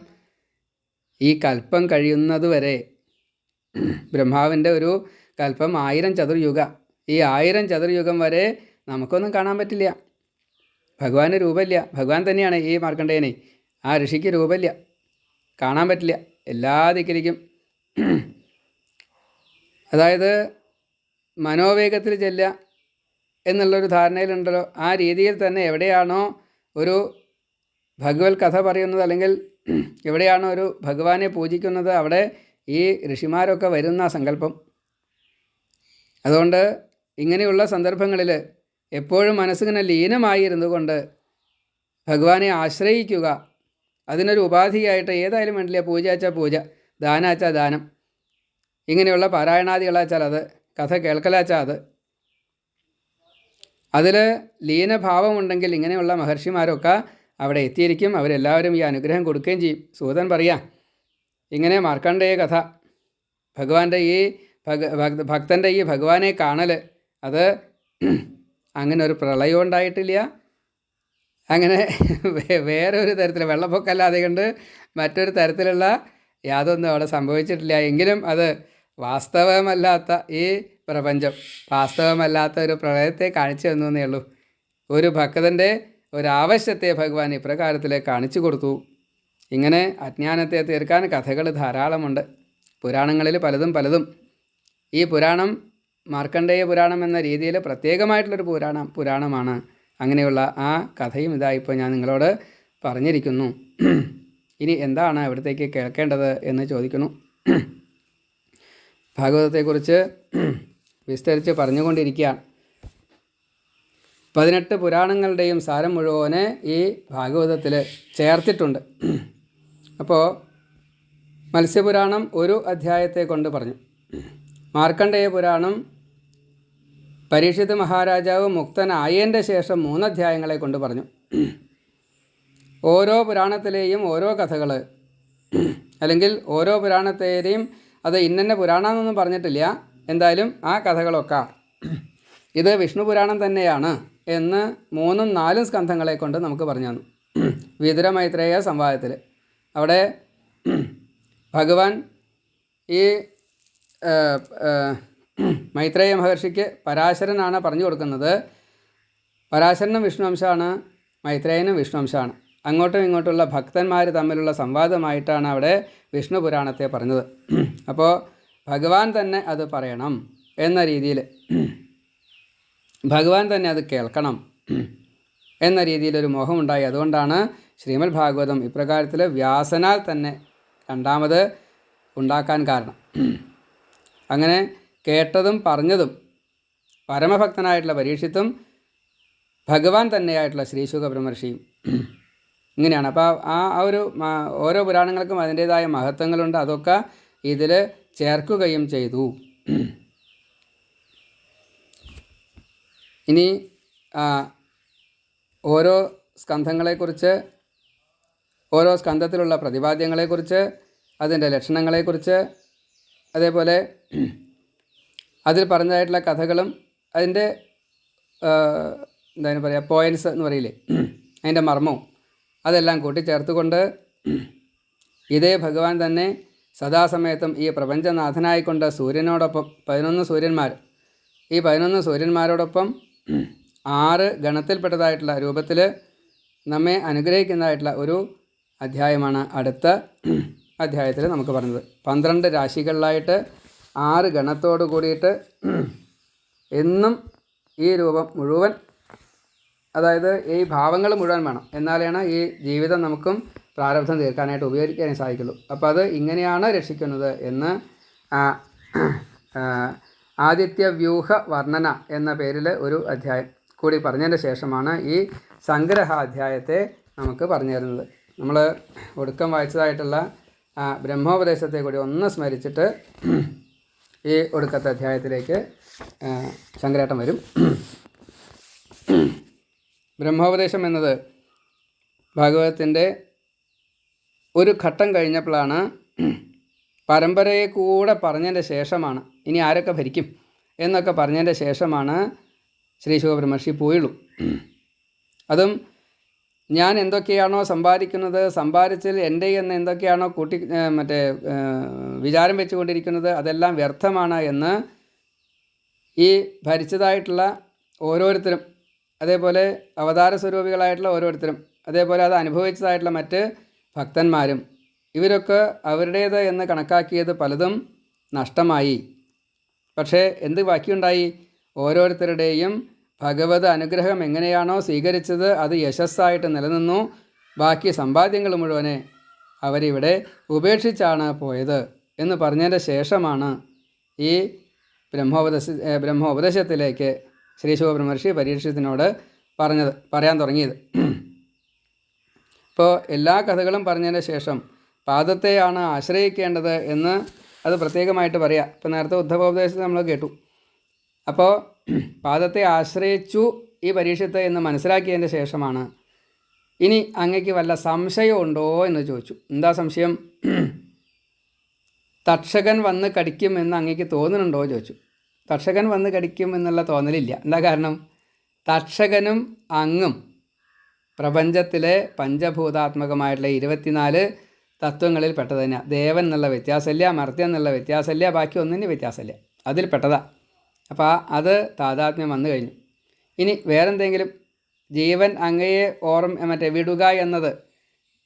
ഈ കൽപ്പം കഴിയുന്നതുവരെ. ബ്രഹ്മാവിൻ്റെ ഒരു കൽപ്പം 1000 ചതുർയുഗ. ഈ 1000 ചതുർയുഗം വരെ നമുക്കൊന്നും കാണാൻ പറ്റില്ല. ഭഗവാന് രൂപമില്ല. ഭഗവാൻ തന്നെയാണ് ഈ മാർക്കണ്ഡേയനെ. ആ ഋഷിക്ക് രൂപമില്ല, കാണാൻ പറ്റില്ല. എല്ലാ ദിക്കിലേക്കും അതായത് മനോവേഗത്തിൽ ചെല്ലുക എന്നുള്ളൊരു ധാരണയിലുണ്ടല്ലോ. ആ രീതിയിൽ തന്നെ എവിടെയാണോ ഒരു ഭഗവത് കഥ പറയുന്നത്, അല്ലെങ്കിൽ എവിടെയാണോ ഒരു ഭഗവാനെ പൂജിക്കുന്നത്, അവിടെ ഈ ഋഷിമാരൊക്കെ വരുന്ന സങ്കല്പം. അതുകൊണ്ട് ഇങ്ങനെയുള്ള സന്ദർഭങ്ങളിൽ എപ്പോഴും മനസ്സിങ്ങനെ ലീനമായിരുന്നു കൊണ്ട് ഭഗവാനെ ആശ്രയിക്കുക. അതിനൊരു ഉപാധിയായിട്ട് ഏതായാലും വേണ്ടില്ല. പൂജാച്ചാൽ പൂജ, ദാനാച്ചാൽ ദാനം, ഇങ്ങനെയുള്ള പാരായണാദികളാച്ചാൽ അത്, കഥ കേൾക്കലാച്ചാൽ അത്. അതിൽ ലീനഭാവമുണ്ടെങ്കിൽ ഇങ്ങനെയുള്ള മഹർഷിമാരൊക്കെ അവിടെ എത്തിയിരിക്കും. അവരെല്ലാവരും ഈ അനുഗ്രഹം കൊടുക്കുകയും ചെയ്യും. സൂതൻ പറയാം, ഇങ്ങനെ മാർക്കണ്ഡേയ കഥ, ഭഗവാന്റെ ഈ ഭക്തൻ്റെ ഈ ഭഗവാനെ കാണൽ, അത് അങ്ങനെ ഒരു പ്രളയം ഉണ്ടായിട്ടില്ല. അങ്ങനെ വേറെ ഒരു തരത്തിൽ വെള്ളപ്പൊക്കമല്ലാതെ കൊണ്ട് മറ്റൊരു തരത്തിലുള്ള യാതൊന്നും അവിടെ സംഭവിച്ചിട്ടില്ല. എങ്കിലും അത് വാസ്തവമല്ലാത്ത ഈ പ്രപഞ്ചം, വാസ്തവമല്ലാത്ത ഒരു പ്രളയത്തെ കാണിച്ചു തന്നേ ഉള്ളൂ. ഒരു ഭക്തൻ്റെ ഒരാവശ്യത്തെ ഭഗവാൻ ഇപ്രകാരത്തിൽ കാണിച്ചു കൊടുത്തു. ഇങ്ങനെ അജ്ഞാനത്തെ തീർക്കാൻ കഥകൾ ധാരാളമുണ്ട്. പുരാണങ്ങളിൽ പലതും. ഈ പുരാണം മാർക്കണ്ഡേയ പുരാണം എന്ന രീതിയിൽ പ്രത്യേകമായിട്ടുള്ളൊരു പുരാണമാണ്. അങ്ങനെയുള്ള ആ കഥയും ഇതായിപ്പോൾ ഞാൻ നിങ്ങളോട് പറഞ്ഞിരിക്കുന്നു. ഇനി എന്താണ് അവിടത്തേക്ക് കേൾക്കേണ്ടത് എന്ന് ചോദിക്കുന്നു. ഭാഗവതത്തെക്കുറിച്ച് വിസ്തരിച്ച് പറഞ്ഞുകൊണ്ടിരിക്കുകയാണ്. 18 പുരാണങ്ങളുടെയും സാരം മുഴുവനെ ഈ ഭാഗവതത്തിൽ ചേർത്തിട്ടുണ്ട്. അപ്പോൾ മത്സ്യപുരാണം ഒരു അധ്യായത്തെ കൊണ്ട് പറഞ്ഞു. മാർക്കണ്ഡേയ പുരാണം പരീക്ഷിത് മഹാരാജാവ് മുക്തനായതിൻ്റെ ശേഷം 3 അധ്യായങ്ങളെ കൊണ്ട് പറഞ്ഞു. ഓരോ പുരാണത്തിലെയും ഓരോ കഥകൾ, അല്ലെങ്കിൽ ഓരോ പുരാണത്തെയും അത് ഇന്ന പുരാണമെന്നൊന്നും പറഞ്ഞിട്ടില്ല. എന്തായാലും ആ കഥകളൊക്കെ ഇത് വിഷ്ണു പുരാണം തന്നെയാണ് എന്ന് 3ഉം 4ഉം സ്കന്ധങ്ങളെ കൊണ്ട് നമുക്ക് പറഞ്ഞു തന്നു. വിതുര മൈത്രേയ സംവാദത്തിൽ അവിടെ ഭഗവാൻ ഈ മൈത്രേയ മഹർഷിക്ക് പരാശരനാണ് പറഞ്ഞു കൊടുക്കുന്നത്. പരാശരനും വിഷ്ണുവംശമാണ്, മൈത്രേയനും വിഷ്ണുവംശമാണ്. അങ്ങോട്ടും ഇങ്ങോട്ടുള്ള ഭക്തന്മാർ തമ്മിലുള്ള സംവാദമായിട്ടാണ് അവിടെ വിഷ്ണു പുരാണത്തെ പറഞ്ഞത്. അപ്പോൾ ഭഗവാൻ തന്നെ അത് പറയണം എന്ന രീതിയിൽ, ഭഗവാൻ തന്നെ അത് കേൾക്കണം എന്ന രീതിയിലൊരു മോഹമുണ്ടായി. അതുകൊണ്ടാണ് ശ്രീമദ് ഭാഗവതം ഇപ്രകാരത്തിൽ വ്യാസനാൽ തന്നെ രണ്ടാമത് ഉണ്ടാക്കാൻ കാരണം. അങ്ങനെ കേട്ടതും പറഞ്ഞതും പരമഭക്തനായിട്ടുള്ള പരീക്ഷിത്തും ഭഗവാൻ തന്നെയായിട്ടുള്ള ശ്രീശുക ബ്രഹ്മർഷിയും ഇങ്ങനെയാണ്. അപ്പോൾ ആ ഒരു ഓരോ പുരാണങ്ങൾക്കും അതിൻ്റേതായ മഹത്വങ്ങളുണ്ട്. അതൊക്കെ ഇതിൽ ചേർക്കുകയും ചെയ്തു. ഇനി ഓരോ സ്കന്ധങ്ങളെക്കുറിച്ച്, ഓരോ സ്കന്ധത്തിലുള്ള പ്രതിപാദ്യങ്ങളെക്കുറിച്ച്, അതിൻ്റെ ലക്ഷണങ്ങളെക്കുറിച്ച്, അതേപോലെ അതിൽ പറഞ്ഞതായിട്ടുള്ള കഥകളും അതിൻ്റെ എന്താണ് പറയുക, പോയിൻറ്റ്സ് എന്ന് പറയില്ലേ, അതിൻ്റെ മർമ്മവും അതെല്ലാം കൂട്ടിച്ചേർത്തുകൊണ്ട് ഇതേ ഭഗവാൻ തന്നെ സദാസമയത്തും ഈ പ്രപഞ്ചനാഥനായിക്കൊണ്ട് സൂര്യനോടൊപ്പം 11 സൂര്യന്മാർ, ഈ 11 സൂര്യന്മാരോടൊപ്പം 6 ഗണത്തിൽപ്പെട്ടതായിട്ടുള്ള രൂപത്തിൽ നമ്മെ അനുഗ്രഹിക്കുന്നതായിട്ടുള്ള ഒരു അധ്യായമാണ് അടുത്ത അധ്യായത്തിൽ നമുക്ക് പറഞ്ഞത്. 12 രാശികളിലായിട്ട് 6 ഗണത്തോട് കൂടിയിട്ട് എന്നും ഈ രൂപം മുഴുവൻ, അതായത് ഈ ഭാവങ്ങൾ മുഴുവൻ വേണം. എന്നാലാണ് ഈ ജീവിതം നമുക്കും പ്രാരബ്ധം തീർക്കാനായിട്ട് ഉപയോഗിക്കാനേ സാധിക്കുള്ളൂ. അപ്പോൾ അത് ഇങ്ങനെയാണ് രക്ഷിക്കുന്നത് എന്ന് ആദിത്യവ്യൂഹ വർണ്ണന എന്ന പേരിൽ ഒരു അധ്യായം കൂടി പറഞ്ഞതിൻ്റെ ശേഷമാണ് ഈ സംഗ്രഹാധ്യായത്തെ നമുക്ക് പറഞ്ഞു തരുന്നത്. നമ്മൾ ഒടുക്കം വായിച്ചതായിട്ടുള്ള ബ്രഹ്മോപദേശത്തെ കൂടി ഒന്ന് സ്മരിച്ചിട്ട് ഈ ഒടുക്കത്തെ അധ്യായത്തിലേക്ക് ശങ്കരേട്ടൻ വരും. ബ്രഹ്മോപദേശം എന്നത് ഭാഗവതത്തിൻ്റെ ഒരു ഘട്ടം കഴിഞ്ഞപ്പോഴാണ്, പരമ്പരയെ കൂടെ പറഞ്ഞതിൻ്റെ ശേഷമാണ്, ഇനി ആരൊക്കെ ഭരിക്കും എന്നൊക്കെ പറഞ്ഞതിൻ്റെ ശേഷമാണ് ശ്രീ ശുകബ്രഹ്മർഷി പോയുള്ളൂ. അതും ഞാൻ എന്തൊക്കെയാണോ സമ്പാദിക്കുന്നത്, സമ്പാദിച്ചതിൽ എൻ്റെ എന്ന് എന്തൊക്കെയാണോ വിചാരം വെച്ചുകൊണ്ടിരിക്കുന്നത് അതെല്ലാം വ്യർത്ഥമാണ് എന്ന് ഈ ഭരിച്ചതായിട്ടുള്ള ഓരോരുത്തരും, അതേപോലെ അവതാര സ്വരൂപികളായിട്ടുള്ള ഓരോരുത്തരും, അതേപോലെ അത് അനുഭവിച്ചതായിട്ടുള്ള മറ്റ് ഭക്തന്മാരും, ഇവരൊക്കെ അവരുടേത് എന്ന് കണക്കാക്കിയത് പലതും നഷ്ടമായി. പക്ഷേ എന്ത് ബാക്കിയുണ്ടായി? ഓരോരുത്തരുടെയും ഭഗവത് അനുഗ്രഹം എങ്ങനെയാണോ സ്വീകരിച്ചത് അത് യശസ്സായിട്ട് നിലനിന്നു. ബാക്കി സമ്പാദ്യങ്ങൾ മുഴുവനെ അവരിവിടെ ഉപേക്ഷിച്ചാണ് പോയത് എന്ന് പറഞ്ഞതിൻ്റെ ശേഷമാണ് ഈ ബ്രഹ്മോപദേശത്തിലേക്ക് ശ്രീ ശുകബ്രഹ്മർഷി പരീക്ഷത്തിനോട് പറയാൻ തുടങ്ങിയത്. ഇപ്പോൾ എല്ലാ കഥകളും പറഞ്ഞതിന് ശേഷം പാദത്തെയാണ് ആശ്രയിക്കേണ്ടത് എന്ന് അത് പ്രത്യേകമായിട്ട് പറയാം. ഇപ്പോൾ നേരത്തെ ഉദ്ധവോപദേശത്തിൽ നമ്മൾ കേട്ടു. അപ്പോൾ പാദത്തെ ആശ്രയിച്ചു ഈ പരീക്ഷത്തെ എന്ന് മനസ്സിലാക്കിയതിൻ്റെ ശേഷമാണ് ഇനി അങ്ങയ്ക്ക് വല്ല സംശയമുണ്ടോ എന്ന് ചോദിച്ചു. എന്താ സംശയം? തക്ഷകൻ വന്ന് കടിക്കും എന്ന് അങ്ങയ്ക്ക് തോന്നുന്നുണ്ടോ ചോദിച്ചു. തക്ഷകൻ വന്ന് കടിക്കും എന്നുള്ള തോന്നലില്ല. എന്താ കാരണം? തക്ഷകനും അങ്ങും പ്രപഞ്ചത്തിലെ പഞ്ചഭൂതാത്മകമായിട്ടുള്ള 24 തത്വങ്ങളിൽ പെട്ടത് തന്നെയാണ്. ദേവൻ എന്നുള്ള വ്യത്യാസമില്ല, മർത്യൻ എന്നുള്ള വ്യത്യാസമില്ല, ബാക്കി ഒന്നിൻ്റെ വ്യത്യാസമില്ല, അതിൽ പെട്ടതാ. അപ്പോൾ അത് താതാത്മ്യം വന്നു കഴിഞ്ഞു. ഇനി വേറെന്തെങ്കിലും ജീവൻ അങ്ങയെ വിടുക എന്നത്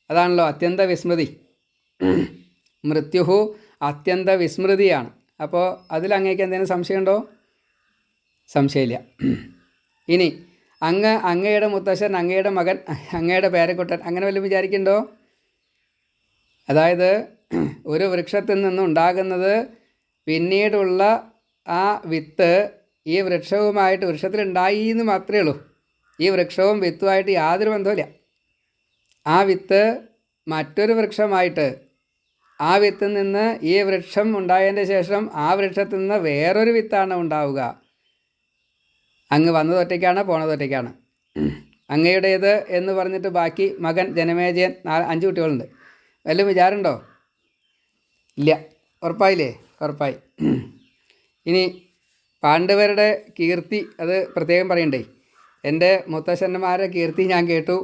അതാണല്ലോ അത്യന്ത വിസ്മൃതി. മൃത്യുഹു അത്യന്ത വിസ്മൃതിയാണ്. അപ്പോൾ അതിൽ അങ്ങേക്ക് എന്തെങ്കിലും സംശയമുണ്ടോ? സംശയമില്ല. ഇനി അങ്ങയുടെ മുത്തശ്ശൻ, അങ്ങയുടെ മകൻ, അങ്ങയുടെ പേരക്കുട്ടൻ അങ്ങനെ വല്ലതും വിചാരിക്കുന്നുണ്ടോ? അതായത് ഒരു വൃക്ഷത്തിൽ നിന്നുണ്ടാകുന്നത് പിന്നീടുള്ള ആ വിത്ത് ഈ വൃക്ഷവുമായിട്ട് വൃക്ഷത്തിലുണ്ടായി എന്ന് മാത്രമേ ഉള്ളൂ. ഈ വൃക്ഷവും വിത്തുമായിട്ട് യാതൊരു ബന്ധവുമില്ല. ആ വിത്ത് മറ്റൊരു വൃക്ഷമായിട്ട്, ആ വിത്തിൽ നിന്ന് ഈ വൃക്ഷം ഉണ്ടായതിൻ്റെ ശേഷം ആ വൃക്ഷത്തിൽ നിന്ന് വേറൊരു വിത്താണ് ഉണ്ടാവുക. അങ്ങ് വന്നത് ഒറ്റയ്ക്കാണ്, പോണത് ഒറ്റയ്ക്കാണ്. അങ്ങയുടേത് എന്ന് പറഞ്ഞിട്ട് ബാക്കി മകൻ ജനമേജയൻ 5 കുട്ടികളുണ്ട്. വല്ലതും വിചാരമുണ്ടോ? ഇല്ല. ഉറപ്പായില്ലേ? ഉറപ്പായി. ഇനി പാണ്ഡവരുടെ കീർത്തി അത് പ്രത്യേകം പറയണ്ടേ. എൻ്റെ മുത്തശ്ശന്മാരുടെ കീർത്തി ഞാൻ കേട്ടു,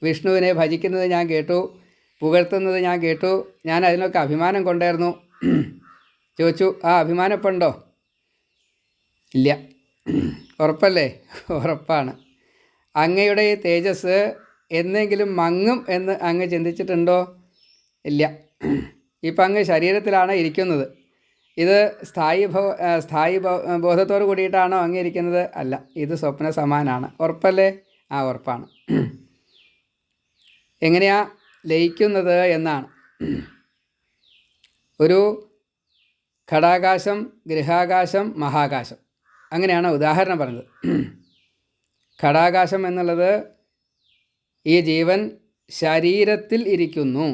വിഷ്ണുവിനെ ഭജിക്കുന്നത് ഞാൻ കേട്ടു, പുകഴ്ത്തുന്നത് ഞാൻ കേട്ടു, ഞാൻ അതിനൊക്കെ അഭിമാനം കൊണ്ടായിരുന്നു. ചോദിച്ചു, ആ അഭിമാനം ഇപ്പം ഉണ്ടോ? ഇല്ല. ഉറപ്പല്ലേ? ഉറപ്പാണ്. അങ്ങയുടെ ഈ തേജസ് എന്നെങ്കിലും മങ്ങും എന്ന് അങ്ങ് ചിന്തിച്ചിട്ടുണ്ടോ? ഇല്ല. ഇപ്പം അങ്ങ് ശരീരത്തിലാണ് ഇരിക്കുന്നത്. ഇത് സ്ഥായി ബോധത്തോട് കൂടിയിട്ടാണോ അങ്ങ് ഇരിക്കുന്നത്? അല്ല, ഇത് സ്വപ്ന സമാനാണ്. ഉറപ്പല്ലേ? ആ ഉറപ്പാണ്. എങ്ങനെയാ ലയിക്കുന്നത് എന്നാണ്. ഒരു ഘടാകാശം, ഗൃഹാകാശം, മഹാകാശം, അങ്ങനെയാണ് ഉദാഹരണം പറഞ്ഞത്. ഘടാകാശം എന്നുള്ളത് ഈ ജീവൻ ശരീരത്തിൽ ഇരിക്കുന്നു.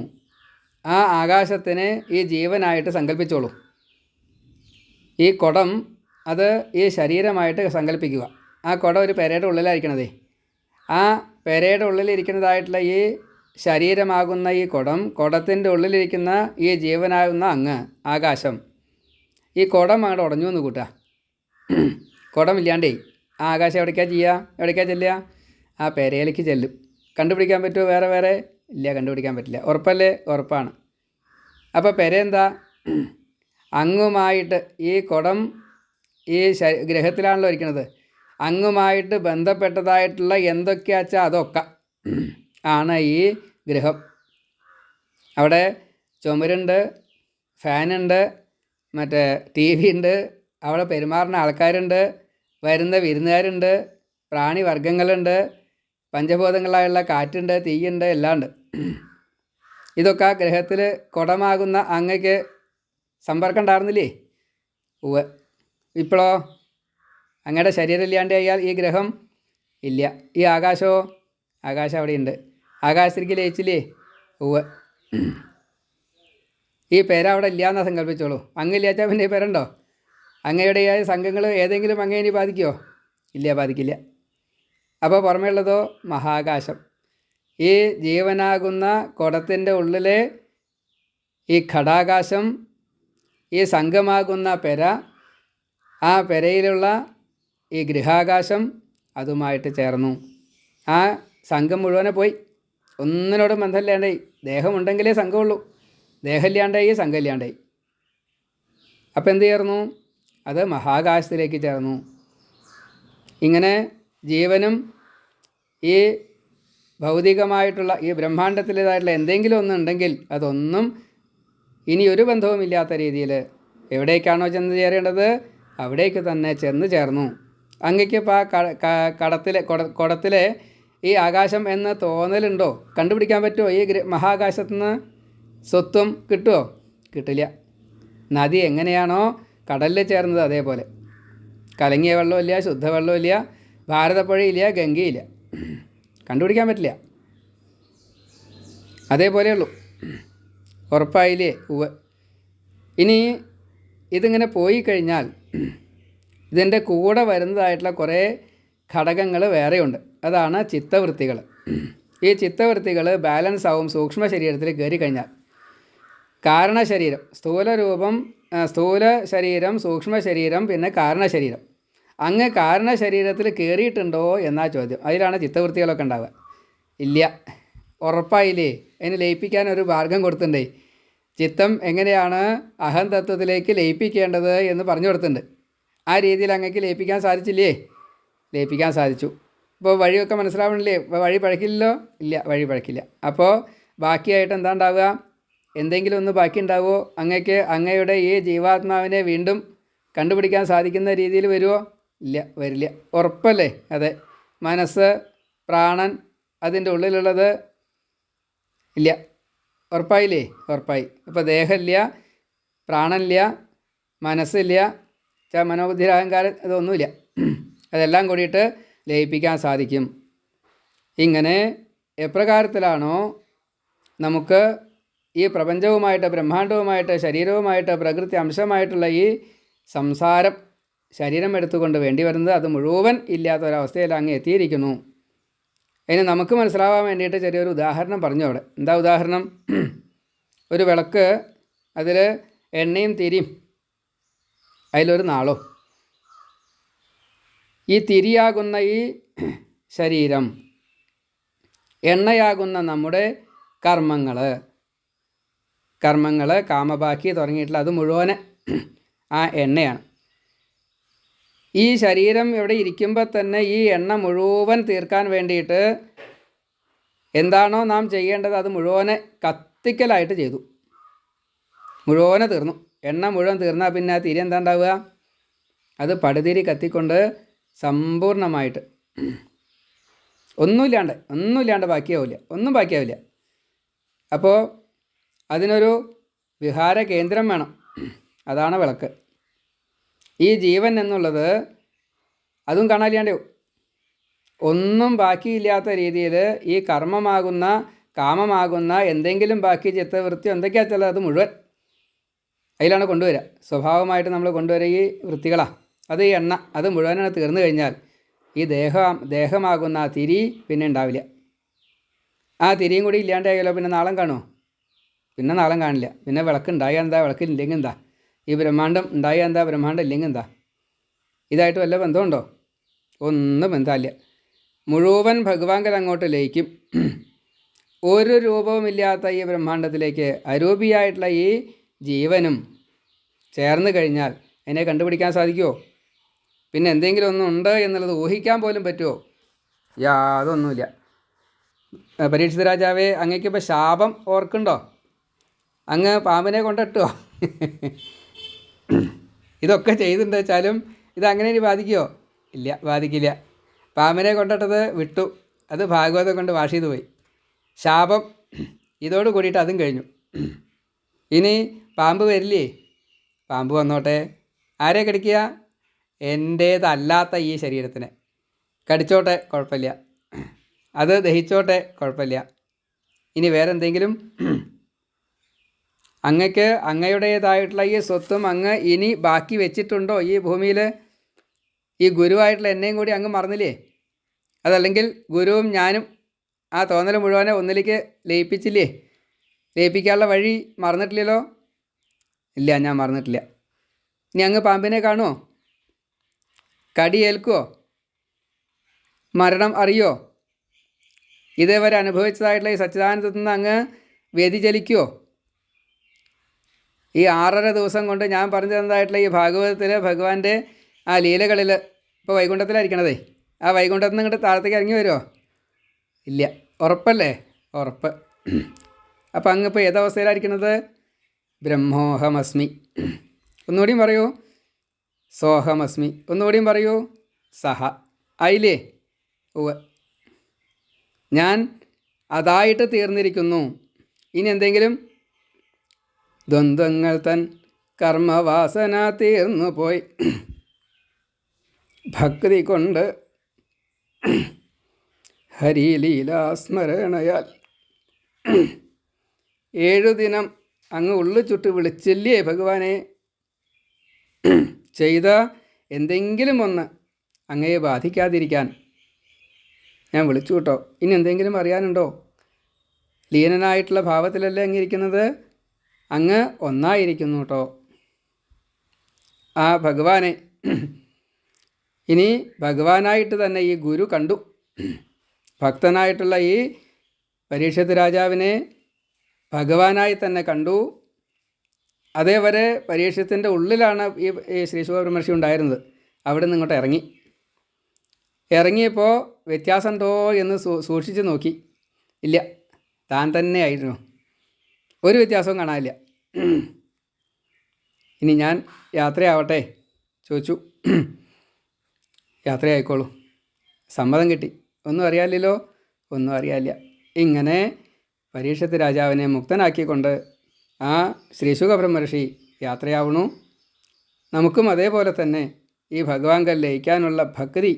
ആ ആകാശത്തിനെ ഈ ജീവനായിട്ട് സങ്കല്പിച്ചോളൂ. ഈ കുടം അത് ഈ ശരീരമായിട്ട് സങ്കല്പിക്കുക. ആ കുടം ഒരു പെരയുടെ ഉള്ളിലായിരിക്കണതേ. ആ പെരയുടെ ഉള്ളിലിരിക്കുന്നതായിട്ടുള്ള ഈ ശരീരമാകുന്ന ഈ കുടത്തിൻ്റെ ഉള്ളിലിരിക്കുന്ന ഈ ജീവനാകുന്ന അങ്ങ് ആകാശം, ഈ കുടം അങ്ങോട്ട് ഉടഞ്ഞു എന്ന് കൂട്ടുക. കുടമില്ലാണ്ടേ ആ ആകാശം എവിടേക്കാ ചെല്ലുക? ആ പെരയിലേക്ക് ചെല്ലും. കണ്ടുപിടിക്കാൻ പറ്റുമോ വേറെ? ഇല്ല, കണ്ടുപിടിക്കാൻ പറ്റില്ല. ഉറപ്പല്ലേ? ഉറപ്പാണ്. അപ്പോൾ പെര എന്താ? അങ്ങുമായിട്ട് ഈ കുടം ഈ ഗ്രഹത്തിലാണല്ലോ ഇരിക്കുന്നത്. അങ്ങുമായിട്ട് ബന്ധപ്പെട്ടതായിട്ടുള്ള എന്തൊക്കെയാച്ചാൽ അതൊക്കെ ആണ് ഈ ഗ്രഹം. അവിടെ ചുമരുണ്ട്, ഫാനുണ്ട്, TV ഉണ്ട്, അവിടെ പെരുമാറുന്ന ആൾക്കാരുണ്ട്, വരുന്ന വിരുന്നുകാരുണ്ട്, പ്രാണിവർഗ്ഗങ്ങളുണ്ട്, പഞ്ചഭൂതങ്ങളായുള്ള കാറ്റുണ്ട്, തീയുണ്ട്, എല്ലാം ഉണ്ട്. ഇതൊക്കെ ആ ഗ്രഹത്തിൽ കുടമാകുന്ന അങ്ങക്ക് സമ്പർക്കം ഉണ്ടായിരുന്നില്ലേ? ഉവ്വ്. ഇപ്പോഴോ? അങ്ങയുടെ ശരീരം ഇല്ലാണ്ടായാൽ ഈ ഗ്രഹം ഇല്ല. ഈ ആകാശമോ? ആകാശം അവിടെയുണ്ട്. ആകാശത്തിലേക്ക് ലയിച്ചില്ലേ? ഉവ്വ്. ഈ പേര അവിടെ ഇല്ലയെന്നാണ് സങ്കല്പിച്ചോളൂ. അങ്ങില്ലാച്ചാൽ പിന്നെ ഈ പേരുണ്ടോ? അങ്ങയുടെയായ സംഘങ്ങൾ ഏതെങ്കിലും അങ്ങേനെ ബാധിക്കുമോ? ഇല്ല, ബാധിക്കില്ല. അപ്പോൾ പുറമേയുള്ളതോ? മഹാകാശം. ഈ ജീവനാകുന്ന കുടത്തിൻ്റെ ഉള്ളിലെ ഈ ഘടാകാശം, ഈ സംഘമാകുന്ന പെര, ആ പെരയിലുള്ള ഈ ഗൃഹാകാശം അതുമായിട്ട് ചേർന്നു. ആ സംഘം മുഴുവനെ പോയി. ഒന്നിനോടും ബന്ധമില്ലാണ്ടായി. ദേഹമുണ്ടെങ്കിലേ സംഘമുള്ളൂ. ദേഹമില്ലാണ്ടായി, സംഘമില്ലാണ്ടായി. അപ്പം എന്ത് ചേർന്നു? അത് മഹാകാശത്തിലേക്ക് ചേർന്നു. ഇങ്ങനെ ജീവനും ഈ ഭൗതികമായിട്ടുള്ള ഈ ബ്രഹ്മാണ്ടത്തിലേതായിട്ടുള്ള എന്തെങ്കിലും ഒന്നുണ്ടെങ്കിൽ അതൊന്നും ഇനി ഒരു ബന്ധവുമില്ലാത്ത രീതിയിൽ എവിടേക്കാണോ ചെന്ന് ചേരേണ്ടത് അവിടേക്ക് തന്നെ ചെന്ന് ചേർന്നു. അങ്ങയ്ക്കിപ്പോൾ ആ കുടത്തിലെ ഈ ആകാശം എന്ന് തോന്നലുണ്ടോ? കണ്ടുപിടിക്കാൻ പറ്റുമോ? ഈ മഹാകാശത്തുനിന്ന് സ്വത്വം കിട്ടുമോ? കിട്ടില്ല. നദി എങ്ങനെയാണോ കടലിൽ ചേർന്നത് അതേപോലെ. കലങ്ങിയ വെള്ളമില്ല, ശുദ്ധവെള്ളമില്ല, ഭാരതപ്പുഴയില്ല, ഗംഗയില്ല. കണ്ടുപിടിക്കാൻ പറ്റില്ല. അതേപോലെയുള്ളൂ. ഉറപ്പായില്ലേ? ഉവ്വ്. ഇനി ഇതിങ്ങനെ പോയി കഴിഞ്ഞാൽ ഇതിൻ്റെ കൂടെ വരുന്നതായിട്ടുള്ള കുറേ ഘടകങ്ങൾ വേറെയുണ്ട്. അതാണ് ചിത്തവൃത്തികൾ. ഈ ചിത്തവൃത്തികൾ ബാലൻസ് ആവും സൂക്ഷ്മ ശരീരത്തിൽ കയറി കഴിഞ്ഞാൽ. കാരണശരീരം, സ്ഥൂല ശരീരം, സൂക്ഷ്മ ശരീരം, പിന്നെ കാരണശരീരം. അങ്ങ് കാരണശരീരത്തിൽ കയറിയിട്ടുണ്ടോ എന്നാ ചോദ്യം. അതിലാണ് ചിത്തവൃത്തികളൊക്കെ ഉണ്ടാവുക. ഇല്ല. ഉറപ്പായില്ലേ? അതിന് ലയിപ്പിക്കാൻ ഒരു മാർഗം കൊടുത്തിട്ടുണ്ടേ. ചിത്തം എങ്ങനെയാണ് അഹം തത്വത്തിലേക്ക് ലയിപ്പിക്കേണ്ടത് എന്ന് പറഞ്ഞു കൊടുത്തിട്ടുണ്ട്. ആ രീതിയിൽ അങ്ങക്ക് ലയിപ്പിക്കാൻ സാധിച്ചില്ലേ? ലയിപ്പിക്കാൻ സാധിച്ചു. ഇപ്പോൾ വഴിയൊക്കെ മനസ്സിലാവണില്ലേ? ഇപ്പോൾ വഴി പഴക്കില്ലല്ലോ? ഇല്ല, വഴി പഴക്കില്ല. അപ്പോൾ ബാക്കിയായിട്ട് എന്താ ഉണ്ടാവുക? എന്തെങ്കിലും ഒന്ന് ബാക്കി ഉണ്ടാവുമോ? അങ്ങയുടെ ഈ ജീവാത്മാവിനെ വീണ്ടും കണ്ടുപിടിക്കാൻ സാധിക്കുന്ന രീതിയിൽ വരുമോ? ഇല്ല, വരില്ല. ഉറപ്പല്ലേ? അതെ. മനസ്സ്, പ്രാണൻ, അതിൻ്റെ ഉള്ളിലുള്ളത് ഇല്ല. ഉറപ്പായില്ലേ? ഉറപ്പായി. ഇപ്പോൾ ദേഹമില്ല, പ്രാണനില്ല, മനസ്സില്ല, മനോബുദ്ധി അഹങ്കാരം, ഇതൊന്നുമില്ല. അതെല്ലാം കൂടിയിട്ട് ലയിപ്പിക്കാൻ സാധിക്കും. ഇങ്ങനെ എപ്രകാരത്തിലാണോ നമുക്ക് ഈ പ്രപഞ്ചവുമായിട്ട്, ബ്രഹ്മാണ്ടവുമായിട്ട്, ശരീരവുമായിട്ട്, പ്രകൃതി അംശമായിട്ടുള്ള ഈ സംസാരം ശരീരം എടുത്തുകൊണ്ട് വേണ്ടി വരുന്നത്, അത് മുഴുവൻ ഇല്ലാത്തൊരവസ്ഥയിൽ അങ്ങ് എത്തിയിരിക്കുന്നു. അതിന് നമുക്ക് മനസ്സിലാവാൻ വേണ്ടിയിട്ട് ചെറിയൊരു ഉദാഹരണം പറഞ്ഞു അവിടെ. എന്താ ഉദാഹരണം? ഒരു വിളക്ക്, അതിൽ എണ്ണയും തിരിയും, അതിലൊരു നാളോ. ഈ തിരിയാകുന്ന ഈ ശരീരം, എണ്ണയാകുന്ന നമ്മുടെ കർമ്മങ്ങൾ, കാമബാക്കി തുടങ്ങിയിട്ടുള്ള അത് മുഴുവൻ ആ എണ്ണയാണ്. ഈ ശരീരം ഇവിടെ ഇരിക്കുമ്പോൾ തന്നെ ഈ എണ്ണ മുഴുവൻ തീർക്കാൻ വേണ്ടിയിട്ട് എന്താണോ നാം ചെയ്യേണ്ടത് അത് മുഴുവനെ കത്തിക്കലായിട്ട് ചെയ്തു. മുഴുവനെ തീർന്നു. എണ്ണ മുഴുവൻ തീർന്നാൽ പിന്നെ ആ തിരി എന്താ ഉണ്ടാവുക? അത് പടുതിരി കത്തിക്കൊണ്ട് സമ്പൂർണ്ണമായിട്ട് ഒന്നുമില്ലാണ്ട് ബാക്കിയാവില്ല. ഒന്നും ബാക്കിയാവില്ല. അപ്പോൾ അതിനൊരു വിഹാര കേന്ദ്രം വേണം. അതാണ് വിളക്ക്. ഈ ജീവൻ എന്നുള്ളത് അതും കാണാനില്ലാണ്ടാവും. ഒന്നും ബാക്കിയില്ലാത്ത രീതിയിൽ ഈ കർമ്മമാകുന്ന, കാമമാകുന്ന എന്തെങ്കിലും ബാക്കി ചിത്തവൃത്തി എന്തൊക്കെയാ വെച്ചാൽ അത് മുഴുവൻ അതിലാണ് കൊണ്ടുവരിക. സ്വഭാവമായിട്ട് നമ്മൾ കൊണ്ടുവരിക ഈ വൃത്തികളാണ്. അത് ഈ എണ്ണ, അത് മുഴുവനാണ് തീർന്നു കഴിഞ്ഞാൽ ഈ ദേഹമാകുന്ന ആ തിരി പിന്നെ ഉണ്ടാവില്ല. ആ തിരിയും കൂടി ഇല്ലാണ്ടായാലോ പിന്നെ നാളം കാണുമോ? പിന്നെ നാളം കാണില്ല. പിന്നെ വിളക്ക് ഉണ്ടായാൽ എന്താ, വിളക്കില്ലെങ്കിൽ എന്താ? ഈ ബ്രഹ്മാണ്ടം ഉണ്ടായാൽ എന്താ, ബ്രഹ്മാണ്ടം ഇല്ലെങ്കിൽ എന്താ? ഇതായിട്ട് വല്ല ബന്ധമുണ്ടോ? ഒന്നും ബന്ധമില്ല. മുഴുവൻ ഭഗവാങ്കൽ അങ്ങോട്ട് ലയിക്കും. ഒരു രൂപവുമില്ലാത്ത ഈ ബ്രഹ്മാണ്ടത്തിലേക്ക് അരൂപിയായിട്ടുള്ള ഈ ജീവനും ചേർന്ന് കഴിഞ്ഞാൽ അതിനെ കണ്ടുപിടിക്കാൻ സാധിക്കുമോ? പിന്നെ എന്തെങ്കിലും ഒന്നും ഉണ്ട് എന്നുള്ളത് ഊഹിക്കാൻ പോലും പറ്റുമോ? യാതൊന്നുമില്ല. പരീക്ഷിത രാജാവേ, അങ്ങേക്കിപ്പോൾ ശാപം ഓർക്കുണ്ടോ? അങ്ങ് പാമ്പിനെ കൊണ്ടിട്ടോ? ഇതൊക്കെ ചെയ്തിട്ടുണ്ട് വെച്ചാലും ഇതങ്ങനെ ഇനി ബാധിക്കുമോ? ഇല്ല, ബാധിക്കില്ല. പാമ്പിനെ കൊണ്ടിട്ടത് വിട്ടു. അത് ഭാഗവതം കൊണ്ട് വാഷ് ചെയ്ത് പോയി. ശാപം ഇതോട് കൂടിയിട്ട് അതും കഴിഞ്ഞു. ഇനി പാമ്പ് വരില്ലേ? പാമ്പ് വന്നോട്ടെ. ആരെ കടിക്കുക? എൻ്റേതല്ലാത്ത ഈ ശരീരത്തിനെ കടിച്ചോട്ടെ, കുഴപ്പമില്ല. അത് ദഹിച്ചോട്ടെ, കുഴപ്പമില്ല. ഇനി വേറെ എന്തെങ്കിലും അങ്ങക്ക് അങ്ങയുടേതായിട്ടുള്ള ഈ സ്വത്തും അങ്ങ് ഇനി ബാക്കി വെച്ചിട്ടുണ്ടോ ഈ ഭൂമിയിൽ? ഈ ഗുരുവായിട്ടുള്ള എന്നെയും കൂടി അങ്ങ് മറന്നില്ലേ? അതല്ലെങ്കിൽ ഗുരുവും ഞാനും ആ തോന്നൽ മുഴുവനെ ഒന്നിലേക്ക് ലയിപ്പിച്ചില്ലേ? ലയിപ്പിക്കാനുള്ള വഴി മറന്നിട്ടില്ലല്ലോ? ഇല്ല, ഞാൻ മറന്നിട്ടില്ല. ഇനി അങ്ങ് പാമ്പിനെ കാണുമോ? കടി ഏൽക്കുമോ? മരണം അറിയോ? ഇതേവരെ അനുഭവിച്ചതായിട്ടുള്ള ഈ സച്ചിദാനന്ദത്തിൽ നിന്ന് അങ്ങ് വ്യതിചലിക്കുമോ? ഈ 6.5 ദിവസം കൊണ്ട് ഞാൻ പറഞ്ഞു തന്നതായിട്ടുള്ള ഈ ഭാഗവതത്തിൽ ഭഗവാന്റെ ആ ലീലകളിൽ ഇപ്പോൾ വൈകുണ്ഠത്തിലായിരിക്കണതേ, ആ വൈകുണ്ഠത്തിൽ നിന്ന് ഇങ്ങോട്ട് താഴത്തേക്ക് ഇറങ്ങി വരുമോ? ഇല്ല. ഉറപ്പല്ലേ? ഉറപ്പ്. അപ്പം അങ്ങിപ്പോൾ ഏതവസ്ഥയിലായിരിക്കണത്? ബ്രഹ്മോഹമസ്മി. ഒന്നുകൂടിയും പറയൂ. സോഹമസ്മി. ഒന്നുകൂടിയും പറയൂ. സഹ. ആയില്ലേ? ഉവ്വ്. ഞാൻ അതായിട്ട് തീർന്നിരിക്കുന്നു. ഇനി എന്തെങ്കിലും ദ്വന്ദ്വങ്ങൾ തൻ കർമ്മവാസന തീർന്നു പോയി ഭക്തി കൊണ്ട് ഹരിലീലാസ്മരണയാൽ 7 ദിനം അങ്ങ് ഉള്ളു ചുട്ട് വിളിച്ചില്ലേ ഭഗവാനെ? ചെയ്ത എന്തെങ്കിലും ഒന്ന് അങ്ങയെ ബാധിക്കാതിരിക്കാൻ ഞാൻ വിളിച്ചു കേട്ടോ. ഇനി എന്തെങ്കിലും അറിയാനുണ്ടോ? ലീനനായിട്ടുള്ള ഭാവത്തിലല്ലേ അങ്ങിരിക്കുന്നത്? അങ്ങ് ഒന്നായിരിക്കുന്നു കേട്ടോ. ആ ഭഗവാനെ ഇനി ഭഗവാനായിട്ട് തന്നെ ഈ ഗുരു കണ്ടു. ഭക്തനായിട്ടുള്ള ഈ പരീക്ഷത്ത് രാജാവിനെ ഭഗവാനായി തന്നെ കണ്ടു. അതേവരെ പരീക്ഷത്തിൻ്റെ ഉള്ളിലാണ് ഈ ശ്രീശുഖബ്രഹ്മർഷി ഉണ്ടായിരുന്നത്. അവിടെ നിന്ന് ഇങ്ങോട്ട് ഇറങ്ങിയപ്പോൾ വ്യത്യാസമുണ്ടോ എന്ന് സൂക്ഷിച്ച് നോക്കി. ഇല്ല, താൻ തന്നെ ആയിരുന്നു. ഒരു വ്യത്യാസവും കാണാനില്ല. ഇനി ഞാൻ യാത്രയാവട്ടെ ചോദിച്ചു. യാത്രയായിക്കോളൂ. സമ്മതം കിട്ടി. ഒന്നും അറിയാമല്ലോ? ഒന്നും അറിയാനില്ല. ഇങ്ങനെ പരീക്ഷത്ത് രാജാവിനെ മുക്തനാക്കിക്കൊണ്ട് ആ ശ്രീശുഖബ്രഹ്മർഷി യാത്രയാവണു. നമുക്കും അതേപോലെ തന്നെ ഈ ഭഗവാങ്കൽ ലയിക്കാനുള്ള ഭക്തി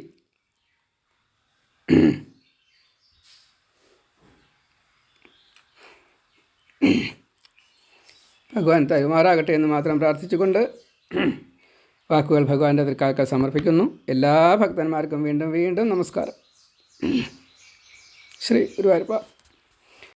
ഭഗവാൻ തരുമാറാകട്ടെ എന്ന് മാത്രം പ്രാർത്ഥിച്ചുകൊണ്ട് വാക്കുകൾ ഭഗവാന്റെ തൃക്കാൽക്കൽ സമർപ്പിക്കുന്നു. എല്ലാ ഭക്തന്മാർക്കും വീണ്ടും വീണ്ടും നമസ്കാരം. ശ്രീ ഗുരുവായൂരപ്പ.